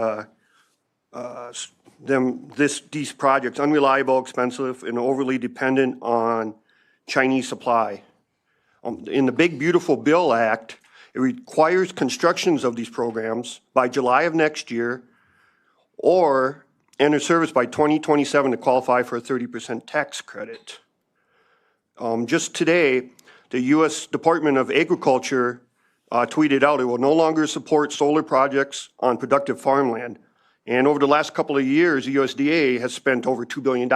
these projects unreliable, expensive, and overly dependent on Chinese supply. In the Big Beautiful Bill Act, it requires constructions of these programs by July of next year or enter service by 2027 to qualify for a 30% tax credit. Just today, the U.S. Department of Agriculture tweeted out it will no longer support solar projects on productive farmland. And over the last couple of years, the USDA has spent over $2 billion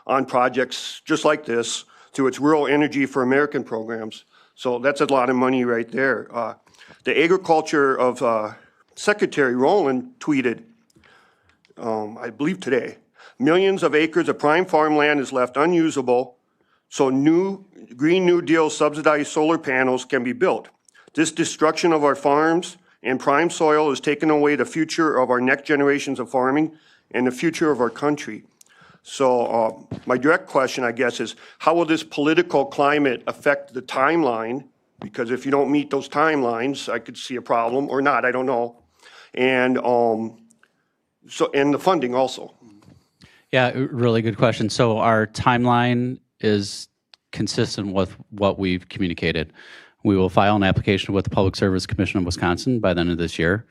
on projects just like this through its Rural Energy for American programs. So that's a lot of money right there. The Agriculture of Secretary Rowland tweeted, I believe today, millions of acres of prime farmland is left unusable, so new Green New Deal subsidized solar panels can be built. This destruction of our farms and prime soil is taking away the future of our next generations of farming and the future of our country. So my direct question, I guess, is how will this political climate affect the timeline? Because if you don't meet those timelines, I could see a problem, or not, I don't know. And and the funding also. Yeah, really good question. So our timeline is consistent with what we've communicated. We will file an application with the Public Service Commission of Wisconsin by the end of this year.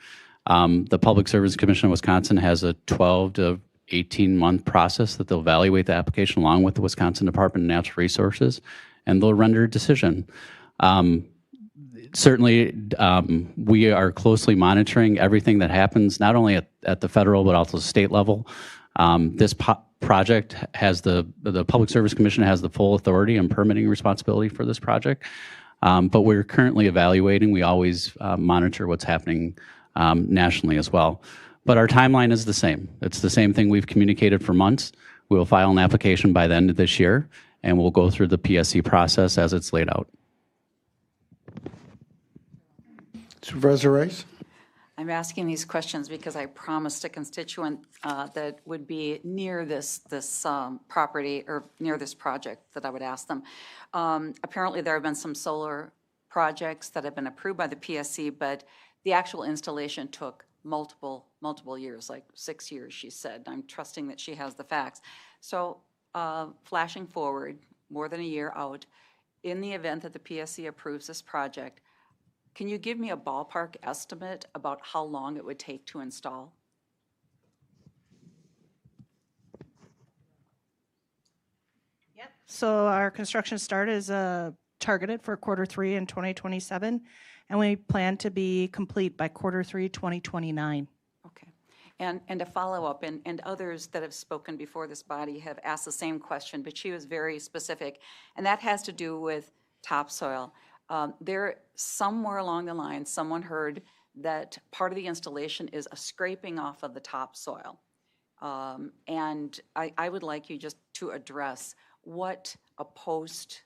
The Public Service Commission of Wisconsin has a 12 to 18-month process that they'll evaluate the application along with the Wisconsin Department of Natural Resources, and they'll render a decision. Certainly, we are closely monitoring everything that happens, not only at the federal, but also state level. This project has the Public Service Commission has the full authority and permitting responsibility for this project. But we're currently evaluating. We always monitor what's happening nationally as well. But our timeline is the same. It's the same thing we've communicated for months. We'll file an application by the end of this year, and we'll go through the PSC process as it's laid out. Supervisor Rice? I'm asking these questions because I promised a constituent that would be near this property or near this project that I would ask them. Apparently, there have been some solar projects that have been approved by the PSC, but the actual installation took multiple years, like 6 years, she said. I'm trusting that she has the facts. So flashing forward more than a year out, in the event that the PSC approves this project, can you give me a ballpark estimate about how long it would take to install? Yep. So our construction start is targeted for Q3 in 2027, and we plan to be complete by Q3 2029. Okay. And to follow up, and others that have spoken before this body have asked the same question, but she was very specific, and that has to do with topsoil. There, somewhere along the line, someone heard that part of the installation is a scraping off of the topsoil. And I would like you just to address what a post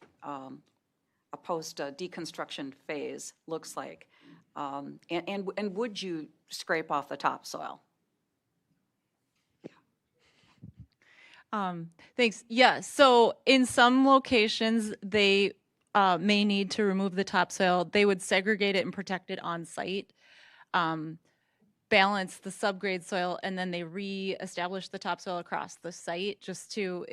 deconstruction phase looks like. And would you scrape off the topsoil? Thanks. Yeah, so in some locations, they may need to remove the topsoil. They would segregate it and protect it on site, balance the subgrade soil, and then they re-establish the topsoil across the site just to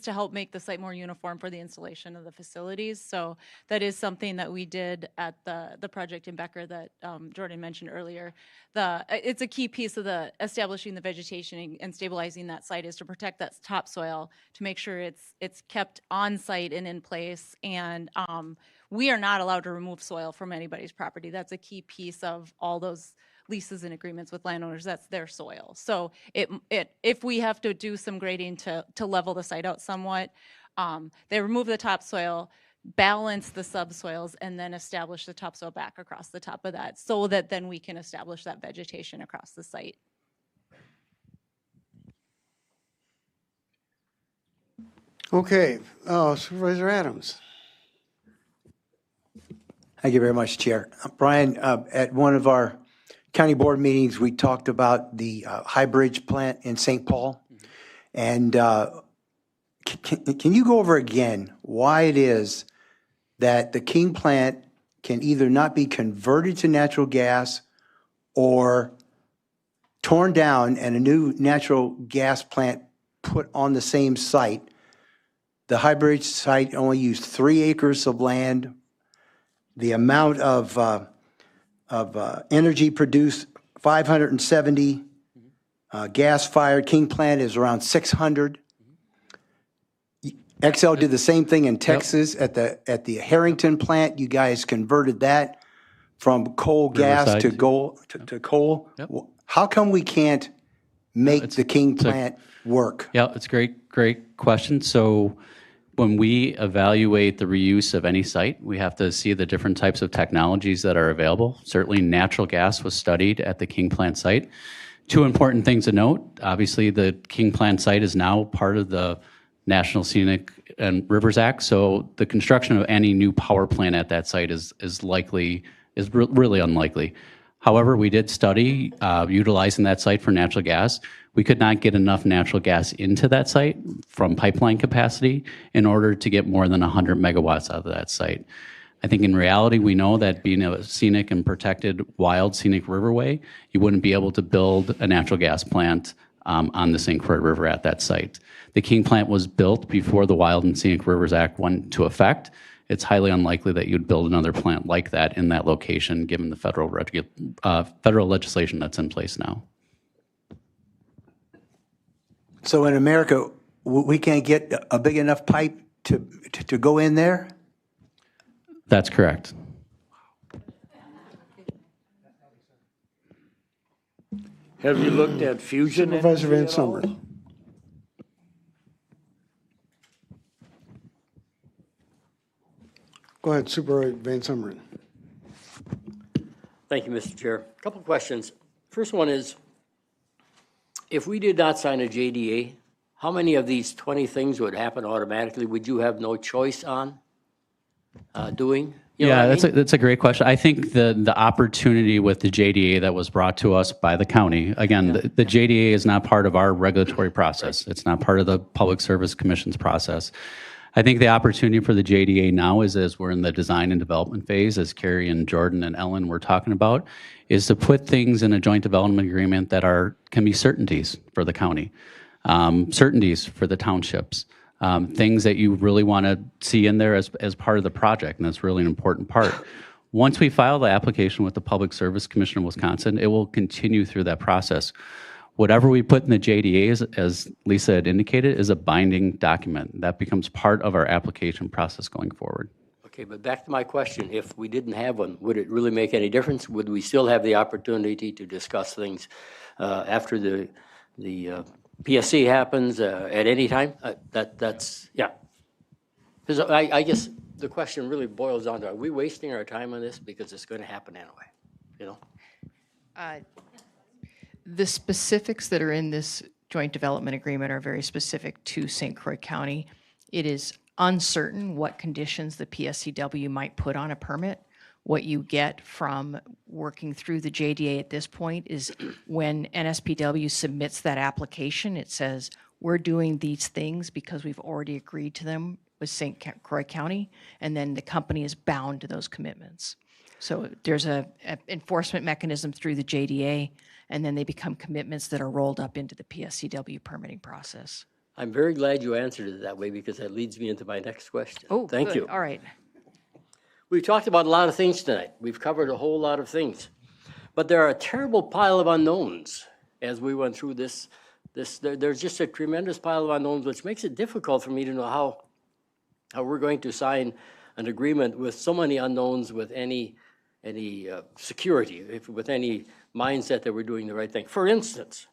help make the site more uniform for the installation of the facilities. So that is something that we did at the project in Becker that Jordan mentioned earlier. It's a key piece of the establishing the vegetation and stabilizing that site is to protect that topsoil to make sure it's kept on site and in place. And we are not allowed to remove soil from anybody's property. That's a key piece of all those leases and agreements with landowners. That's their soil. So if we have to do some grading to level the site out somewhat, they remove the topsoil, balance the subsoils and then establish the topsoil back across the top of that so that then we can establish that vegetation across the site. Okay, Supervisor Adams. Thank you very much, Chair. Brian, at one of our county board meetings, we talked about the High Bridge plant in St. Paul. And can you go over again why it is that the King plant can either not be converted to natural gas or torn down and a new natural gas plant put on the same site? The High Bridge site only used 3 acres of land. The amount of energy produced, 570. Gas-fired King plant is around 600. XL did the same thing in Texas at the Harrington plant. You guys converted that from coal gas to coal. How come we can't make the King plant work? Yeah, it's a great question. So when we evaluate the reuse of any site, we have to see the different types of technologies that are available. Certainly natural gas was studied at the King plant site. 2 important things to note. Obviously, the King plant site is now part of the National Scenic and Rivers Act, so the construction of any new power plant at that site is really unlikely. However, we did study utilizing that site for natural gas. We could not get enough natural gas into that site from pipeline capacity in order to get more than 100 megawatts out of that site. I think in reality, we know that being a scenic and protected wild scenic riverway, you wouldn't be able to build a natural gas plant on the St. Croix River at that site. The King plant was built before the Wild and Scenic Rivers Act went into effect. It's highly unlikely that you'd build another plant like that in that location, given the federal legislation that's in place now. So in America, we can't get a big enough pipe to go in there? That's correct. Have you looked at fusion? Supervisor Van Summer. Go ahead, Supervisor Van Summer. Thank you, Mr. Chair. A couple of questions. First one is, if we did not sign a JDA, how many of these 20 things would happen automatically? Would you have no choice on doing? You know Yeah, what I mean? that's a great question. I think the opportunity with the JDA that was brought to us by the county, again, the JDA is not part of our regulatory process. It's not part of the Public Service Commission's process. I think the opportunity for the JDA now is, as we're in the design and development phase, as Carrie and Jordan and Ellen were talking about, is to put things in a joint development agreement that can be certainties for the county, certainties for the townships, things that you really want to see in there as part of the project, and that's really an important part. Once we file the application with the Public Service Commission of Wisconsin, it will continue through that process. Whatever we put in the JDA, as Lisa had indicated, is a binding document. That becomes part of our application process going forward. Okay, but back to my question. If we didn't have one, would it really make any difference? Would we still have the opportunity to discuss things after the PSC happens at any time? That's, yeah. Because I guess the question really boils down to, are we wasting our time on this? Because it's going to happen anyway, you know? The specifics that are in this joint development agreement are very specific to St. Croix County. It is uncertain what conditions the PSCW might put on a permit. What you get from working through the JDA at this point is when NSPW submits that application, it says, we're doing these things because we've already agreed to them with St. Croix County, and then the company is bound to those commitments. So there's a enforcement mechanism through the JDA, and then they become commitments that are rolled up into the PSCW permitting process. I'm very glad you answered it that way, because that leads me into my next question. Oh, thank good. you. All right. We've talked about a lot of things tonight. We've covered a whole lot of things. But there are a terrible pile of unknowns as we went through this. There's just a tremendous pile of unknowns, which makes it difficult for me to know how we're going to sign an agreement with so many unknowns with any security, with any mindset that we're doing the right thing. For instance,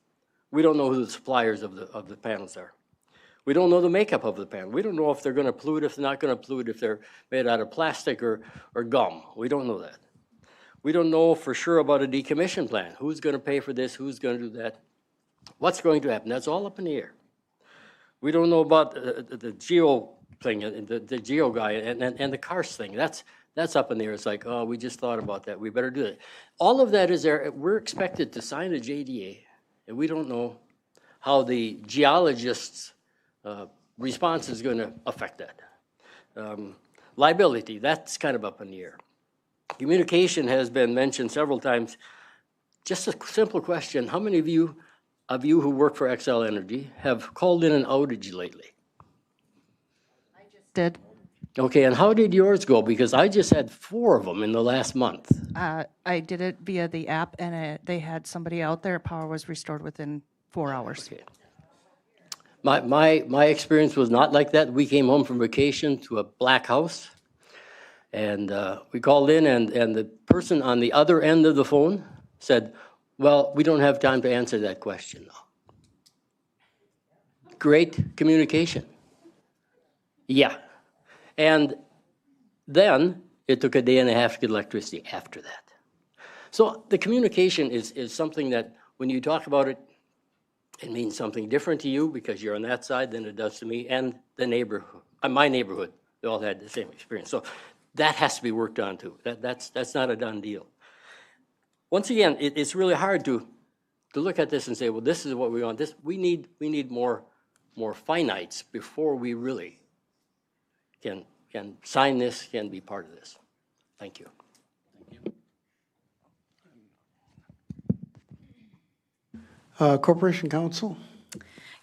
we don't know who the suppliers of the panels are. We don't know the makeup of the panel. We don't know if they're going to pollute, if they're not going to pollute, if they're made out of plastic or gum. We don't know that. We don't know for sure about a decommission plan. Who's going to pay for this? Who's going to do that? What's going to happen? That's all up in the air. We don't know about the geo thing, the geo guy, and the karst thing. That's up in the air. It's like, oh, we just thought about that. We better do it. All of that is there. We're expected to sign a JDA, and we don't know how the geologist's response is going to affect that. Liability, that's kind of up in the air. Communication has been mentioned several times. Just a simple question. How many of you who work for Xcel Energy have called in an outage lately? Did. Okay, and how did yours go? Because I just had 4 of them in the last month. I did it via the app, and they had somebody out there. Power was restored within 4 hours. Okay. My experience was not like that. We came home from vacation to a black house, and we called in, and the person on the other end of the phone said, well, we don't have time to answer that question now. Great communication. Yeah. And then it took a day and a half to get electricity after that. So the communication is something that when you talk about it, it means something different to you because you're on that side than it does to me and the neighborhood, my neighborhood. They all had the same experience. So that has to be worked on too. That's not a done deal. Once again, it's really hard to look at this and say, well, this is what we want. We need more finites before we really can sign this, can be part of this. Thank you. Corporation Counsel?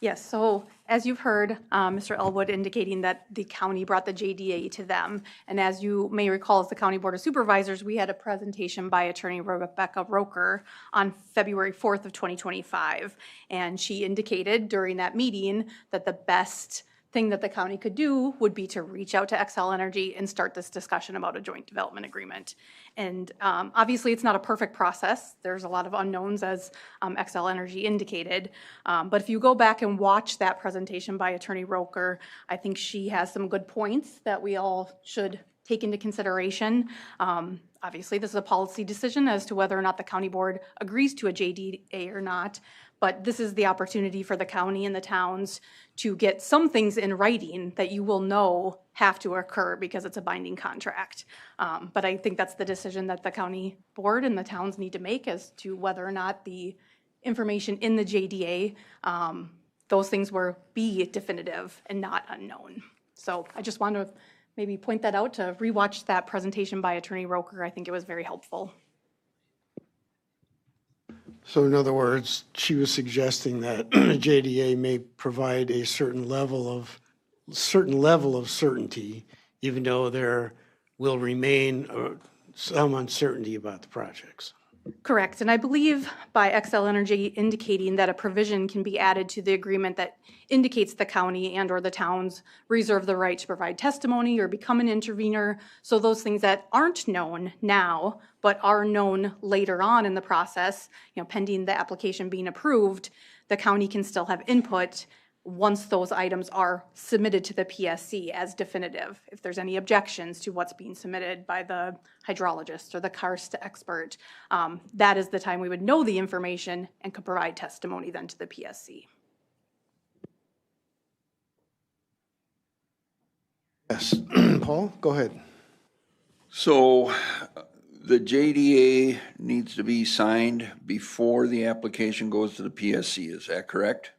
Yes, so as you've heard, Mr. Elwood indicating that the county brought the JDA to them. And as you may recall, as the County Board of Supervisors, we had a presentation by Attorney Rebecca Roker on February 4th of 2025. And she indicated during that meeting that the best thing that the county could do would be to reach out to Xcel Energy and start this discussion about a joint development agreement. And obviously it's not a perfect process. There's a lot of unknowns as Xcel Energy indicated. But if you go back and watch that presentation by Attorney Roker, I think she has some good points that we all should take into consideration. Obviously this is a policy decision as to whether or not the county board agrees to a JDA or not. But this is the opportunity for the county and the towns to get some things in writing that you will know have to occur because it's a binding contract. But I think that's the decision that the county board and the towns need to make as to whether or not the information in the JDA, those things will be definitive and not unknown. So I just want to maybe point that out, to rewatch that presentation by Attorney Roker. I think it was very helpful. So in other words, she was suggesting that JDA may provide a certain level of certainty, even though there will remain some uncertainty about the projects. Correct, and I believe by Xcel Energy indicating that a provision can be added to the agreement that indicates the county and or the towns reserve the right to provide testimony or become an intervener. So those things that aren't known now, but are known later on in the process, pending the application being approved, the county can still have input once those items are submitted to the PSC as definitive. If there's any objections to what's being submitted by the hydrologist or the karst expert, that is the time we would know the information and could provide testimony then to the PSC. Yes, Paul, go ahead. So the JDA needs to be signed before the application goes to the PSC, is that correct?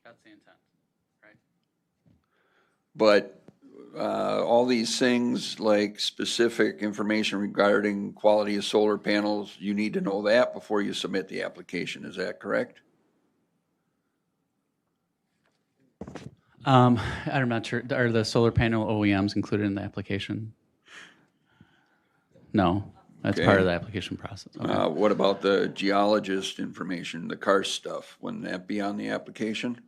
That's the intent, right? But all these things like specific information regarding quality of solar panels, you need to know that before you submit the application, is that correct? I'm not sure. Are the solar panel OEMs included in the application? No, that's part of the application process. Okay. What about the geologist information, the karst stuff? Wouldn't that be on the application?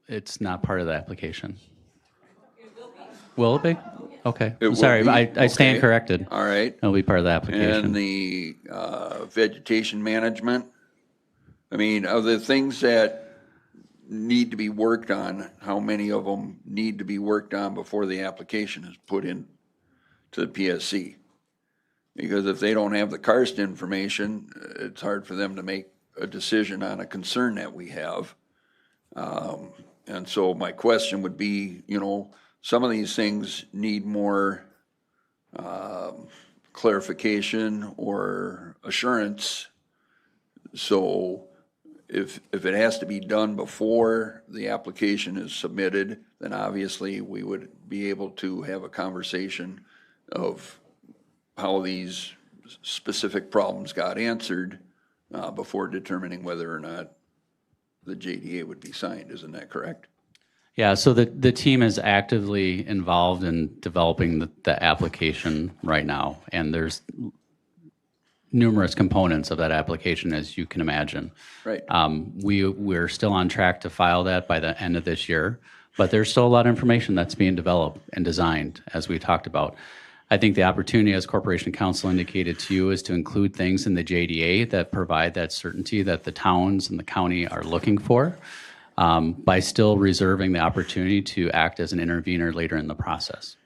It's not part of the application. Will it be? Okay. It will Sorry, be? I stand Okay. corrected. All right. It'll be part of the application. And the vegetation management? I mean, of the things that need to be worked on, how many of them need to be worked on before the application is put in to the PSC? Because if they don't have the karst information, it's hard for them to make a decision on a concern that we have. And so my question would be, you know, some of these things need more clarification or assurance. So if it has to be done before the application is submitted, then obviously we would be able to have a conversation of how these specific problems got answered before determining whether or not the JDA would be signed. Isn't that correct? Yeah, so the team is actively involved in developing the application right now, and there's numerous components of that application, as you can imagine. Right. We're still on track to file that by the end of this year, but there's still a lot of information that's being developed and designed, as we talked about. I think the opportunity, as Corporation Counsel indicated to you, is to include things in the JDA that provide that certainty that the towns and the county are looking for, by still reserving the opportunity to act as an intervener later in the process.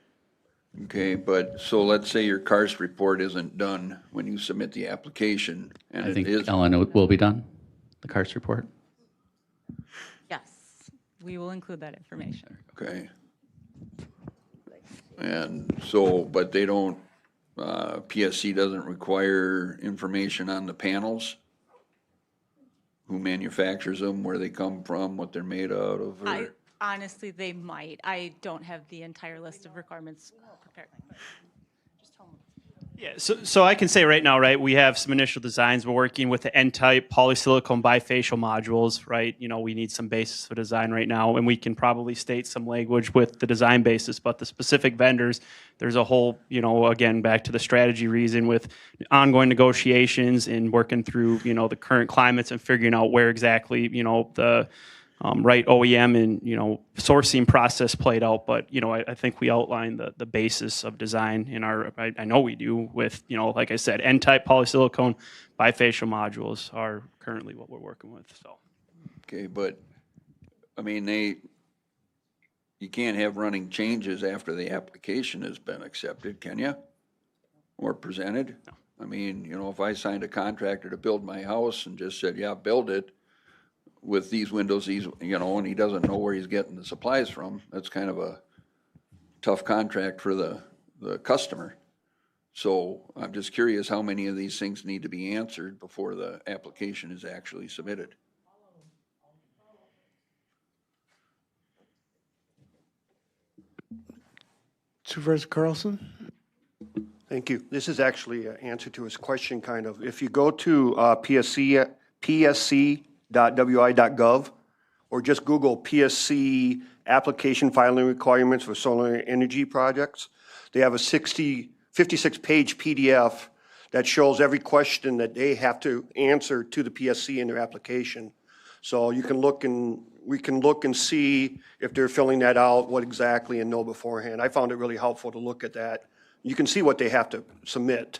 Okay, but so let's say your karst report isn't done when you submit the application, and I think it is. Ellen will be done, the karst report. Yes, we will include that information. Okay. And so, but they don't, PSC doesn't require information on the panels? Who manufactures them, where they come from, what they're made out of? Or? Honestly, they might. I don't have the entire list of requirements prepared. Yeah, so I can say right now, right, we have some initial designs. We're working with the N-type polysilicon bifacial modules, right? You know, we need some basis for design right now, and we can probably state some language with the design basis, but the specific vendors, there's a whole, you know, again, back to the strategy reason with ongoing negotiations and working through, you know, the current climates and figuring out where exactly, you know, the right OEM and, you know, sourcing process played out. But, you know, I think we outlined the basis of design in our, I know we do with, you know, like I said, N-type polysilicon bifacial modules are currently what we're working with, so. Okay, but, I mean, you can't have running changes after the application has been accepted, can you? Or presented? No. I mean, you know, if I signed a contractor to build my house and just said, yeah, build it, with these windows, these, you know, and he doesn't know where he's getting the supplies from, that's kind of a tough contract for the customer. So I'm just curious how many of these things need to be answered before the application is actually submitted. Supervisor Carlson? Thank you. This is actually an answer to his question, kind of. If you go to psc.wi.gov, or just Google PSC application filing requirements for solar energy projects, they have a 56-page PDF that shows every question that they have to answer to the PSC in their application. So you can look and we can look and see if they're filling that out, what exactly, and know beforehand. I found it really helpful to look at that. You can see what they have to submit.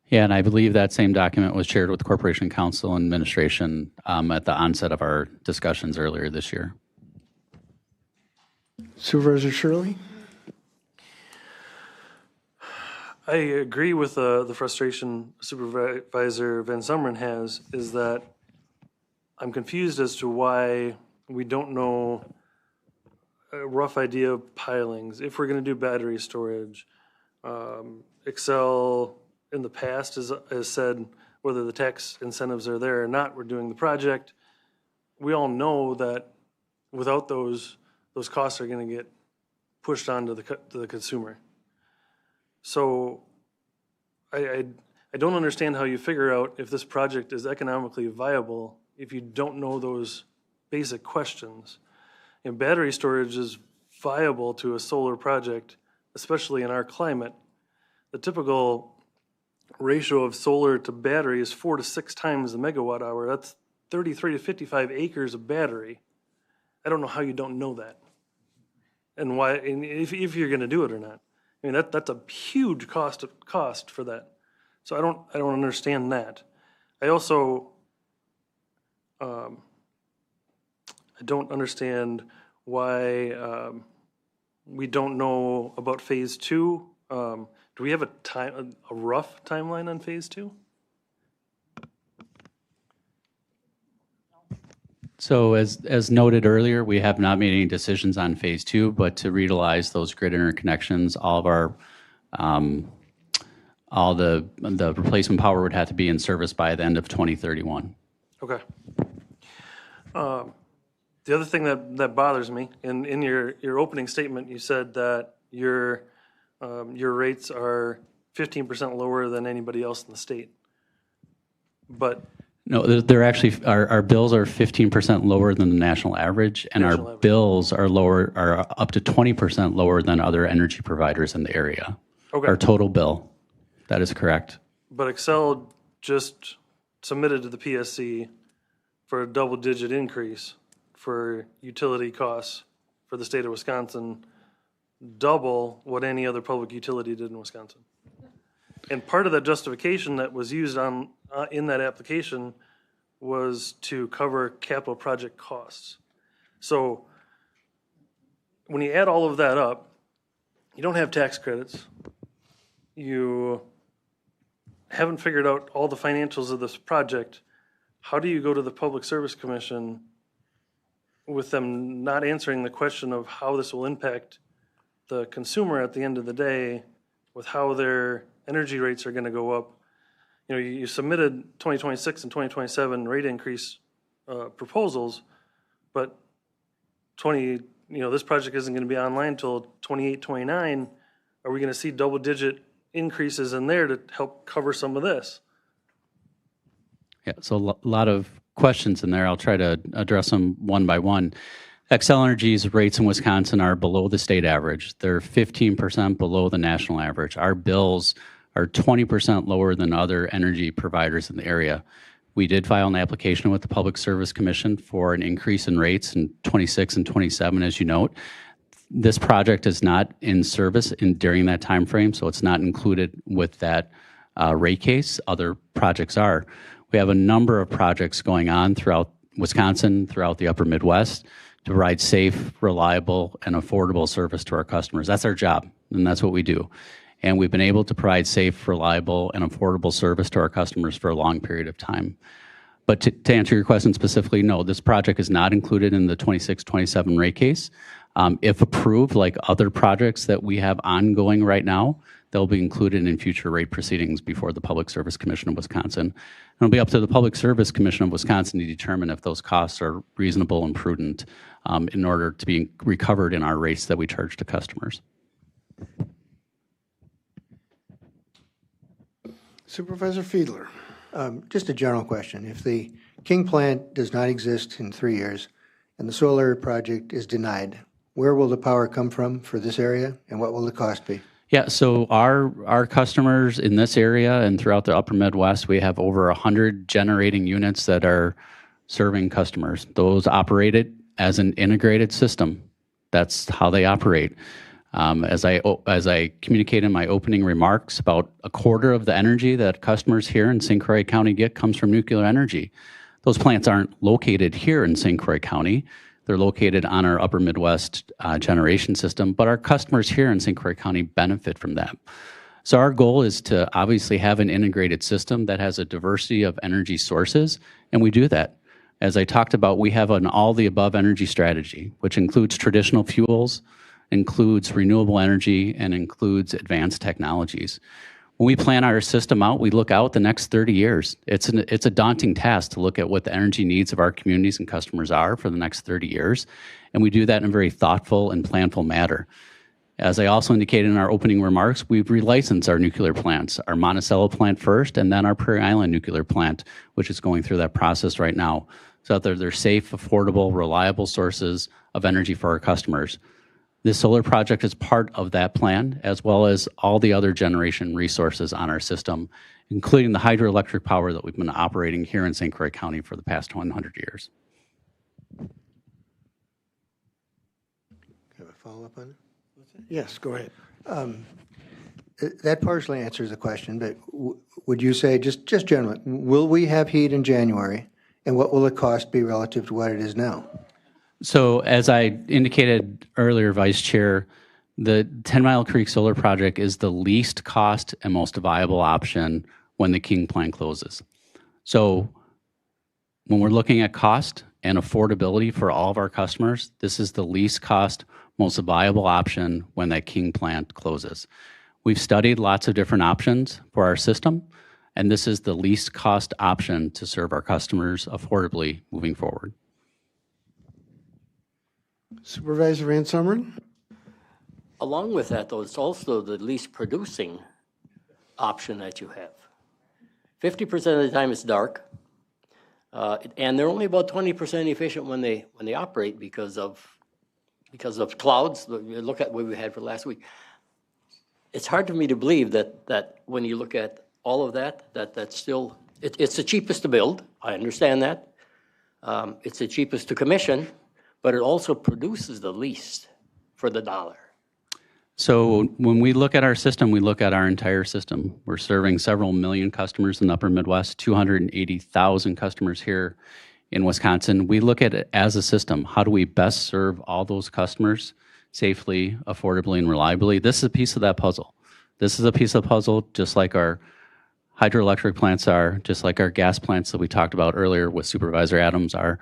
Yeah, and I believe that same document was shared with Corporation Counsel and Administration at the onset of our discussions earlier this year. Supervisor Shirley? I agree with the frustration Supervisor Van Summeren has, is that I'm confused as to why we don't know a rough idea of pilings. If we're going to do battery storage, Excel in the past has said whether the tax incentives are there or not, we're doing the project. We all know that without those costs are going to get pushed on to the consumer. So I don't understand how you figure out if this project is economically viable if you don't know those basic questions. And battery storage is viable to a solar project, especially in our climate. The typical ratio of solar to battery is 4 to 6 times the megawatt hour. That's 33 to 55 acres of battery. I don't know how you don't know that, and why, and if you're going to do it or not. I mean, that's a huge cost for that. So I don't understand that. I also I don't understand why we don't know about phase 2. Do we have a rough timeline on phase 2? So as noted earlier, we have not made any decisions on phase 2, but to realize those grid interconnections, all of our all the replacement power would have to be in service by the end of 2031. Okay. The other thing that bothers me, in your opening statement, you said that your rates are 15% lower than anybody else in the state. But no, they're actually our bills are 15% lower than the national average, and our bills are up to 20% lower than other energy providers in the area. Okay. Our total bill. That is correct. But Excel just submitted to the PSC for a double-digit increase for utility costs for the state of Wisconsin, double what any other public utility did in Wisconsin. And part of that justification that was used in that application was to cover capital project costs. So when you add all of that up, you don't have tax credits. You haven't figured out all the financials of this project. How do you go to the Public Service Commission with them not answering the question of how this will impact the consumer at the end of the day with how their energy rates are going to go up? You know, you submitted 2026 and 2027 rate increase proposals, but this project isn't going to be online until 28, 29. Are we going to see double-digit increases in there to help cover some of this? Yeah, so a lot of questions in there. I'll try to address them one by one. Xcel Energy's rates in Wisconsin are below the state average. They're 15% below the national average. Our bills are 20% lower than other energy providers in the area. We did file an application with the Public Service Commission for an increase in rates in 26 and 27, as you note. This project is not in service during that time frame, so it's not included with that rate case. Other projects are. We have a number of projects going on throughout Wisconsin, throughout the upper Midwest, to provide safe, reliable, and affordable service to our customers. That's our job, and that's what we do. And we've been able to provide safe, reliable, and affordable service to our customers for a long period of time. But to answer your question specifically, no, this project is not included in the 26-27 rate case. If approved, like other projects that we have ongoing right now, they'll be included in future rate proceedings before the Public Service Commission of Wisconsin. It'll be up to the Public Service Commission of Wisconsin to determine if those costs are reasonable and prudent in order to be recovered in our rates that we charge to customers. Supervisor Fiedler. Just a general question. If the King plant does not exist in 3 years and the solar project is denied, where will the power come from for this area, and what will the cost be? Yeah, so our customers in this area and throughout the upper Midwest, we have over 100 generating units that are serving customers. Those operated as an integrated system. That's how they operate. As I communicated in my opening remarks, about a quarter of the energy that customers here in St. Croix County get comes from nuclear energy. Those plants aren't located here in St. Croix County. They're located on our upper Midwest generation system, but our customers here in St. Croix County benefit from that. So our goal is to obviously have an integrated system that has a diversity of energy sources, and we do that. As I talked about, we have an all-the-above energy strategy, which includes traditional fuels, includes renewable energy, and includes advanced technologies. When we plan our system out, we look out the next 30 years. It's a daunting task to look at what the energy needs of our communities and customers are for the next 30 years, and we do that in a very thoughtful and planful manner. As I also indicated in our opening remarks, we've relicensed our nuclear plants, our Monticello plant first, and then our Prairie Island nuclear plant, which is going through that process right now, so that they're safe, affordable, reliable sources of energy for our customers. This solar project is part of that plan, as well as all the other generation resources on our system, including the hydroelectric power that we've been operating here in St. Croix County for the past 100 years. Have a follow-up on it? Yes, go ahead. That partially answers the question, but would you say, just generally, will we have heat in January, and what will the cost be relative to what it is now? So as I indicated earlier, Vice Chair, the 10 Mile Creek Solar Project is the least cost and most viable option when the King Plant closes. So when we're looking at cost and affordability for all of our customers, this is the least cost, most viable option when that King Plant closes. We've studied lots of different options for our system, and this is the least cost option to serve our customers affordably moving forward. Supervisor Van Summeren? Along with that, though, it's also the least producing option that you have. 50% of the time it's dark, and they're only about 20% efficient when they operate because of clouds. Look at what we had for last week. It's hard for me to believe that when you look at all of that's still, it's the cheapest to build. I understand that. It's the cheapest to commission, but it also produces the least for the dollar. So when we look at our system, we look at our entire system. We're serving several million customers in the upper Midwest, 280,000 customers here in Wisconsin. We look at it as a system. How do we best serve all those customers safely, affordably, and reliably? This is a piece of that puzzle. This is a piece of the puzzle, just like our hydroelectric plants are, just like our gas plants that we talked about earlier with Supervisor Adams are,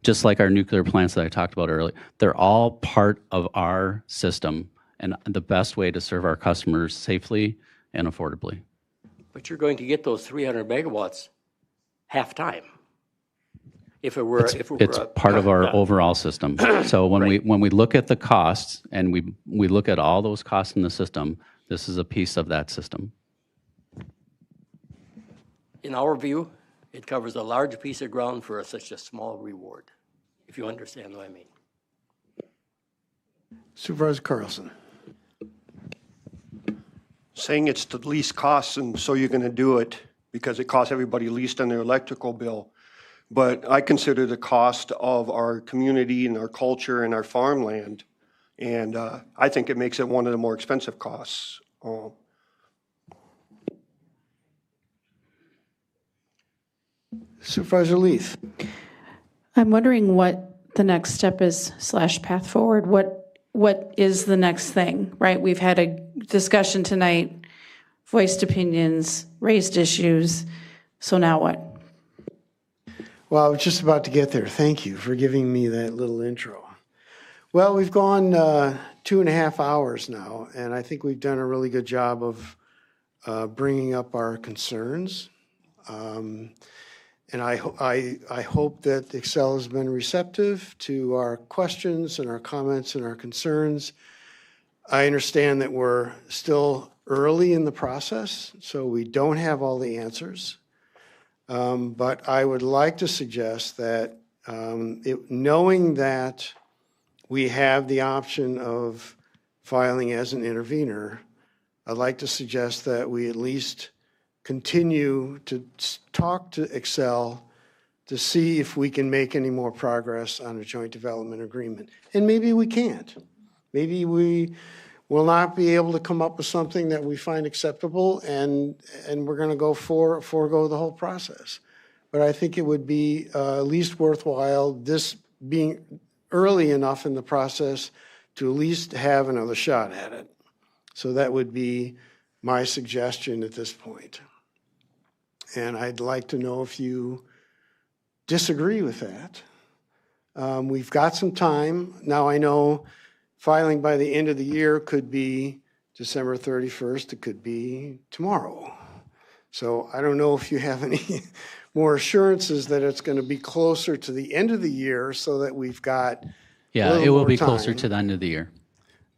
just like our nuclear plants that I talked about earlier. They're all part of our system and the best way to serve our customers safely and affordably. But you're going to get those 300 megawatts half-time. It's part of our overall system. So when we look at the costs and we look at all those costs in the system, this is a piece of that system. In our view, it covers a large piece of ground for such a small reward, if you understand what I mean. Supervisor Carlson. Saying it's the least cost, and so you're going to do it because it costs everybody least on their electrical bill. But I consider the cost of our community and our culture and our farmland, and I think it makes it one of the more expensive costs. Supervisor Leith. I'm wondering what the next step is / path forward. What is the next thing, right? We've had a discussion tonight, voiced opinions, raised issues. So now what? Well, I was just about to get there. Thank you for giving me that little intro. Well, we've gone 2.5 hours now, and I think we've done a really good job of bringing up our concerns. And I hope that Excel has been receptive to our questions and our comments and our concerns. I understand that we're still early in the process, so we don't have all the answers. But I would like to suggest that knowing that we have the option of filing as an intervener, I'd like to suggest that we at least continue to talk to Excel to see if we can make any more progress on a joint development agreement. And maybe we can't. Maybe we will not be able to come up with something that we find acceptable, and we're going to go forego the whole process. But I think it would be at least worthwhile, this being early enough in the process to at least have another shot at it. So that would be my suggestion at this point. And I'd like to know if you disagree with that. We've got some time. Now I know filing by the end of the year could be December 31st. It could be tomorrow. So I don't know if you have any more assurances that it's going to be closer to the end of the year so that we've got Yeah, it will be closer to the end of the year.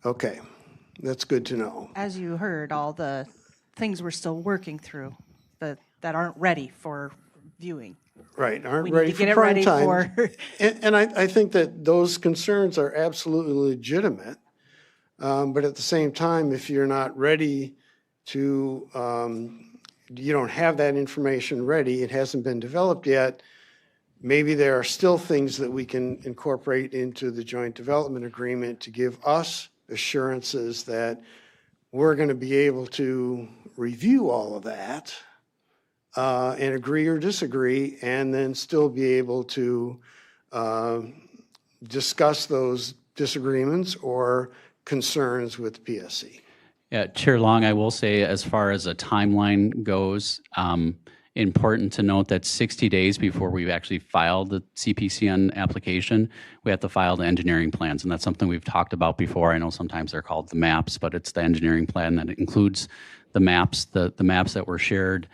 Okay, that's good to know. As you heard, all the things we're still working through that aren't ready for viewing. Right, aren't We ready need to for get it prime ready time. for. And I think that those concerns are absolutely legitimate. But at the same time, if you're not ready to, you don't have that information ready, it hasn't been developed yet, maybe there are still things that we can incorporate into the joint development agreement to give us assurances that we're going to be able to review all of that and agree or disagree, and then still be able to discuss those disagreements or concerns with the PSC. Yeah, Chair Long, I will say as far as a timeline goes, important to note that 60 days before we've actually filed the CPCN application, we have to file the engineering plans, and that's something we've talked about before. I know sometimes they're called the maps, but it's the engineering plan that includes the maps. The maps that were shared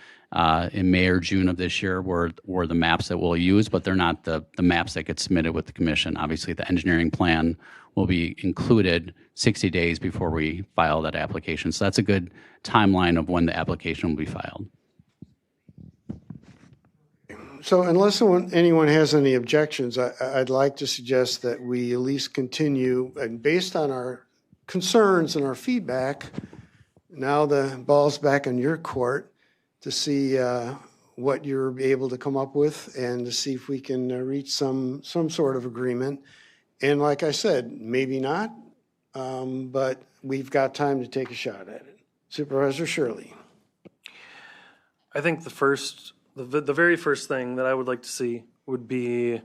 in May or June of this year were the maps that we'll use, but they're not the maps that get submitted with the commission. Obviously, the engineering plan will be included 60 days before we file that application. So that's a good timeline of when the application will be filed. So unless anyone has any objections, I'd like to suggest that we at least continue, and based on our concerns and our feedback, now the ball's back in your court to see what you're able to come up with and to see if we can reach some sort of agreement. And like I said, maybe not, but we've got time to take a shot at it. Supervisor Shirley. I think the very first thing that I would like to see would be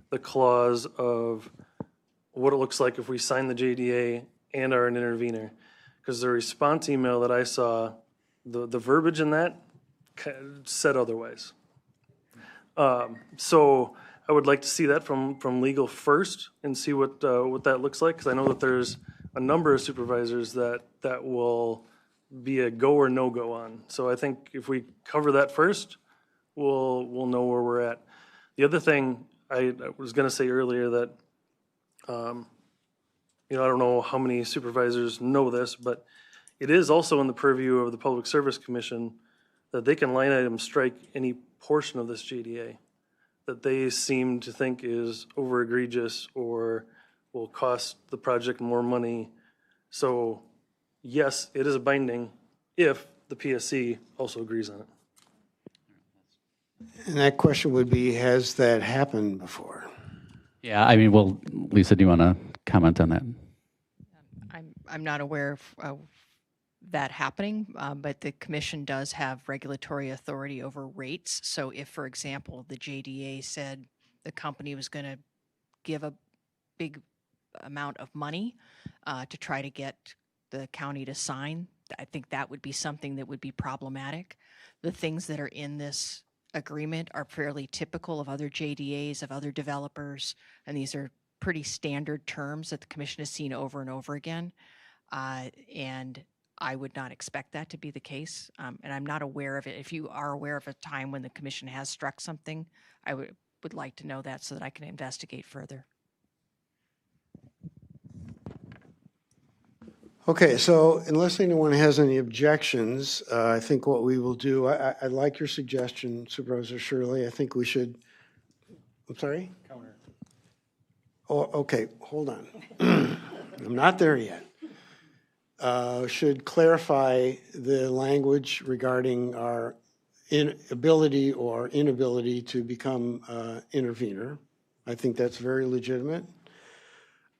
the clause of what it looks like if we sign the JDA and are an intervener. Because the response email that I saw, the verbiage in that said otherwise. So I would like to see that from legal first and see what that looks like, because I know that there's a number of supervisors that will be a go or no go on. So I think if we cover that first, we'll know where we're at. The other thing I was going to say earlier that, I don't know how many supervisors know this, but it is also in the purview of the Public Service Commission that they can line item strike any portion of this JDA that they seem to think is over egregious or will cost the project more money. So yes, it is a binding if the PSC also agrees on it. And that question would be, has that happened before? Yeah, I mean, well, Lisa, do you want to comment on that? I'm not aware of that happening, but the commission does have regulatory authority over rates. So if, for example, the JDA said the company was going to give a big amount of money to try to get the county to sign, I think that would be something that would be problematic. The things that are in this agreement are fairly typical of other JDAs, of other developers, and these are pretty standard terms that the commission has seen over and over again. And I would not expect that to be the case. And I'm not aware of it. If you are aware of a time when the commission has struck something, I would like to know that so that I can investigate further. Okay, so unless anyone has any objections, I think what we will do, I like your suggestion, Supervisor Shirley. I think we should, I'm sorry? Counter. Oh, okay, hold on. I'm not there yet. Should clarify the language regarding our ability or inability to become intervener. I think that's very legitimate.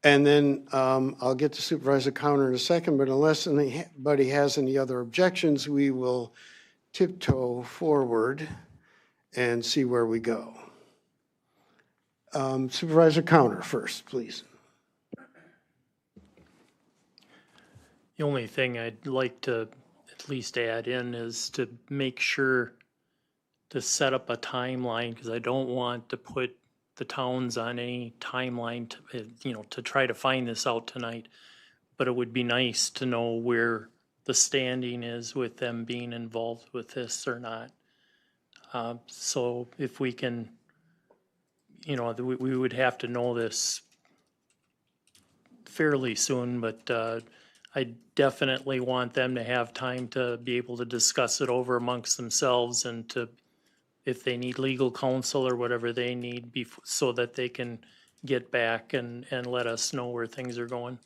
And then I'll get to Supervisor Counter in a second, but unless anybody has any other objections, we will tiptoe forward and see where we go. Supervisor Counter first, please. The only thing I'd like to at least add in is to make sure to set up a timeline, because I don't want to put the towns on any timeline to try to find this out tonight. But it would be nice to know where the standing is with them being involved with this or not. So if we can, we would have to know this fairly soon, but I definitely want them to have time to be able to discuss it over amongst themselves and to, if they need legal counsel or whatever they need, so that they can get back and let us know where things are going.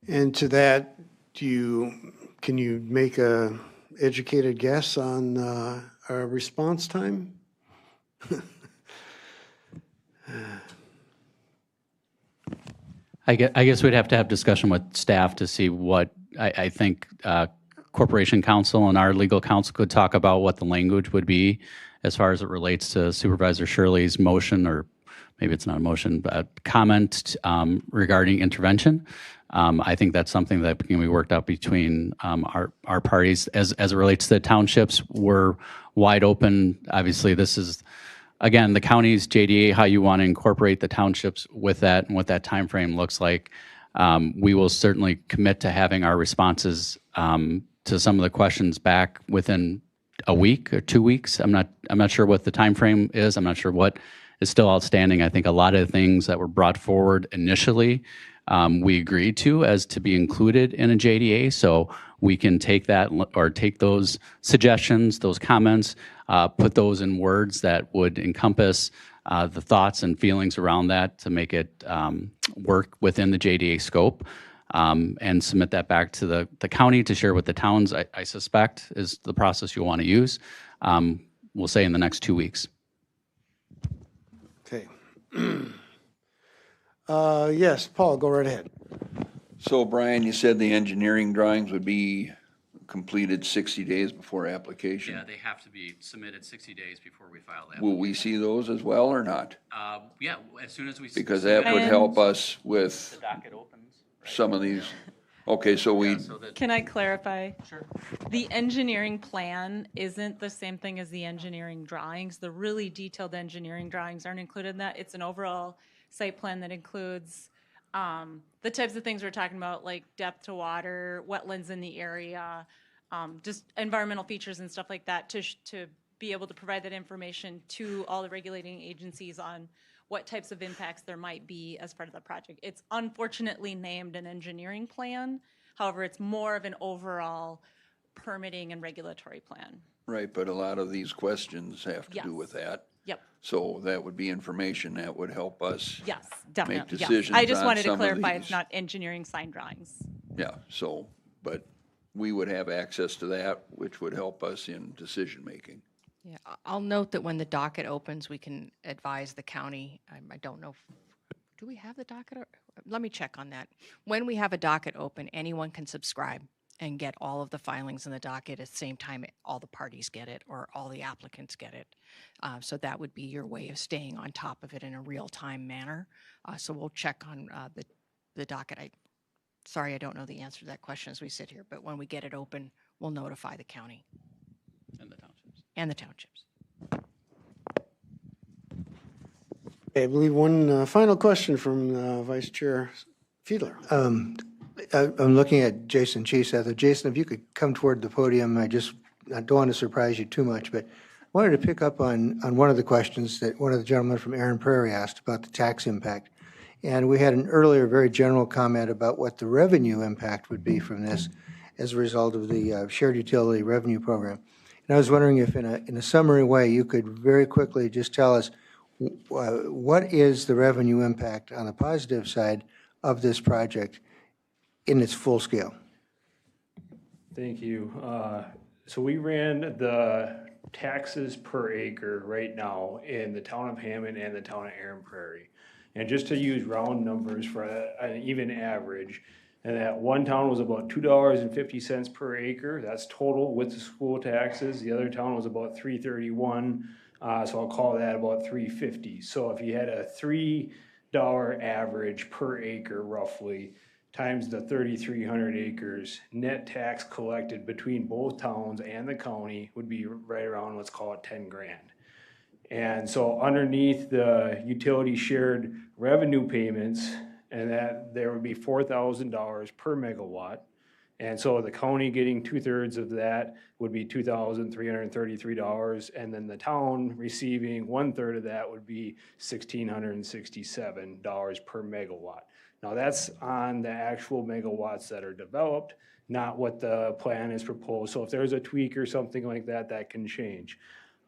And to that, can you make a educated guess on our response time? I guess we'd have to have discussion with staff to see what I think Corporation Counsel and our legal counsel could talk about what the language would be as far as it relates to Supervisor Shirley's motion or maybe it's not a motion, but comment regarding intervention. I think that's something that can be worked out between our parties. As it relates to the townships, we're wide open. Obviously, this is, again, the county's JDA, how you want to incorporate the townships with that and what that time frame looks like. We will certainly commit to having our responses to some of the questions back within a week or 2 weeks. I'm not sure what the time frame is. I'm not sure what is still outstanding. I think a lot of the things that were brought forward initially, we agreed to as to be included in a JDA. So we can take that or take those suggestions, those comments, put those in words that would encompass the thoughts and feelings around that to make it work within the JDA scope, and submit that back to the county to share with the towns, I suspect is the process you'll want to use. We'll say in the next 2 weeks. Okay. Yes, Paul, go right ahead. So Brian, you said the engineering drawings would be completed 60 days before application? Yeah, they have to be submitted 60 days before we file that. Will we see those as well or not? Yeah, as soon as we. Because that would help us with The docket opens. some of these. Okay, so we, Can I clarify? Sure. The engineering plan isn't the same thing as the engineering drawings. The really detailed engineering drawings aren't included in that. It's an overall site plan that includes the types of things we're talking about, like depth to water, wetlands in the area, just environmental features and stuff like that, to be able to provide that information to all the regulating agencies on what types of impacts there might be as part of the project. It's unfortunately named an engineering plan. However, it's more of an overall permitting and regulatory plan. right, but a lot of these questions have to do Yes. with that. Yep. So that would be information that would help us. Yes, Make definitely. Yes. decisions I just on wanted to some of clarify it's these. not engineering sign drawings. Yeah, so, but we would have access to that, which would help us in decision-making. Yeah, I'll note that when the docket opens, we can advise the county. I don't know, do we have the docket? Let me check on that. When we have a docket open, anyone can subscribe and get all of the filings in the docket at the same time all the parties get it or all the applicants get it. So that would be your way of staying on top of it in a real-time manner. So we'll check on the docket. Sorry, I don't know the answer to that question as we sit here, but when we get it open, we'll notify the county. And the townships. I believe one final question from Vice Chair Fiedler. I'm looking at Jason Cheeseather. Jason, if you could come toward the podium, I don't want to surprise you too much, but I wanted to pick up on one of the questions that one of the gentlemen from Aaron Prairie asked about the tax impact. And we had an earlier very general comment about what the revenue impact would be from this as a result of the shared utility revenue program. And I was wondering if in a summary way, you could very quickly just tell us what is the revenue impact on the positive side of this project in its full scale? Thank you. So we ran the taxes per acre right now in the town of Hammond and the town of Aaron Prairie. And just to use round numbers for an even average, and that one town was about $2.50 per acre. That's total with the school taxes. The other town was about $3.31. So I'll call that about $3.50. So if you had a $3 average per acre roughly, times the 3,300 acres, net tax collected between both towns and the county would be right around, let's call it 10 grand. And so underneath the utility shared revenue payments, and that there would be $4,000 per megawatt. And so the county getting 2/3 of that would be $2,333, and then the town receiving 1/3 of that would be $1,667 per megawatt. Now that's on the actual megawatts that are developed, not what the plan is proposed. So if there's a tweak or something like that, that can change.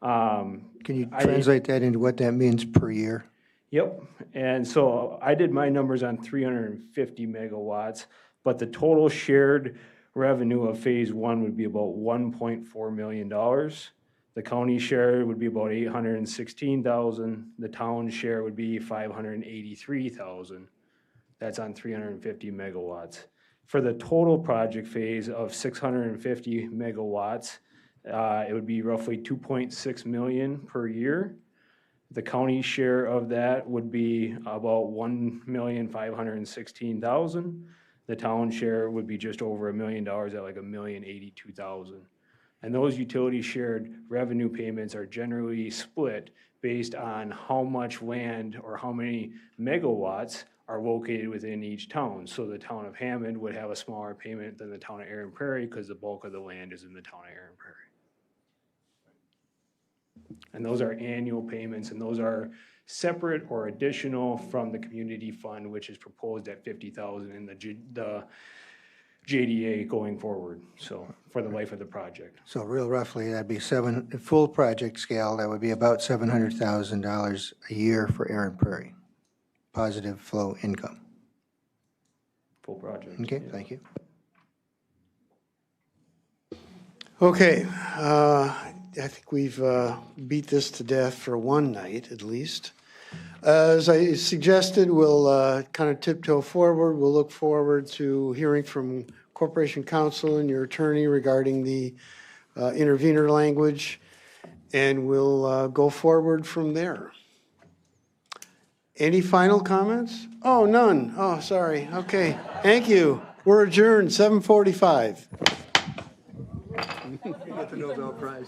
Can you translate that into what that means per year? Yep, and so I did my numbers on 350 megawatts, but the total shared revenue of phase one would be about $1.4 million. The county share would be about $816,000. The town share would be $583,000. That's on 350 megawatts. For the total project phase of 650 megawatts, it would be roughly $2.6 million per year. The county share of that would be about $1,516,000. The town share would be just over $1 million at like $1,082,000. And those utility shared revenue payments are generally split based on how much land or how many megawatts are located within each town. So the town of Hammond would have a smaller payment than the town of Aaron Prairie because the bulk of the land is in the town of Aaron Prairie. And those are annual payments, and those are separate or additional from the community fund, which is proposed at $50,000 in the JDA going forward, so, for the life of the project. So real roughly, that'd be full project scale, that would be about $700,000 a year for Aaron Prairie. Positive flow income. Full project. Okay, yeah. thank you. Okay, I think we've beat this to death for one night at least. As I suggested, we'll kind of tiptoe forward. We'll look forward to hearing from Corporation Counsel and your attorney regarding the intervener language, and we'll go forward from there. Any final comments? Oh, none. Oh, sorry. Okay, thank you. We're adjourned, 7:45. You get the Nobel Prize.